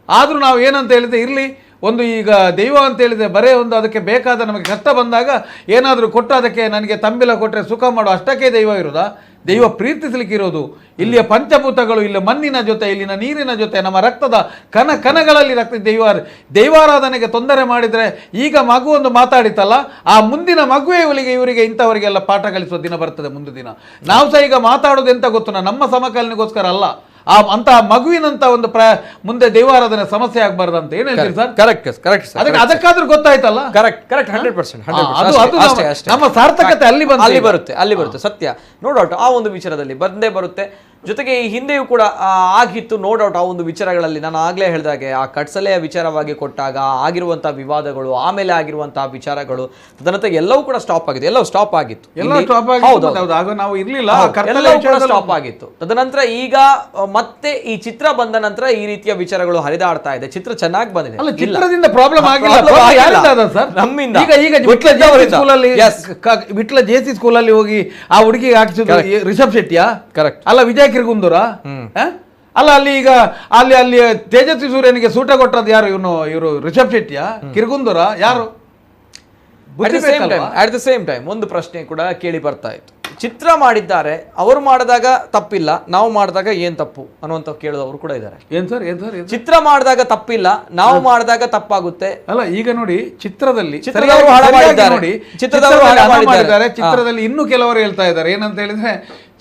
ಆದರೂ ನಾವು ಏನಂತ ಹೇಳಿದ್ರೆ ಇರಲಿ, ಒಂದು ಈಗ ದೈವ ಅಂತ ಹೇಳಿದರೆ ಬರೇ ಒಂದು ಅದಕ್ಕೆ ಬೇಕಾದ ನಮಗೆ ಕಷ್ಟ ಬಂದಾಗ ಏನಾದರೂ ಕೊಟ್ಟು ಅದಕ್ಕೆ ನನಗೆ ತಂಬಿಲ ಕೊಟ್ಟರೆ ಸುಖ ಮಾಡೋ ಅಷ್ಟಕ್ಕೆ ದೈವ ಇರೋದಾ? ದೈವ ಪ್ರೀತಿಸಲಿಕ್ಕೆ ಇರೋದು ಇಲ್ಲಿಯ ಪಂಚಭೂತಗಳು, ಇಲ್ಲಿ ಮಣ್ಣಿನ ಜೊತೆ, ಇಲ್ಲಿನ ನೀರಿನ ಜೊತೆ, ನಮ್ಮ ರಕ್ತದ ಕಣಗಳಲ್ಲಿ ದೈವಾರಾಧನೆಗೆ ತೊಂದರೆ ಮಾಡಿದರೆ, ಈಗ ಮಗು ಒಂದು ಮಾತಾಡಿತಲ್ಲ, ಆ ಮುಂದಿನ ಮಗುವೇ ಇವರಿಗೆ ಇಂಥವರಿಗೆಲ್ಲ ಪಾಠ ಕಲಿಸುವ ದಿನ ಬರ್ತದೆ ಮುಂದೆ ದಿನ. ನಾವು ಸಹ ಈಗ ಮಾತಾಡೋದು ಎಂತ ಗೊತ್ತು, ನಮ್ಮ ಸಮಕಾಲೀನಗೋಸ್ಕರ ಅಲ್ಲ, ಅಂತ ಮಗುವಿನಂತ ಒಂದು ಮುಂದೆ ದೈವಾರಾಧನೆ ಸಮಸ್ಯೆ ಆಗ್ಬಾರ್ದು ಅಂತ ಏನ್ ಹೇಳ್ತೀರಿ ಸರ್? ಕರೆಕ್ಟ್ ಕರೆಕ್ಟ್ ಅದಕ್ಕಾದ್ರೂ ಗೊತ್ತಾಯ್ತಲ್ಲ. Correct correct 100%. ನಮ್ಮ ಸಾರ್ಥಕತೆ ಅಲ್ಲಿ ಬರುತ್ತೆ ಸತ್ಯ. ನೋ ಡೌಟ್ ಆ ಒಂದು ವಿಚಾರದಲ್ಲಿ ಬಂದೇ ಬರುತ್ತೆ. ಜೊತೆಗೆ ಈ ಹಿಂದೆಯೂ ಕೂಡ ಆಗಿತ್ತು ನೋ ಡೌಟ್ ಆ ಒಂದು ವಿಚಾರಗಳಲ್ಲಿ. ನಾನು ಆಗ್ಲೇ ಹೇಳಿದಾಗೆ ಆ ಕಟ್ಸಲೆಯ ವಿಚಾರವಾಗಿ ಕೊಟ್ಟಾಗ ಆಗಿರುವಂತಹ ವಿವಾದಗಳು, ಆಮೇಲೆ ಆಗಿರುವಂತಹ ವಿಚಾರಗಳು, ತದನಂತರ ಎಲ್ಲವೂ ಕೂಡ ಸ್ಟಾಪ್ ಆಗಿದೆ. ಎಲ್ಲವೂ ಸ್ಟಾಪ್ ಆಗಿತ್ತು, ಸ್ಟಾಪ್ ಆಗಿತ್ತು. ತದನಂತರ ಈಗ ಮತ್ತೆ ಈ ಚಿತ್ರ ಬಂದ ನಂತರ ಈ ರೀತಿಯ ವಿಚಾರಗಳು ಹರಿದಾಡ್ತಾ ಇದೆ. ಚಿತ್ರ ಚೆನ್ನಾಗಿ ಬಂದಿದೆ, ಚಿತ್ರದಿಂದ ಪ್ರಾಬ್ಲಮ್ ಆಗಿಲ್ಲ ನಮ್ಮಿಂದ. ವಿಟ್ಲ ಜೆಸಿ ಸ್ಕೂಲಲ್ಲಿ ಹೋಗಿ ಆ ಹುಡುಗಿಗೆ ಹಾಕಿಸಿದ್ರು ರಿಷಬ್ ಶೆಟ್ಟಿಯಾ? ಕರೆಕ್ಟ್ ಅಲ್ಲ, ವಿಜಯ್ ಕಿರ್ಗುಂದೂರ ಅಲ್ಲ. ಅಲ್ಲಿ ಈಗ ಅಲ್ಲಿ ತೇಜಸ್ವಿ ಸೂರ್ಯನಿಗೆ ಸೂಟ ಕೊಟ್ಟದ್ದು ಯಾರು? ಇವರು ರಿಷಬ್ ಶೆಟ್ಟಿಯಾ ಕಿರ್ಗುಂದೂರ ಯಾರು? ಅಟ್ ದ ಸೇಮ್ ಟೈಮ್ ಒಂದು ಪ್ರಶ್ನೆ ಕೂಡ ಕೇಳಿ ಬರ್ತಾ ಇತ್ತು. ಚಿತ್ರ ಮಾಡಿದ್ದಾರೆ, ಅವರು ಮಾಡಿದಾಗ ತಪ್ಪಿಲ್ಲ, ನಾವು ಮಾಡಿದಾಗ ಏನ್ ತಪ್ಪು ಅನ್ನುವಂತ ಕೇಳೋದವರು ಕೂಡ ಇದ್ದಾರೆ. ಏನ್ ಸರ್ ಚಿತ್ರ ಮಾಡಿದಾಗ ತಪ್ಪಿಲ್ಲ, ನಾವು ಮಾಡಿದಾಗ ತಪ್ಪಾಗುತ್ತೆ. ಅಲ್ಲ ಈಗ ನೋಡಿ, ಚಿತ್ರದಲ್ಲಿ ಚಿತ್ರದಲ್ಲಿ ಇನ್ನೂ ಕೆಲವರು ಹೇಳ್ತಾ ಇದ್ದಾರೆ ಏನಂತ ಹೇಳಿದ್ರೆ,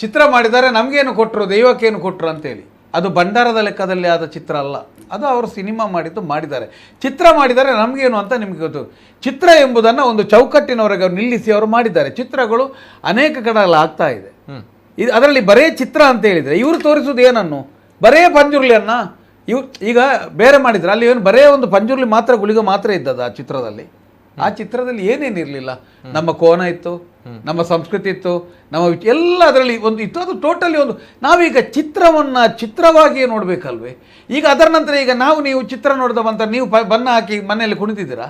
ಚಿತ್ರ ಮಾಡಿದ್ದಾರೆ ನಮ್ಗೇನು ಕೊಟ್ರು, ದೈವಕ್ಕೇನು ಕೊಟ್ರು ಅಂತ ಹೇಳಿ. ಅದು ಭಂಡಾರದ ಲೆಕ್ಕದಲ್ಲಿ ಆದ ಚಿತ್ರ ಅಲ್ಲ, ಅದು ಅವರು ಸಿನಿಮಾ ಮಾಡಿದ್ದಾರೆ. ಚಿತ್ರ ಮಾಡಿದ್ದಾರೆ ನಮಗೇನು ಅಂತ ನಿಮ್ಗೆ ಗೊತ್ತು. ಚಿತ್ರ ಎಂಬುದನ್ನು ಒಂದು ಚೌಕಟ್ಟಿನವರೆಗೆ ನಿಲ್ಲಿಸಿ ಅವರು ಮಾಡಿದ್ದಾರೆ. ಚಿತ್ರಗಳು ಅನೇಕ ಕಡೆಯಲ್ಲಿ ಆಗ್ತಾ ಇದೆ. ಅದರಲ್ಲಿ ಬರೇ ಚಿತ್ರ ಅಂತ ಹೇಳಿದರೆ ಇವರು ತೋರಿಸುವುದು ಏನನ್ನು? ಬರೇ ಪಂಜುರ್ಲಿಯನ್ನ ಇವ್ರು ಈಗ ಬೇರೆ ಮಾಡಿದ್ರು. ಅಲ್ಲಿ ಏನು ಬರೇ ಒಂದು ಪಂಜುರ್ಲಿ ಮಾತ್ರ, ಗುಳಿಗೆ ಮಾತ್ರ ಇದ್ದದ್ದು ಆ ಚಿತ್ರದಲ್ಲಿ. ಆ ಚಿತ್ರದಲ್ಲಿ ಏನೇನಿರಲಿಲ್ಲ. ನಮ್ಮ ಕೋನ ಇತ್ತು, ನಮ್ಮ ಸಂಸ್ಕೃತಿ ಇತ್ತು, ನಮ್ಮ ಎಲ್ಲ ಅದರಲ್ಲಿ ಒಂದು ಇತ್ತು. ಅದು ಟೋಟಲಿ ಒಂದು ನಾವೀಗ ಚಿತ್ರವನ್ನು ಚಿತ್ರವಾಗಿಯೇ ನೋಡಬೇಕಲ್ವೇ. ಈಗ ಅದರ ನಂತರ ಈಗ ನೀವು ಚಿತ್ರ ನೋಡಿದ ನಂತರ ನೀವು ಬಣ್ಣ ಹಾಕಿ ಮನೆಯಲ್ಲಿ ಕುಣಿತಿದ್ದೀರಾ?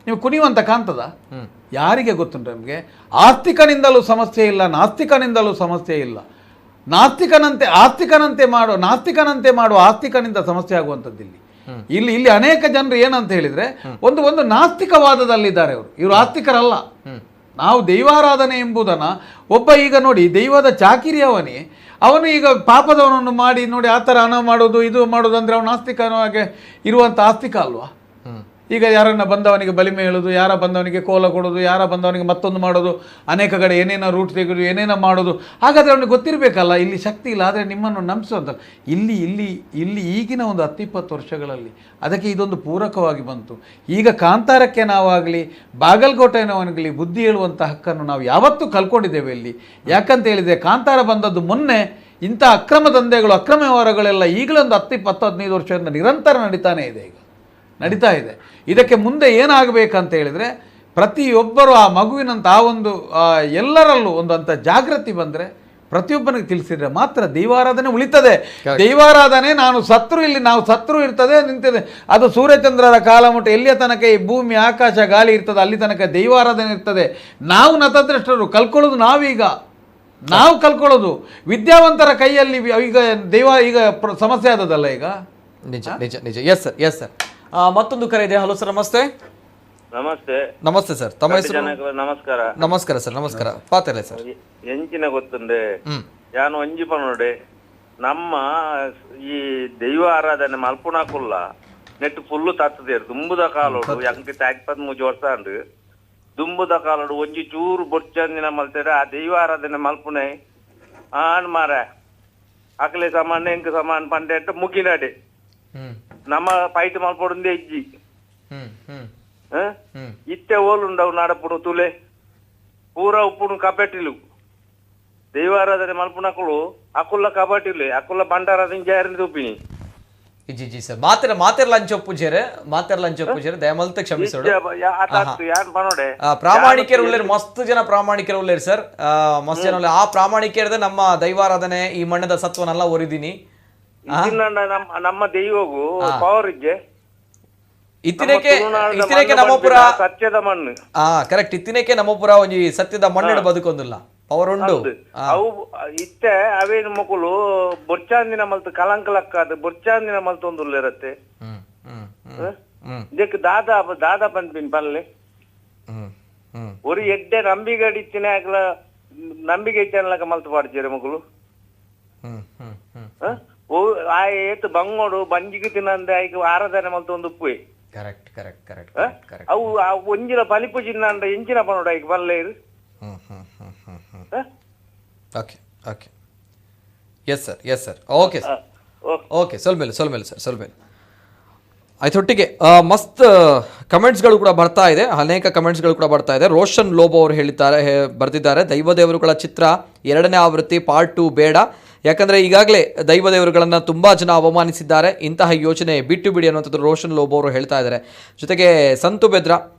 ನೀವು ಕುಣಿಯುವಂತ ಕಾಣ್ತದ? ಯಾರಿಗೆ ಗೊತ್ತುಂಟು ನಮಗೆ? ಆಸ್ತಿಕನಿಂದಲೂ ಸಮಸ್ಯೆ ಇಲ್ಲ, ನಾಸ್ತಿಕನಿಂದಲೂ ಸಮಸ್ಯೆ ಇಲ್ಲ. ಆಸ್ತಿಕನಂತೆ ಮಾಡುವ ಆಸ್ತಿಕನಿಂದ ಸಮಸ್ಯೆ ಆಗುವಂಥದ್ದು ಇಲ್ಲಿ ಅನೇಕ ಜನರು ಏನಂತ ಹೇಳಿದ್ರೆ ಒಂದು ನಾಸ್ತಿಕವಾದದಲ್ಲಿದ್ದಾರೆ. ಇವರು ಆಸ್ತಿಕರಲ್ಲ. ನಾವು ದೈವಾರಾಧನೆ ಎಂಬುದನ್ನ ಈಗ ನೋಡಿ, ದೈವದ ಚಾಕಿರಿ ಅವನು ಈಗ ಪಾಪದವನನ್ನು ಮಾಡಿ ನೋಡಿ ಆ ಥರ ಹಣ ಮಾಡೋದು ಇದು ಮಾಡೋದು ಅಂದ್ರೆ ಅವನು ನಾಸ್ತಿಕನಾಗೆ ಇರುವಂಥ ಆಸ್ತಿಕ ಅಲ್ವಾ? ಈಗ ಯಾರನ್ನ ಬಂದವನಿಗೆ ಬಲಿಮೆ ಹೇಳೋದು, ಯಾರ ಬಂದವನಿಗೆ ಕೋಲ ಕೊಡೋದು, ಯಾರ ಬಂದವನಿಗೆ ಮತ್ತೊಂದು ಮಾಡೋದು, ಅನೇಕ ಕಡೆ ಏನೇನೋ ರೂಟ್ ತೆಗೆದು ಏನೇನೋ ಮಾಡೋದು. ಹಾಗಾದರೆ ಅವನಿಗೆ ಗೊತ್ತಿರಬೇಕಲ್ಲ ಇಲ್ಲಿ ಶಕ್ತಿ ಇಲ್ಲ, ಆದರೆ ನಿಮ್ಮನ್ನು ನಂಬಿಸುವಂತ ಇಲ್ಲಿ ಈಗಿನ ಒಂದು 10-20 ವರ್ಷಗಳಲ್ಲಿ ಅದಕ್ಕೆ ಇದೊಂದು ಪೂರಕವಾಗಿ ಬಂತು. ಈಗ ಕಾಂತಾರಕ್ಕೆ ನಾವಾಗಲಿ ಬಾಗಲಕೋಟೆನವನಿಗಲಿ ಬುದ್ಧಿ ಹೇಳುವಂಥ ಹಕ್ಕನ್ನು ನಾವು ಯಾವತ್ತೂ ಕಲ್ಕೊಂಡಿದ್ದೇವೆ ಇಲ್ಲಿ. ಯಾಕಂತ ಹೇಳಿದರೆ ಕಾಂತಾರ ಬಂದದ್ದು ಮೊನ್ನೆ. ಇಂಥ ಅಕ್ರಮ ದಂಧೆಗಳು, ಅಕ್ರಮ ವ್ಯವಹಾರಗಳೆಲ್ಲ ಈಗಲೊಂದು 10-15 ವರ್ಷದಿಂದ ನಿರಂತರ ನಡೀತಾ ಇದೆ. ಇದಕ್ಕೆ ಮುಂದೆ ಏನಾಗಬೇಕಂತ ಹೇಳಿದರೆ ಪ್ರತಿಯೊಬ್ಬರು ಆ ಮಗುವಿನಂತ ಎಲ್ಲರಲ್ಲೂ ಒಂದು ಜಾಗೃತಿ ಬಂದರೆ, ಪ್ರತಿಯೊಬ್ಬನಿಗೆ ತಿಳಿಸಿದ್ರೆ ಮಾತ್ರ ದೈವಾರಾಧನೆ ಉಳಿತದೆ. ದೈವಾರಾಧನೆ ನಾವು ಸತ್ರು ಇರ್ತದೆ, ನಿಂತಿದೆ. ಅದು ಸೂರ್ಯಚಂದ್ರರ ಕಾಲ ಮುಟ್ಟ ಎಲ್ಲಿಯ ತನಕ ಈ ಭೂಮಿ ಆಕಾಶ ಗಾಳಿ ಇರ್ತದೆ ಅಲ್ಲಿ ತನಕ ದೈವಾರಾಧನೆ ಇರ್ತದೆ. ನಾವು ನತದೃಷ್ಟರು ನಾವು ಕಲ್ಕೊಳ್ಳೋದು ವಿದ್ಯಾವಂತರ ಕೈಯಲ್ಲಿ. ಈಗ ಸಮಸ್ಯೆ ಆದದಲ್ಲ ಈಗ. ನಿಜ. Yes sir. ಮತ್ತೊಂದು ಕರೆ ಇದೆ. ಹಲೋ ಸರ್, ನಮಸ್ತೆ. ನಮಸ್ತೆ ಸರ್, ತಮ್ಮ ಹೆಸರು? ನಮಸ್ಕಾರ ಸರ್. ನಮಸ್ಕಾರ. ಪಾತ್ರೆ ಸರ್ ಎಂಚಿನ ಗೊತ್ತುಂಡೆ ಯಾನು ಒಂಜಿ ಪನೋಡೆ ನಮ್ಮ ಈ ದೈವ ಆರಾಧನೆ ಮಲ್ಪುನಾಕುಲ್ಲ ನೆಟ್ ಫುಲ್ಲು ತತ್ತದೇರು ದುಂಬುದ ಕಾಲೋಡು ಎಂಕ 23 ವರ್ಷ ಅಂಡು ದುಂಬುದ ಕಾಲೋಡು ಒಂಜಿ ಚೂರು ಬೊಚ್ಚಂದಿನ ಮಲ್ತೇರೆ ಆ ದೈವ ಆರಾಧನೆ ಮಲ್ಪುನೆ ಆನ್ ಮಾರ ಅಕಲೆ ಸಮಾನ ಎಂಕ ಸಮಾನ ಪಂಡೆ ಅಂತ ಮುಗಿನಾಡೆ ನಮ್ಮ ಪೈಟ್ ಮಲ್ಪೊಡುಂದೆ ಇಜ್ಜಿ ಇತ್ತೆ ಓಲುಂಡವು ನಾಡಪುಡು ತುಲೆ ಪೂರ ಉಪ್ಪುಡು ಕಬಟ್ಟಿಲು ದೈವಾರಾಧನೆ ಮಲ್ಪುನಕುಲು ಅಕುಲ್ಲ ಕಬಟ್ಟಿಲು ಅಕುಲ್ಲ ಬಂಡಾರಾಧನೆ ಜಾರಿನ ತೂಪಿನಿ ಜಿ ಸರ್ ಮಾತೆರ ಲಂಚ ಪೂಜೆರೆ ದಯಮಲ್ತ ಕ್ಷಮಿಸೋಡು. ಪ್ರಾಮಾಣಿಕರು ಉಳ್ಳೇರು, ಮಸ್ತ್ ಜನ ಪ್ರಾಮಾಣಿಕರು ಉಳ್ಳೇರು ಸರ್, ಮಸ್ತ್ ಜನ. ಆ ಪ್ರಾಮಾಣಿಕರದ ನಮ್ಮ ದೈವಾರಾಧನೆ ಈ ಮಣ್ಣದ ಸತ್ವನೆಲ್ಲ ಒರಿದೀನಿ. ನಮ್ಮ ದೈವಗೂ ಪವರ್ ಇಜ್ಜೆ ಇತ್ತಿನೇಕೆ ನಮ್ಮಪುರ ಸತ್ಯದ ಮಣ್ಣು. ಕರೆಕ್ಟ್. ಇತ್ತಿನೇಕೆ ನಮ್ಮಪುರ ಒಂಜಿ ಸತ್ಯದ ಮಣ್ಣಿನ ಬದುಕೊಂದಿಲ್ಲ ಪವರ್ ಉಂಡು. ಅವು ಇತ್ತೆ ಅವೇನು ಮಕ್ಕಳು ಬೊಚ್ಚಾಂದಿನ ಮಲ್ತು ಕಲಂಕಲಕ್ಕಾದ ಬೊಚ್ಚಾಂದಿನ ಮಲ್ತು ಒಂದು ಇರತ್ತೆ. ಇದಕ್ಕೆ ದಾದ ಬಂದ್ಬಿನ್ ಪಲ್ಲೆ ஒரு ಎಡ್ಡೆ ನಂಬಿಕೆ ಅಡಿಚ್ಚಿನ ನಂಬಿಕೆ ಇಚ್ಚನಲಕ ಮಲ್ತು ಪಾಡ್ಚೇರೆ ಮಕ್ಕಳು ಆ ಏತು ಬಂಗೋಡು ಬಂಜಿಗೆ ತಿನ್ನಂದೆ ಆಯ್ಕೆ ಆರಾಧನೆ ಮಲ್ತು ಒಂದು ಉಪ್ಪು ಅವು ಒಂಜಿನ ಪಲಿಪು ಚಿನ್ನ ಅಂಡ ಎಂಚಿನ ಪನೋಡ ಆಯ್ಕೆ ಪಲ್ಲೆ yes sir okay sir okay ಸೊಲ್ಮೇಲೆ ಸರ್ ಆಯ್ತೊಟ್ಟಿಗೆ ಮಸ್ತ್ ಕಮೆಂಟ್ಸ್ಗಳು ಕೂಡ ಬರ್ತಾ ಇದೆ, ಅನೇಕ ಕಮೆಂಟ್ಸ್ಗಳು ಕೂಡ ಬರ್ತಾ ಇದೆ. ರೋಷನ್ ಲೋಬೋ ಅವರು ಬರೆದಿದ್ದಾರೆ, ದೈವದೇವರುಗಳ ಚಿತ್ರ 2ನೇ ಆವೃತ್ತಿ ಪಾರ್ಟ್ 2 ಬೇಡ, ಯಾಕಂದರೆ ಈಗಾಗಲೇ ದೈವದೇವರುಗಳನ್ನು ತುಂಬ ಜನ ಅವಮಾನಿಸಿದ್ದಾರೆ, ಇಂತಹ ಯೋಚನೆ ಬಿಟ್ಟು ಬಿಡಿ ಅನ್ನುವಂಥದ್ದು ರೋಷನ್ ಲೋಬೋ ಅವರು ಹೇಳ್ತಾ ಇದ್ದಾರೆ. ಜೊತೆಗೆ ಸಂತು ಬೆದ್ರ,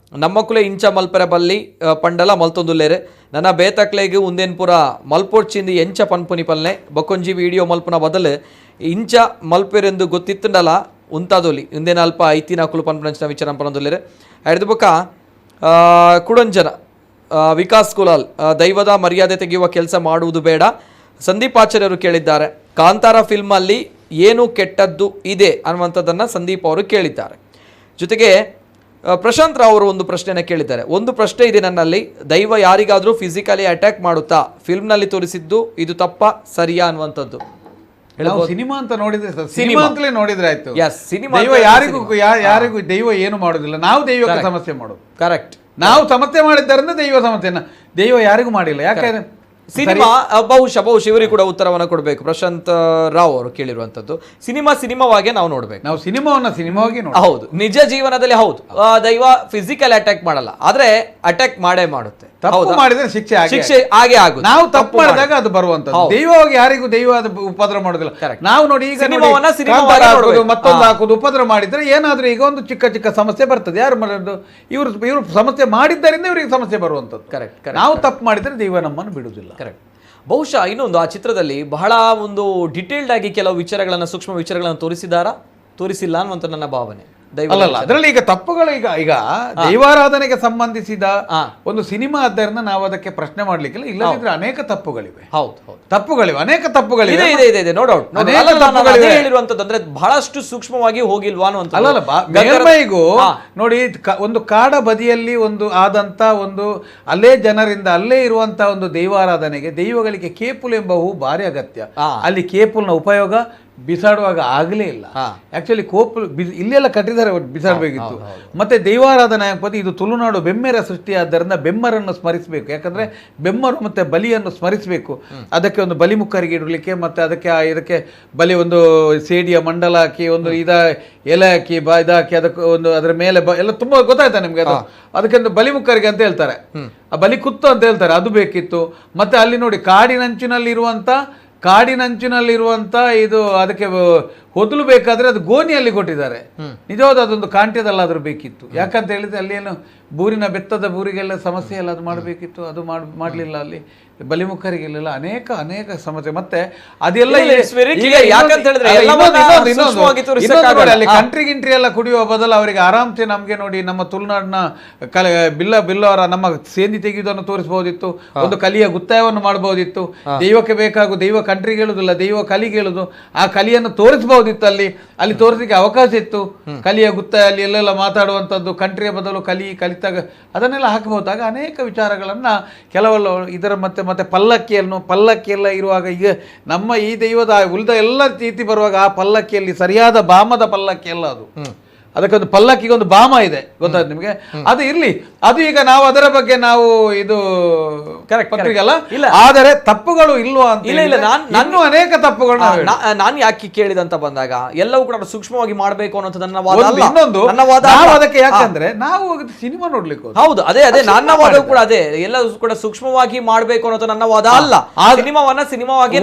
ನಮ್ಮ ಕುಲೆ ಇಂಚ ಮಲ್ಪೆರ ಬಲ್ಲಿ ಪಂಡಲ ಮಲ್ತೊಂದುಲ್ಲೇರು ನನ್ನ ಬೇತಕ್ಲೆಗೆ ಉಂದೇನ್ಪುರ ಮಲ್ಪೊಡ್ಚಿಂದಿ ಎಂಚ ಪನ್ಪುನಿ ಪಲ್ನೆ ಬೊಕ್ಕೊಂಜಿ ವಿಡಿಯೋ ಮಲ್ಪುನ ಬದಲು ಇಂಚ ಮಲ್ಪೆರೆಂದು ಗೊತ್ತಿತ್ತಂಡಲ ಉಂತಾದೊಲಿ ಇಂದೇನ ಅಲ್ಪ ಐತಿನ ಕುಲು ಪನ್ಪಂಚಿನ ವಿಚಾರ ಪನದೊಲ್ಲೇರು. ಐದು ಬೊಕ್ಕ ಕುಡಂಜನ ವಿಕಾಸ್ ಕುಲಾಲ್, ದೈವದ ಮರ್ಯಾದೆ ತೆಗೆಯುವ ಕೆಲಸ ಮಾಡುವುದು ಬೇಡ. ಸಂದೀಪ್ ಆಚಾರ್ಯರು ಕೇಳಿದ್ದಾರೆ, ಕಾಂತಾರ ಫಿಲ್ಮಲ್ಲಿ ಏನು ಕೆಟ್ಟದ್ದು ಇದೆ ಅನ್ನುವಂಥದ್ದನ್ನು ಸಂದೀಪ್ ಅವರು ಕೇಳಿದ್ದಾರೆ. ಜೊತೆಗೆ ಪ್ರಶಾಂತ್ ರಾವ್ ಅವರು ಒಂದು ಪ್ರಶ್ನೆಯನ್ನು ಕೇಳಿದ್ದಾರೆ. ಒಂದು ಪ್ರಶ್ನೆ ಇದೆ ನನ್ನಲ್ಲಿ, ದೈವ ಯಾರಿಗಾದರೂ ಫಿಸಿಕಲಿ ಅಟ್ಯಾಕ್ ಮಾಡುತ್ತಾ? ಫಿಲ್ಮ್ನಲ್ಲಿ ತೋರಿಸಿದ್ದು ಇದು ತಪ್ಪ ಸರಿಯಾ ಅನ್ನುವಂಥದ್ದು. ಸಿನಿಮಾ ಅಂತ ನೋಡಿದ್ರೆ ಸಿನಿಮಾ ಅಂತಲೇ ನೋಡಿದ್ರೆ ಆಯ್ತು. ಸಿನಿಮಾ ದೈವ ಯಾರಿಗೂ ದೈವ ಏನು ಮಾಡೋದಿಲ್ಲ, ನಾವು ದೈವಕ್ಕೆ ಸಮಸ್ಯೆ ಮಾಡೋದು. ಕರೆಕ್ಟ್, ನಾವು ಸಮಸ್ಯೆ ಮಾಡಿದ್ದರಿಂದ ದೈವ ಸಮಸ್ಯೆನ, ದೈವ ಯಾರಿಗೂ ಮಾಡಿಲ್ಲ. ಯಾಕಂದ್ರೆ ಸಿನಿಮಾ ಬಹುಶಃ ಇವರಿಗೆ ಕೂಡ ಉತ್ತರವನ್ನು ಕೊಡಬೇಕು. ಪ್ರಶಾಂತ್ ರಾವ್ ಅವರು ಕೇಳಿರುವಂತದ್ದು ಸಿನಿಮಾವಾಗೆ ನಾವು ನೋಡ್ಬೇಕು, ನಾವು ಸಿನಿಮಾವಾಗಿ ಹೌದು. ನಿಜ ಜೀವನದಲ್ಲಿ ಹೌದು ದೈವ ಫಿಸಿಕಲ್ ಅಟ್ಯಾಕ್ ಮಾಡಲ್ಲ, ಆದ್ರೆ ಅಟ್ಯಾಕ್ ಮಾಡೇ ಮಾಡುತ್ತೆ. ತಪ್ಪು ಮಾಡಿದ್ರೆ ಶಿಕ್ಷೆ ಹಾಗೆ ಆಗುತ್ತೆ. ನಾವು ತಪ್ಪು ಮಾಡಿದಾಗ ಅದು ಬರುವಂತದ್ದು. ದೈವವಾಗಿ ಯಾರಿಗೂ ದೈವ ಅದು ಉಪದ್ರ ಮಾಡೋದಿಲ್ಲ. ನಾವು ನೋಡಿ ಈಗ ಮತ್ತೊಂದು ಹಾಕುದು ಉಪದ್ರ ಮಾಡಿದ್ರೆ ಏನಾದ್ರೂ ಈಗ ಒಂದು ಚಿಕ್ಕ ಸಮಸ್ಯೆ ಬರ್ತದೆ. ಯಾರು ಮಾಡೋದು? ಇವರು ಸಮಸ್ಯೆ ಮಾಡಿದ್ದರಿಂದ ಇವರಿಗೆ ಸಮಸ್ಯೆ ಬರುವಂತದ್ದು. ಕರೆಕ್ಟ್. ನಾವು ತಪ್ಪು ಮಾಡಿದ್ರೆ ದೈವ ನಮ್ಮನ್ನು ಬಿಡುವುದಿಲ್ಲ. ಕರೆಕ್ಟ್. ಬಹುಶಃ ಇನ್ನೊಂದು, ಆ ಚಿತ್ರದಲ್ಲಿ ಬಹಳ ಒಂದು ಡಿಟೇಲ್ಡ್ ಆಗಿ ಕೆಲವು ವಿಚಾರಗಳನ್ನು, ಸೂಕ್ಷ್ಮ ವಿಚಾರಗಳನ್ನು ತೋರಿಸಿಲ್ಲ ಅನ್ನುವಂಥ ನನ್ನ ಭಾವನೆ. ಅಲ್ಲಲ್ಲ, ಅದರಲ್ಲಿ ಈಗ ತಪ್ಪುಗಳು ಈಗ ದೈವಾರಾಧನೆಗೆ ಸಂಬಂಧಿಸಿದ ಒಂದು ಸಿನಿಮಾ ಆದ್ದರಿಂದ ನಾವು ಅದಕ್ಕೆ ಪ್ರಶ್ನೆ ಮಾಡ್ಲಿಕ್ಕಿಲ್ಲ. ಇಲ್ಲದಿದ್ರೆ ಅನೇಕ ತಪ್ಪುಗಳಿವೆ. ಅನೇಕ ತಪ್ಪುಗಳಿವೆ. ಅಂದ್ರೆ ಬಹಳಷ್ಟು ಸೂಕ್ಷ್ಮವಾಗಿ ಹೋಗಿಲ್ವಾ ಅನ್ನುವಂಥ. ಅಲ್ಲಲ್ಲ, ಮೇಲ್ಮೈಗೂ ನೋಡಿ, ಒಂದು ಕಾಡ ಬದಿಯಲ್ಲಿ ಒಂದು ಆದಂತ ಒಂದು ಅಲ್ಲೇ ಜನರಿಂದ ಅಲ್ಲೇ ಇರುವಂತ ಒಂದು ದೈವಾರಾಧನೆಗೆ, ದೈವಗಳಿಗೆ ಕೇಪುಲ್ ಎಂಬ ಹೂ ಭಾರಿ ಅಗತ್ಯ. ಅಲ್ಲಿ ಕೇಪುಲ್ನ ಉಪಯೋಗ ಬಿಸಾಡುವಾಗ ಆಗಲೇ ಇಲ್ಲ. ಆಕ್ಚುಲಿ ಕೋಪುಲ್ ಇಲ್ಲೆಲ್ಲ ಕಟ್ಟಿದ್ದಾರೆ, ಬಿಸಾಡಬೇಕಿತ್ತು. ಮತ್ತೆ ದೈವಾರಾಧನೆ ಆಗ್ಬೋದು. ಇದು ತುಳುನಾಡು ಬೆಮ್ಮೆರ ಸೃಷ್ಟಿಯಾದ್ದರಿಂದ ಬೆಮ್ಮರನ್ನು ಸ್ಮರಿಸಬೇಕು. ಯಾಕಂದ್ರೆ ಬೆಮ್ಮರು ಮತ್ತೆ ಬಲಿಯನ್ನು ಸ್ಮರಿಸಬೇಕು. ಅದಕ್ಕೆ ಒಂದು ಬಲಿಮುಖರಿಗೆ ಇಡಲಿಕ್ಕೆ, ಮತ್ತೆ ಇದಕ್ಕೆ ಬಲಿ ಒಂದು ಸೇಡಿಯ ಮಂಡಲ ಹಾಕಿ, ಒಂದು ಎಲೆ ಹಾಕಿ ಇದಾಕಿ, ಅದಕ್ಕೆ ಒಂದು ಅದರ ಮೇಲೆ ಎಲ್ಲ ತುಂಬಾ ಗೊತ್ತಾಯ್ತಾ ನಿಮ್ಗೆ? ಅದಕ್ಕೆ ಒಂದು ಬಲಿಮುಖರಿಗೆ ಅಂತ ಹೇಳ್ತಾರೆ, ಆ ಬಲಿ ಕುತ್ತು ಅಂತ ಹೇಳ್ತಾರೆ, ಅದು ಬೇಕಿತ್ತು. ಮತ್ತೆ ಅಲ್ಲಿ ನೋಡಿ, ಕಾಡಿನಂಚಿನಲ್ಲಿರುವಂತ ಇದು ಅದಕ್ಕೆ ಹೊದಲು ಬೇಕಾದ್ರೆ ಅದು ಗೋನಿಯಲ್ಲಿ ಕೊಟ್ಟಿದ್ದಾರೆ. ನಿಜವಾದ ಅದೊಂದು ಕಾಂಟ್ಯದಲ್ಲಾದ್ರೂ ಬೇಕಿತ್ತು. ಯಾಕಂತ ಹೇಳಿದ್ರೆ ಅಲ್ಲಿ ಏನು ಬೂರಿನ ಬೆತ್ತದ ಬೂರಿಗೆಲ್ಲ ಸಮಸ್ಯೆ ಎಲ್ಲ ಅದು ಮಾಡಬೇಕಿತ್ತು, ಅದು ಮಾಡಲಿಲ್ಲ. ಅಲ್ಲಿ ಬಲಿಮುಖರಿಗೆಲ್ಲ ಅನೇಕ ಸಮಸ್ಯೆ. ಮತ್ತೆ ಅದೆಲ್ಲ ಅಲ್ಲಿ ಕಂಟ್ರಿ ಗಿಂಟ್ರಿ ಎಲ್ಲ ಕುಡಿಯುವ ಬದಲು ಅವರಿಗೆ ಆರಾಮ್ಸೆ ನಮ್ಗೆ ನೋಡಿ ನಮ್ಮ ತುಳುನಾಡಿನ ಬಿಲ್ಲವರ ನಮ್ಮ ಸೇಂದಿ ತೆಗೆಯುವುದನ್ನು ತೋರಿಸಬಹುದಿತ್ತು. ಒಂದು ಕಲಿಯ ಗುತ್ತಾಯವನ್ನು ಮಾಡಬಹುದಿತ್ತು. ದೈವಕ್ಕೆ ಬೇಕಾಗುವ ದೈವ ಕಂಟ್ರಿಗೆ ಹೇಳುದಿಲ್ಲ, ದೈವ ಕಲಿಗೆ ಹೇಳುದು. ಆ ಕಲಿಯನ್ನು ತೋರಿಸಬಹುದಿತ್ತು. ಅಲ್ಲಿ ತೋರಿಸಲಿಕ್ಕೆ ಅವಕಾಶ ಇತ್ತು. ಕಲಿಯ ಗುತ್ತಾಯ ಅಲ್ಲಿ ಎಲ್ಲೆಲ್ಲ ಮಾತಾಡುವಂಥದ್ದು, ಕಂಟ್ರಿಯ ಬದಲು ಕಲಿತಾಗ ಅದನ್ನೆಲ್ಲ ಹಾಕಬಹುದು. ಆಗ ಅನೇಕ ವಿಚಾರಗಳನ್ನ ಕೆಲವೆಲ್ಲ ಇದರ ಮತ್ತೆ ಪಲ್ಲಕ್ಕಿಯೆಲ್ಲ ಇರುವಾಗ, ಈಗ ನಮ್ಮ ಈ ದೈವದ ಉಳಿದ ಎಲ್ಲ ರೀತಿ ಬರುವಾಗ ಆ ಪಲ್ಲಕ್ಕಿಯಲ್ಲಿ ಸರಿಯಾದ ಬಾಮದ ಪಲ್ಲಕ್ಕಿಯಲ್ಲ ಅದು. ಅದಕ್ಕೊಂದು ಪಲ್ಲಕ್ಕಿಗೆ ಒಂದು ಬಾಮ ಇದೆ, ಗೊತ್ತಾಯ್ತು ನಿಮಗೆ? ಅದು ಇರ್ಲಿ, ಅದು ಈಗ ನಾವು ಅದರ ಬಗ್ಗೆ ನಾವು ಇದು ಪತ್ರಿಕೆಲ್ಲ, ಆದರೆ ತಪ್ಪುಗಳು ಇಲ್ವಾ ಅಂತ ನಾನು ಅನೇಕ ತಪ್ಪುಗಳು ನಾನು ಯಾಕೆ ಕೇಳಿದಂತ ಬಂದಾಗ ಎಲ್ಲವೂ ಕೂಡ ಸೂಕ್ಷ್ಮವಾಗಿ ಮಾಡಬೇಕು ಅನ್ನೋದು ನನ್ನ ವಾದ. ಇನ್ನೊಂದು ಅದಕ್ಕೆ ಯಾಕಂದ್ರೆ ನಾವು ಸಿನಿಮಾ ನೋಡ್ಲಿಕ್ಕೆ ಹೌದು, ಅದೇ ನನ್ನ ವಾದ ಕೂಡ ಅದೇ, ಎಲ್ಲವೂ ಕೂಡ ಸೂಕ್ಷ್ಮವಾಗಿ ಮಾಡಬೇಕು ಅನ್ನೋದು ನನ್ನ ವಾದ ಅಲ್ಲ. ಸಿನಿಮಾವಾಗಿ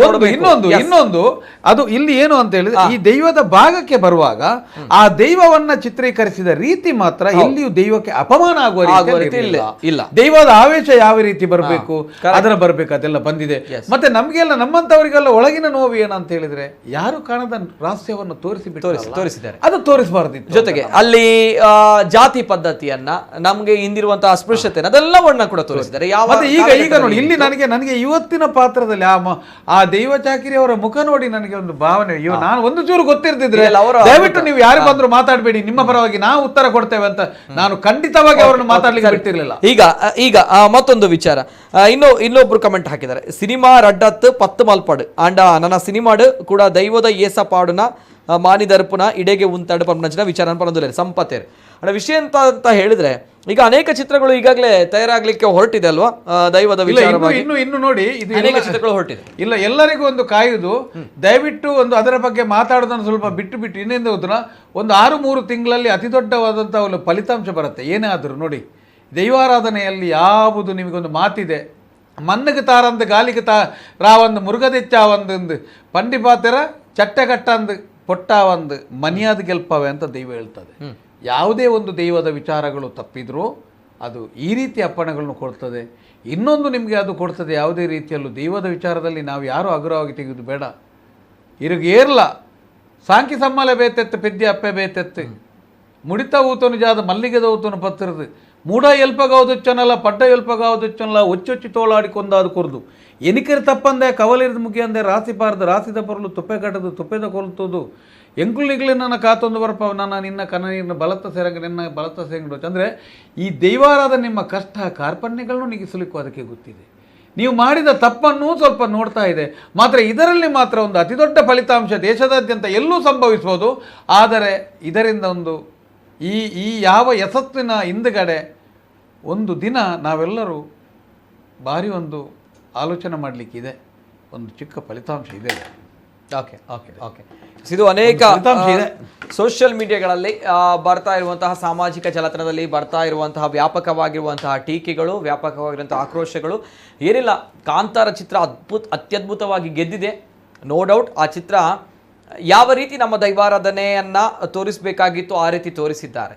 ಇನ್ನೊಂದು ಅದು ಇಲ್ಲಿ ಏನು ಅಂತ ಹೇಳಿದ್ರೆ, ಈ ದೈವದ ಭಾಗಕ್ಕೆ ಬರುವಾಗ ಆ ದೈವವನ್ನ ಚಿತ್ರೀಕರಿಸಿದ ರೀತಿ ಮಾತ್ರ ಎಲ್ಲಿಯೂ ದೈವಕ್ಕೆ ಅಪಮಾನ ಆಗುವ ರೀತಿ ಇಲ್ಲ. ದೈವದ ಆವೇಶ ಯಾವ ರೀತಿ ಬರಬೇಕು ಅದರ ಬರಬೇಕು, ಅದೆಲ್ಲ ಬಂದಿದೆ. ಮತ್ತೆ ನಮ್ಗೆಲ್ಲ ನಮ್ಮಂತವರಿಗೆಲ್ಲ ಒಳಗಿನ ನೋವು ಏನಂತ ಹೇಳಿದ್ರೆ, ಯಾರು ಕಾಣದ ರಹಸ್ಯವನ್ನು ತೋರಿಸಿದ್ದಾರೆ, ಅದು ತೋರಿಸಬಾರ್ದಿತ್ತು. ಜೊತೆಗೆ ಅಲ್ಲಿ ಜಾತಿ ಪದ್ಧತಿಯನ್ನ, ನಮ್ಗೆ ಹಿಂದಿರುವಂತಹ ಅಸ್ಪೃಶ್ಯತೆ, ಅದೆಲ್ಲವನ್ನ ಕೂಡ ತೋರಿಸಿದ್ದಾರೆ. ಈಗ ನೋಡಿ, ಇಲ್ಲಿ ನನಗೆ ಇವತ್ತಿನ ಪಾತ್ರದಲ್ಲಿ ಆ ದೈವ ಚಾಕಿರಿ ಅವರ ಮುಖ ನೋಡಿ ನನಗೆ ಒಂದು ಭಾವನೆ, ನಾನು ಒಂದು ಚೂರು ಗೊತ್ತಿರ್ತಿದ್ರೆ ದಯವಿಟ್ಟು ನೀವು ಯಾರು ಬಂದ್ರು ಮಾತಾಡಬೇಡಿ, ನಿಮ್ಮ ಪರವಾಗಿ ನಾವು ಉತ್ತರ ಕೊಡ್ತೇವೆ ಅಂತ ನಾನು ಖಂಡಿತವಾಗಿ ಅವರನ್ನು ಮಾತಾಡ್ಲಿಕ್ಕೆ ಬಿಡ್ತಿರ್ಲಿಲ್ಲ. ಈಗ ಮತ್ತೊಂದು ವಿಚಾರ, ಇನ್ನೊಬ್ರು ಕಮೆಂಟ್ ಹಾಕಿದ್ದಾರೆ. ಸಿನಿಮಾ ರಡ್ಡತ್ 10 ಮಲ್ಪಾಡು ಅಂಡ ನನ್ನ ಸಿನಿಮಾಡು ಕೂಡ ದೈವದ ಏಸ ಪಾಡುನ ಮಾನಿದರ್ಪುನ ಇಡೆಗೆ ಉಂತಾಡು ಪಂಪನಂಚಿನ ವಿಚಾರ ಪನದುಲೆ ಸಂಪತ್ತೇರು ಅಣ್ಣ ವಿಷಯ ಅಂತ ಹೇಳಿದ್ರೆ ಈಗ ಅನೇಕ ಚಿತ್ರಗಳು ಈಗಾಗಲೇ ತಯಾರಾಗ್ಲಿಕ್ಕೆ ಹೊರಟಿದೆ ಅಲ್ವಾ ದೈವದ ವಿಚಾರವಾಗಿ ಇನ್ನು ನೋಡಿ ಇದು ಅನೇಕ ಚಿತ್ರಗಳು ಹೊರಟಿದೆ. ಇಲ್ಲ ಎಲ್ಲರಿಗೂ ಒಂದು ಕಾಯುವುದು, ದಯವಿಟ್ಟು ಒಂದು ಅದರ ಬಗ್ಗೆ ಮಾತಾಡೋದನ್ನು ಸ್ವಲ್ಪ ಬಿಟ್ಟು ಇನ್ನೇನು ಗೊತ್ತಾ, ಒಂದು 6-3 ತಿಂಗಳಲ್ಲಿ ಅತಿ ದೊಡ್ಡವಾದಂಥ ಒಂದು ಫಲಿತಾಂಶ ಬರುತ್ತೆ. ಏನೇ ಆದರೂ ನೋಡಿ, ದೈವಾರಾಧನೆಯಲ್ಲಿ ಯಾವುದು ನಿಮಗೊಂದು ಮಾತಿದೆ, ಮಣ್ಣಿಗೆ ತಾರಂದು ಗಾಲಿಗೆ ರಾವಂದು ಮುರುಗದೆಚ್ಚಾವಂದು ಪಂಡಿಪಾತೆರ ಚಟ್ಟೆಗಟ್ಟಂದು ಪೊಟ್ಟಾವಂದು ಮನಿಯಾದ ಗೆಲ್ಪವೆ ಅಂತ ದೈವ ಹೇಳ್ತದೆ. ಯಾವುದೇ ಒಂದು ದೈವದ ವಿಚಾರಗಳು ತಪ್ಪಿದ್ರೂ ಅದು ಈ ರೀತಿ ಅಪ್ಪಣೆಗಳನ್ನು ಕೊಡ್ತದೆ. ಇನ್ನೊಂದು ನಿಮಗೆ ಅದು ಕೊಡ್ತದೆ, ಯಾವುದೇ ರೀತಿಯಲ್ಲೂ ದೈವದ ವಿಚಾರದಲ್ಲಿ ನಾವು ಯಾರೂ ಅಗ್ರವಾಗಿ ತೆಗೆದು ಬೇಡ. ಇರುಗೇರ್ಲ ಸಾಂಕಿ ಸಮ್ಮಲೆ ಬೇತೆತ್ತು ಪೆದ್ಯ ಅಪ್ಪೆ ಬೇತೆತ್ತು ಮುಡಿತ ಊತನು ಜಾದ ಮಲ್ಲಿಗೆದ ಊತನು ಪತ್ತಿರದು ಮೂಡ ಎಲ್ಪಗಾವುದೊಚ್ಚನಲ್ಲ ಪಡ್ಡ ಎಲ್ಪಗಾವುದೊಚ್ಚನಲ್ಲ ಒಚ್ಚೊಚ್ಚಿ ತೋಳಾಡಿಕೊಂದಾದು ಕೊರ್ದು ಎನಿಕರು ತಪ್ಪಂದೆ ಕವಲಿರಿದ ಮುಗಿಯಂದೆ ರಾಸಿ ಪಾರ್ದು ರಾಸಿದ ಪರಲು ತುಪ್ಪೆ ಕಟ್ಟದು ತುಪ್ಪೆದ ಕೊಲ್ತುದು ಎಂಕುಳಿಗಳು ನನ್ನ ಕಾತೊಂದು ಬರಪ ನನ್ನ ನಿನ್ನ ಕನ ನಿನ್ನ ಬಲತ ಸೆರಗ ನಿನ್ನ ಬಲತ ಸೆಂಗಡು ಅಂದರೆ ಈ ದೈವಾರಾದ ನಿಮ್ಮ ಕಷ್ಟ ಕಾರ್ಪಣ್ಯಗಳನ್ನು ನಿಗಿಸಲಿಕ್ಕೂ ಅದಕ್ಕೆ ಗೊತ್ತಿದೆ. ನೀವು ಮಾಡಿದ ತಪ್ಪನ್ನು ಸ್ವಲ್ಪ ನೋಡ್ತಾ ಇದೆ. ಮಾತ್ರ ಇದರಲ್ಲಿ ಮಾತ್ರ ಒಂದು ಅತಿ ದೊಡ್ಡ ಫಲಿತಾಂಶ ದೇಶದಾದ್ಯಂತ ಎಲ್ಲೂ ಸಂಭವಿಸ್ಬೋದು. ಆದರೆ ಇದರಿಂದ ಒಂದು ಈ ಯಾವ ಯಶಸ್ಸಿನ ಹಿಂದುಗಡೆ ಒಂದು ದಿನ ನಾವೆಲ್ಲರೂ ಭಾರಿ ಒಂದು ಆಲೋಚನೆ ಮಾಡಲಿಕ್ಕಿದೆ. ಒಂದು ಚಿಕ್ಕ ಫಲಿತಾಂಶ ಇದೆ. ಓಕೆ ಓಕೆ ಓಕೆ ಇದು ಅನೇಕ ಸೋಷಿಯಲ್ ಮೀಡಿಯಾಗಳಲ್ಲಿ ಬರ್ತಾ ಇರುವಂತಹ ಸಾಮಾಜಿಕ ಜಾಲತಾಣದಲ್ಲಿ ಬರ್ತಾ ಇರುವಂತಹ ವ್ಯಾಪಕವಾಗಿರುವಂತಹ ಟೀಕೆಗಳು, ವ್ಯಾಪಕವಾಗಿರುವಂತಹ ಆಕ್ರೋಶಗಳು ಏನಿಲ್ಲ. ಕಾಂತಾರ ಚಿತ್ರ ಅತ್ಯದ್ಭುತವಾಗಿ ಗೆದ್ದಿದೆ, ನೋ ಡೌಟ್. ಆ ಚಿತ್ರ ಯಾವ ರೀತಿ ನಮ್ಮ ದೈವಾರಾಧನೆಯನ್ನ ತೋರಿಸಬೇಕಾಗಿತ್ತು ಆ ರೀತಿ ತೋರಿಸಿದ್ದಾರೆ.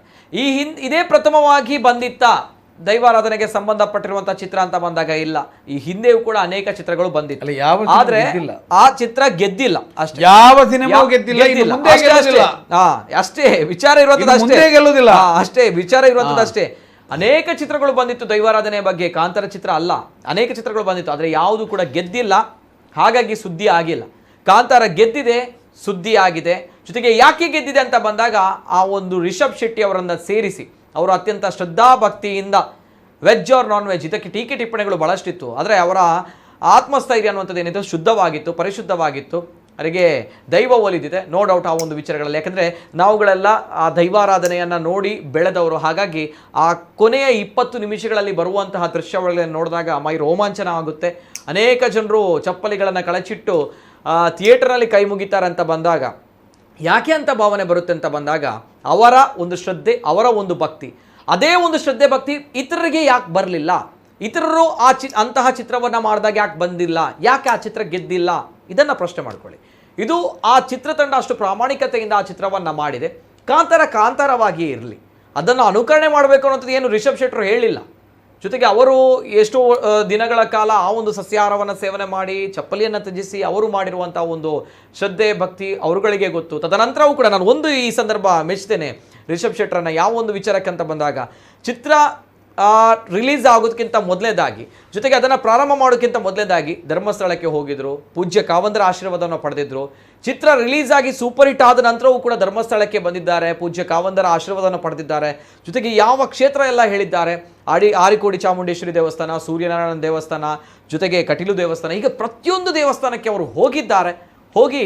ಇದೇ ಪ್ರಥಮವಾಗಿ ಬಂದಿತ್ತ ದೈವಾರಾಧನೆಗೆ ಸಂಬಂಧಪಟ್ಟಿರುವಂತಹ ಚಿತ್ರ ಅಂತ ಬಂದಾಗ ಇಲ್ಲ, ಈ ಹಿಂದೆಯೂ ಕೂಡ ಅನೇಕ ಚಿತ್ರಗಳು ಬಂದಿತ್ತು. ಆದ್ರೆ ಆ ಚಿತ್ರ ಗೆದ್ದಿಲ್ಲ ಅಷ್ಟೇ, ಯಾವ ಸಿನಿಮಾ ಗೆದ್ದಿಲ್ಲ, ಅಷ್ಟೇ ವಿಚಾರ ಇರುವಂತದ್ದು ಅಷ್ಟೇ ವಿಚಾರ ಇರುವಂತದ್ದು ಅಷ್ಟೇ. ಅನೇಕ ಚಿತ್ರಗಳು ಬಂದಿತ್ತು ದೈವಾರಾಧನೆಯ ಬಗ್ಗೆ, ಕಾಂತಾರ ಚಿತ್ರ ಅಲ್ಲ, ಅನೇಕ ಚಿತ್ರಗಳು ಬಂದಿತ್ತು. ಆದ್ರೆ ಯಾವುದು ಕೂಡ ಗೆದ್ದಿಲ್ಲ, ಹಾಗಾಗಿ ಸುದ್ದಿ ಆಗಿಲ್ಲ. ಕಾಂತಾರ ಗೆದ್ದಿದೆ, ಸುದ್ದಿ ಆಗಿದೆ. ಜೊತೆಗೆ ಯಾಕೆ ಗೆದ್ದಿದೆ ಅಂತ ಬಂದಾಗ ಆ ಒಂದು ರಿಷಬ್ ಶೆಟ್ಟಿ ಅವರನ್ನ ಸೇರಿಸಿ ಅವರು ಅತ್ಯಂತ ಶ್ರದ್ಧಾಭಕ್ತಿಯಿಂದ ವೆಜ್ ಆರ್ ನಾನ್ ವೆಜ್ ಇದಕ್ಕೆ ಟೀಕೆ ಟಿಪ್ಪಣಿಗಳು ಬಹಳಷ್ಟಿತ್ತು. ಆದರೆ ಅವರ ಆತ್ಮಸ್ಥೈರ್ಯ ಅನ್ನುವಂಥದ್ದು ಏನಿತ್ತು ಶುದ್ಧವಾಗಿತ್ತು, ಪರಿಶುದ್ಧವಾಗಿತ್ತು. ಅವರಿಗೆ ದೈವ ಒಲಿದಿದೆ, ನೋ ಡೌಟ್ ಆ ಒಂದು ವಿಚಾರಗಳಲ್ಲಿ. ಯಾಕಂದರೆ ನಾವುಗಳೆಲ್ಲ ಆ ದೈವಾರಾಧನೆಯನ್ನು ನೋಡಿ ಬೆಳೆದವರು. ಹಾಗಾಗಿ ಆ ಕೊನೆಯ 20 ನಿಮಿಷಗಳಲ್ಲಿ ಬರುವಂತಹ ದೃಶ್ಯಾವಳಿಗಳನ್ನು ನೋಡಿದಾಗ ಮೈ ರೋಮಾಂಚನ ಆಗುತ್ತೆ. ಅನೇಕ ಜನರು ಚಪ್ಪಲಿಗಳನ್ನು ಕಳಚಿಟ್ಟು ಥಿಯೇಟರ್ನಲ್ಲಿ ಕೈ ಮುಗಿತಾರೆ ಅಂತ ಬಂದಾಗ, ಯಾಕೆ ಅಂತ ಭಾವನೆ ಬರುತ್ತೆ ಅಂತ ಬಂದಾಗ ಅವರ ಒಂದು ಶ್ರದ್ಧೆ, ಅವರ ಒಂದು ಭಕ್ತಿ, ಅದೇ ಒಂದು ಶ್ರದ್ಧೆ ಭಕ್ತಿ ಇತರರಿಗೆ ಯಾಕೆ ಬರಲಿಲ್ಲ, ಇತರರು ಅಂತಹ ಚಿತ್ರವನ್ನು ಮಾಡಿದಾಗ ಯಾಕೆ ಬಂದಿಲ್ಲ, ಯಾಕೆ ಆ ಚಿತ್ರ ಗೆದ್ದಿಲ್ಲ, ಇದನ್ನು ಪ್ರಶ್ನೆ ಮಾಡ್ಕೊಳ್ಳಿ. ಇದು ಆ ಚಿತ್ರತಂಡ ಅಷ್ಟು ಪ್ರಾಮಾಣಿಕತೆಯಿಂದ ಆ ಚಿತ್ರವನ್ನು ಮಾಡಿದೆ. ಕಾಂತಾರವಾಗಿ ಇರಲಿ, ಅದನ್ನು ಅನುಕರಣೆ ಮಾಡಬೇಕು ಅನ್ನೋಂಥದ್ದು ಏನು ರಿಷಬ್ ಶೆಟ್ಟರು ಹೇಳಿಲ್ಲ. ಜೊತೆಗೆ ಅವರು ಎಷ್ಟೋ ದಿನಗಳ ಕಾಲ ಆ ಒಂದು ಸಸ್ಯಾಹಾರವನ್ನು ಸೇವನೆ ಮಾಡಿ ಚಪ್ಪಲಿಯನ್ನು ತ್ಯಜಿಸಿ ಅವರು ಮಾಡಿರುವಂಥ ಒಂದು ಶ್ರದ್ಧೆ ಭಕ್ತಿ ಅವರುಗಳಿಗೆ ಗೊತ್ತು. ತದನಂತರವೂ ಕೂಡ ನಾನು ಒಂದು ಈ ಸಂದರ್ಭ ಮೆಚ್ಚುತ್ತೇನೆ ರಿಷಬ್ ಶೆಟ್ಟರನ್ನ. ಯಾವ ಒಂದು ವಿಚಾರಕ್ಕಂತ ಬಂದಾಗ ಚಿತ್ರ ರಿಲೀಸ್ ಆಗೋದಕ್ಕಿಂತ ಮೊದಲೇದಾಗಿ, ಜೊತೆಗೆ ಅದನ್ನು ಪ್ರಾರಂಭ ಮಾಡೋಕ್ಕಿಂತ ಮೊದಲೇದಾಗಿ ಧರ್ಮಸ್ಥಳಕ್ಕೆ ಹೋಗಿದ್ರು, ಪೂಜ್ಯ ಕಾವಂದರ ಆಶೀರ್ವಾದವನ್ನು ಪಡೆದಿದ್ರು. ಚಿತ್ರ ರಿಲೀಸ್ ಆಗಿ ಸೂಪರ್ ಹಿಟ್ ಆದ ನಂತರವೂ ಕೂಡ ಧರ್ಮಸ್ಥಳಕ್ಕೆ ಬಂದಿದ್ದಾರೆ, ಪೂಜ್ಯ ಕಾವಂದರ ಆಶೀರ್ವಾದವನ್ನು ಪಡೆದಿದ್ದಾರೆ. ಜೊತೆಗೆ ಯಾವ ಕ್ಷೇತ್ರ ಎಲ್ಲ ಹೇಳಿದ್ದಾರೆ, ಆರಿಕೋಡಿ ಚಾಮುಂಡೇಶ್ವರಿ ದೇವಸ್ಥಾನ, ಸೂರ್ಯನಾರಾಯಣ ದೇವಸ್ಥಾನ, ಜೊತೆಗೆ ಕಟೀಲು ದೇವಸ್ಥಾನ, ಈಗ ಪ್ರತಿಯೊಂದು ದೇವಸ್ಥಾನಕ್ಕೆ ಅವರು ಹೋಗಿದ್ದಾರೆ. ಹೋಗಿ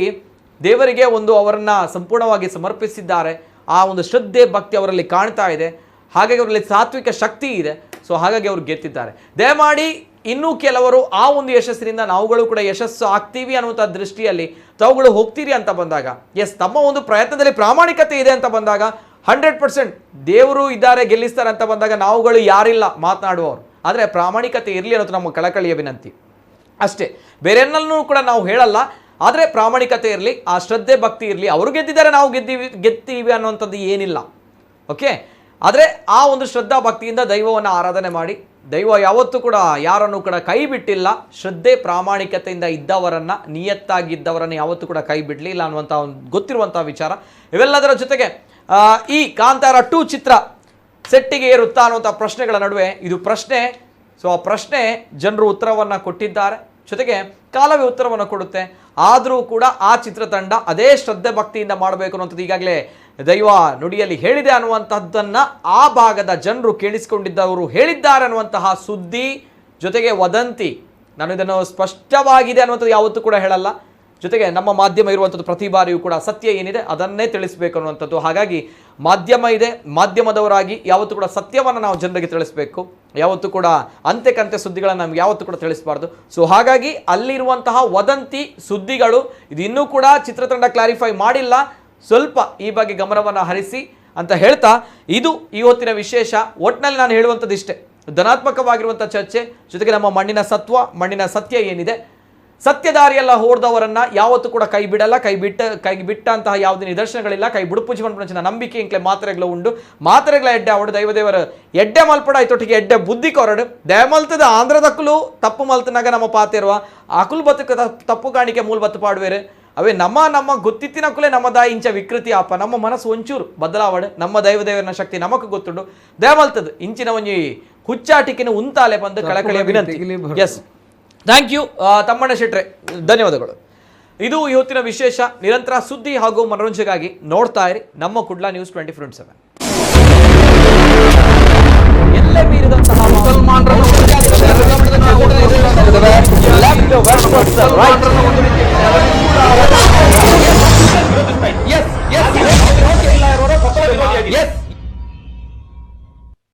ದೇವರಿಗೆ ಒಂದು ಅವರನ್ನು ಸಂಪೂರ್ಣವಾಗಿ ಸಮರ್ಪಿಸಿದ್ದಾರೆ. ಆ ಒಂದು ಶ್ರದ್ಧೆ ಭಕ್ತಿ ಅವರಲ್ಲಿ ಕಾಣ್ತಾ ಇದೆ. ಹಾಗಾಗಿ ಅವರಲ್ಲಿ ಸಾತ್ವಿಕ ಶಕ್ತಿ ಇದೆ. ಸೊ ಹಾಗಾಗಿ ಅವರು ಗೆದ್ದಿದ್ದಾರೆ. ದಯಮಾಡಿ ಇನ್ನೂ ಕೆಲವರು ಆ ಒಂದು ಯಶಸ್ಸಿನಿಂದ ನಾವುಗಳು ಕೂಡ ಯಶಸ್ಸು ಆಗ್ತೀವಿ ಅನ್ನುವಂಥ ದೃಷ್ಟಿಯಲ್ಲಿ ತಾವುಗಳು ಹೋಗ್ತೀರಿ ಅಂತ ಬಂದಾಗ, ಎಸ್ ತಮ್ಮ ಒಂದು ಪ್ರಯತ್ನದಲ್ಲಿ ಪ್ರಾಮಾಣಿಕತೆ ಇದೆ ಅಂತ ಬಂದಾಗ 100% ದೇವರು ಇದ್ದಾರೆ ಗೆಲ್ಲಿಸ್ತಾರೆ ಅಂತ ಬಂದಾಗ ನಾವುಗಳು ಯಾರಿಲ್ಲ ಮಾತನಾಡುವವರು. ಆದರೆ ಪ್ರಾಮಾಣಿಕತೆ ಇರಲಿ ಅನ್ನೋದು ನಮ್ಮ ಕಳಕಳಿಯ ವಿನಂತಿ ಅಷ್ಟೇ, ಬೇರೆನ್ನಲ್ಲೂ ಕೂಡ ನಾವು ಹೇಳಲ್ಲ. ಆದರೆ ಪ್ರಾಮಾಣಿಕತೆ ಇರಲಿ, ಆ ಶ್ರದ್ಧೆ ಭಕ್ತಿ ಇರಲಿ. ಅವರು ಗೆದ್ದಿದ್ದಾರೆ, ನಾವು ಗೆದ್ದೀವಿ ಅನ್ನುವಂಥದ್ದು ಏನಿಲ್ಲ. ಓಕೆ, ಆದರೆ ಆ ಒಂದು ಶ್ರದ್ಧಾ ಭಕ್ತಿಯಿಂದ ದೈವವನ್ನು ಆರಾಧನೆ ಮಾಡಿ, ದೈವ ಯಾವತ್ತೂ ಕೂಡ ಯಾರನ್ನು ಕೂಡ ಕೈ ಬಿಟ್ಟಿಲ್ಲ. ಶ್ರದ್ಧೆ ಪ್ರಾಮಾಣಿಕತೆಯಿಂದ ಇದ್ದವರನ್ನ, ನಿಯತ್ತಾಗಿದ್ದವರನ್ನು ಯಾವತ್ತೂ ಕೂಡ ಕೈ ಬಿಡಲಿಲ್ಲ ಅನ್ನುವಂಥ ಒಂದು ಗೊತ್ತಿರುವಂಥ ವಿಚಾರ. ಇವೆಲ್ಲದರ ಜೊತೆಗೆ ಈ ಕಾಂತಾರ 2 ಚಿತ್ರ ಸೆಟ್ಟಿಗೆ ಏರುತ್ತಾ ಅನ್ನುವಂಥ ಪ್ರಶ್ನೆಗಳ ನಡುವೆ ಇದು ಪ್ರಶ್ನೆ. ಸೊ ಆ ಪ್ರಶ್ನೆ ಜನರು ಉತ್ತರವನ್ನು ಕೊಟ್ಟಿದ್ದಾರೆ, ಜೊತೆಗೆ ಕಾಲವೇ ಉತ್ತರವನ್ನು ಕೊಡುತ್ತೆ. ಆದರೂ ಕೂಡ ಆ ಚಿತ್ರತಂಡ ಅದೇ ಶ್ರದ್ಧೆ ಭಕ್ತಿಯಿಂದ ಮಾಡಬೇಕು ಅನ್ನುವಂಥದ್ದು ಈಗಾಗಲೇ ದೈವ ನುಡಿಯಲ್ಲಿ ಹೇಳಿದೆ ಅನ್ನುವಂಥದ್ದನ್ನು ಆ ಭಾಗದ ಜನರು ಕೇಳಿಸಿಕೊಂಡಿದ್ದವರು ಹೇಳಿದ್ದಾರೆ ಅನ್ನುವಂತಹ ಸುದ್ದಿ, ಜೊತೆಗೆ ವದಂತಿ. ನಾನು ಇದನ್ನು ಸ್ಪಷ್ಟವಾಗಿದೆ ಅನ್ನುವಂಥದ್ದು ಯಾವತ್ತೂ ಕೂಡ ಹೇಳಲ್ಲ. ಜೊತೆಗೆ ನಮ್ಮ ಮಾಧ್ಯಮ ಇರುವಂಥದ್ದು ಪ್ರತಿ ಬಾರಿಯೂ ಕೂಡ ಸತ್ಯ ಏನಿದೆ ಅದನ್ನೇ ತಿಳಿಸಬೇಕು ಅನ್ನುವಂಥದ್ದು. ಹಾಗಾಗಿ ಮಾಧ್ಯಮ ಇದೆ, ಮಾಧ್ಯಮದವರಾಗಿ ಯಾವತ್ತೂ ಕೂಡ ಸತ್ಯವನ್ನು ನಾವು ಜನರಿಗೆ ತಿಳಿಸಬೇಕು, ಯಾವತ್ತೂ ಕೂಡ ಅಂತೆ ಕಂತೆ ಸುದ್ದಿಗಳನ್ನು ನಮ್ಗೆ ಯಾವತ್ತೂ ಕೂಡ ತಿಳಿಸಬಾರ್ದು. ಸೊ ಹಾಗಾಗಿ ಅಲ್ಲಿರುವಂತಹ ವದಂತಿ ಸುದ್ದಿಗಳು ಇದು ಇನ್ನೂ ಕೂಡ ಚಿತ್ರತಂಡ ಕ್ಲಾರಿಫೈ ಮಾಡಿಲ್ಲ, ಸ್ವಲ್ಪ ಈ ಬಗ್ಗೆ ಗಮನವನ್ನು ಹರಿಸಿ ಅಂತ ಹೇಳ್ತಾ ಇದು ಇವತ್ತಿನ ವಿಶೇಷ. ಒಟ್ಟಿನಲ್ಲಿ ನಾನು ಹೇಳುವಂಥದ್ದು ಇಷ್ಟೇ, ಧನಾತ್ಮಕವಾಗಿರುವಂಥ ಚರ್ಚೆ, ಜೊತೆಗೆ ನಮ್ಮ ಮಣ್ಣಿನ ಸತ್ವ, ಮಣ್ಣಿನ ಸತ್ಯ ಏನಿದೆ, ಸತ್ಯದಾರಿಯೆಲ್ಲ ಹೋಡ್ದವರನ್ನ ಯಾವತ್ತೂ ಕೂಡ ಕೈ ಬಿಡಲ್ಲ, ಕೈ ಬಿಟ್ಟಂತಹ ಯಾವುದೇ ನಿದರ್ಶನಗಳಿಲ್ಲ. ಕೈ ಬಿಡುಪು ಜೀವನ ನಂಬಿಕೆ ಇಂಕ್ಲೆ ಮಾತ್ರೆಗಳು ಉಂಡು, ಮಾತ್ರೆಗಳ ಎಡ್ಡೆ ಅವಡು ದೈವದೇವರ ಎಡ್ಡೆ ಮಲ್ಪಡ ಆಯ್ತೊಟ್ಟಿಗೆ ಎಡ್ಡೆ ಬುದ್ಧಿ ಕೊರಡು ದಯಮಲ್ತದ ಆಂಧ್ರದಕ್ಕಲು ತಪ್ಪು ಮಲ್ತನಾಗ ನಮ್ಮ ಪಾತಿರುವ ಅಕುಲ್ ಬದುಕ ತಪ್ಪು ಕಾಣಿಕೆ ಮೂಲ ಬತ್ತು ಪಾಡುವೇರು ಅವೇ ನಮ್ಮ ಗೊತ್ತಿತ್ತಿನಕ್ಕಲೇ ನಮ್ಮದ ಇಂಚ ವಿಕೃತಿ ಆಪ ನಮ್ಮ ಮನಸ್ಸು ಒಂಚೂರು ಬದಲಾವಣೆ, ನಮ್ಮ ದೈವದೇವರನ ಶಕ್ತಿ ನಮಕ್ ಗೊತ್ತುಂಡು ದಯಮಲ್ತದ ಇಂಚಿನ ಒಂಜಿ ಹುಚ್ಚಾಟಿಕೆನ ಉಂತಾಲೆ ಬಂದು ಕಳಕಳಿಯ ವಿನಂತಿ. ಎಸ್, ಥ್ಯಾಂಕ್ ಯು ತಮ್ಮಣ್ಣ ಶೆಟ್ರೆ, ಧನ್ಯವಾದಗಳು. ಇದು ಇವತ್ತಿನ ವಿಶೇಷ. ನಿರಂತರ ಸುದ್ದಿ ಹಾಗೂ ಮನೋರಂಜನೆಗಾಗಿ ನೋಡ್ತಾ ಇರಿ ನಮ್ಮ ಕುಡ್ಲ ನ್ಯೂಸ್ 24/7. ಎಲ್ಲೇ ಮೀರಿದಂತಹ ಮುಸಲ್ಮಾನರನ್ನು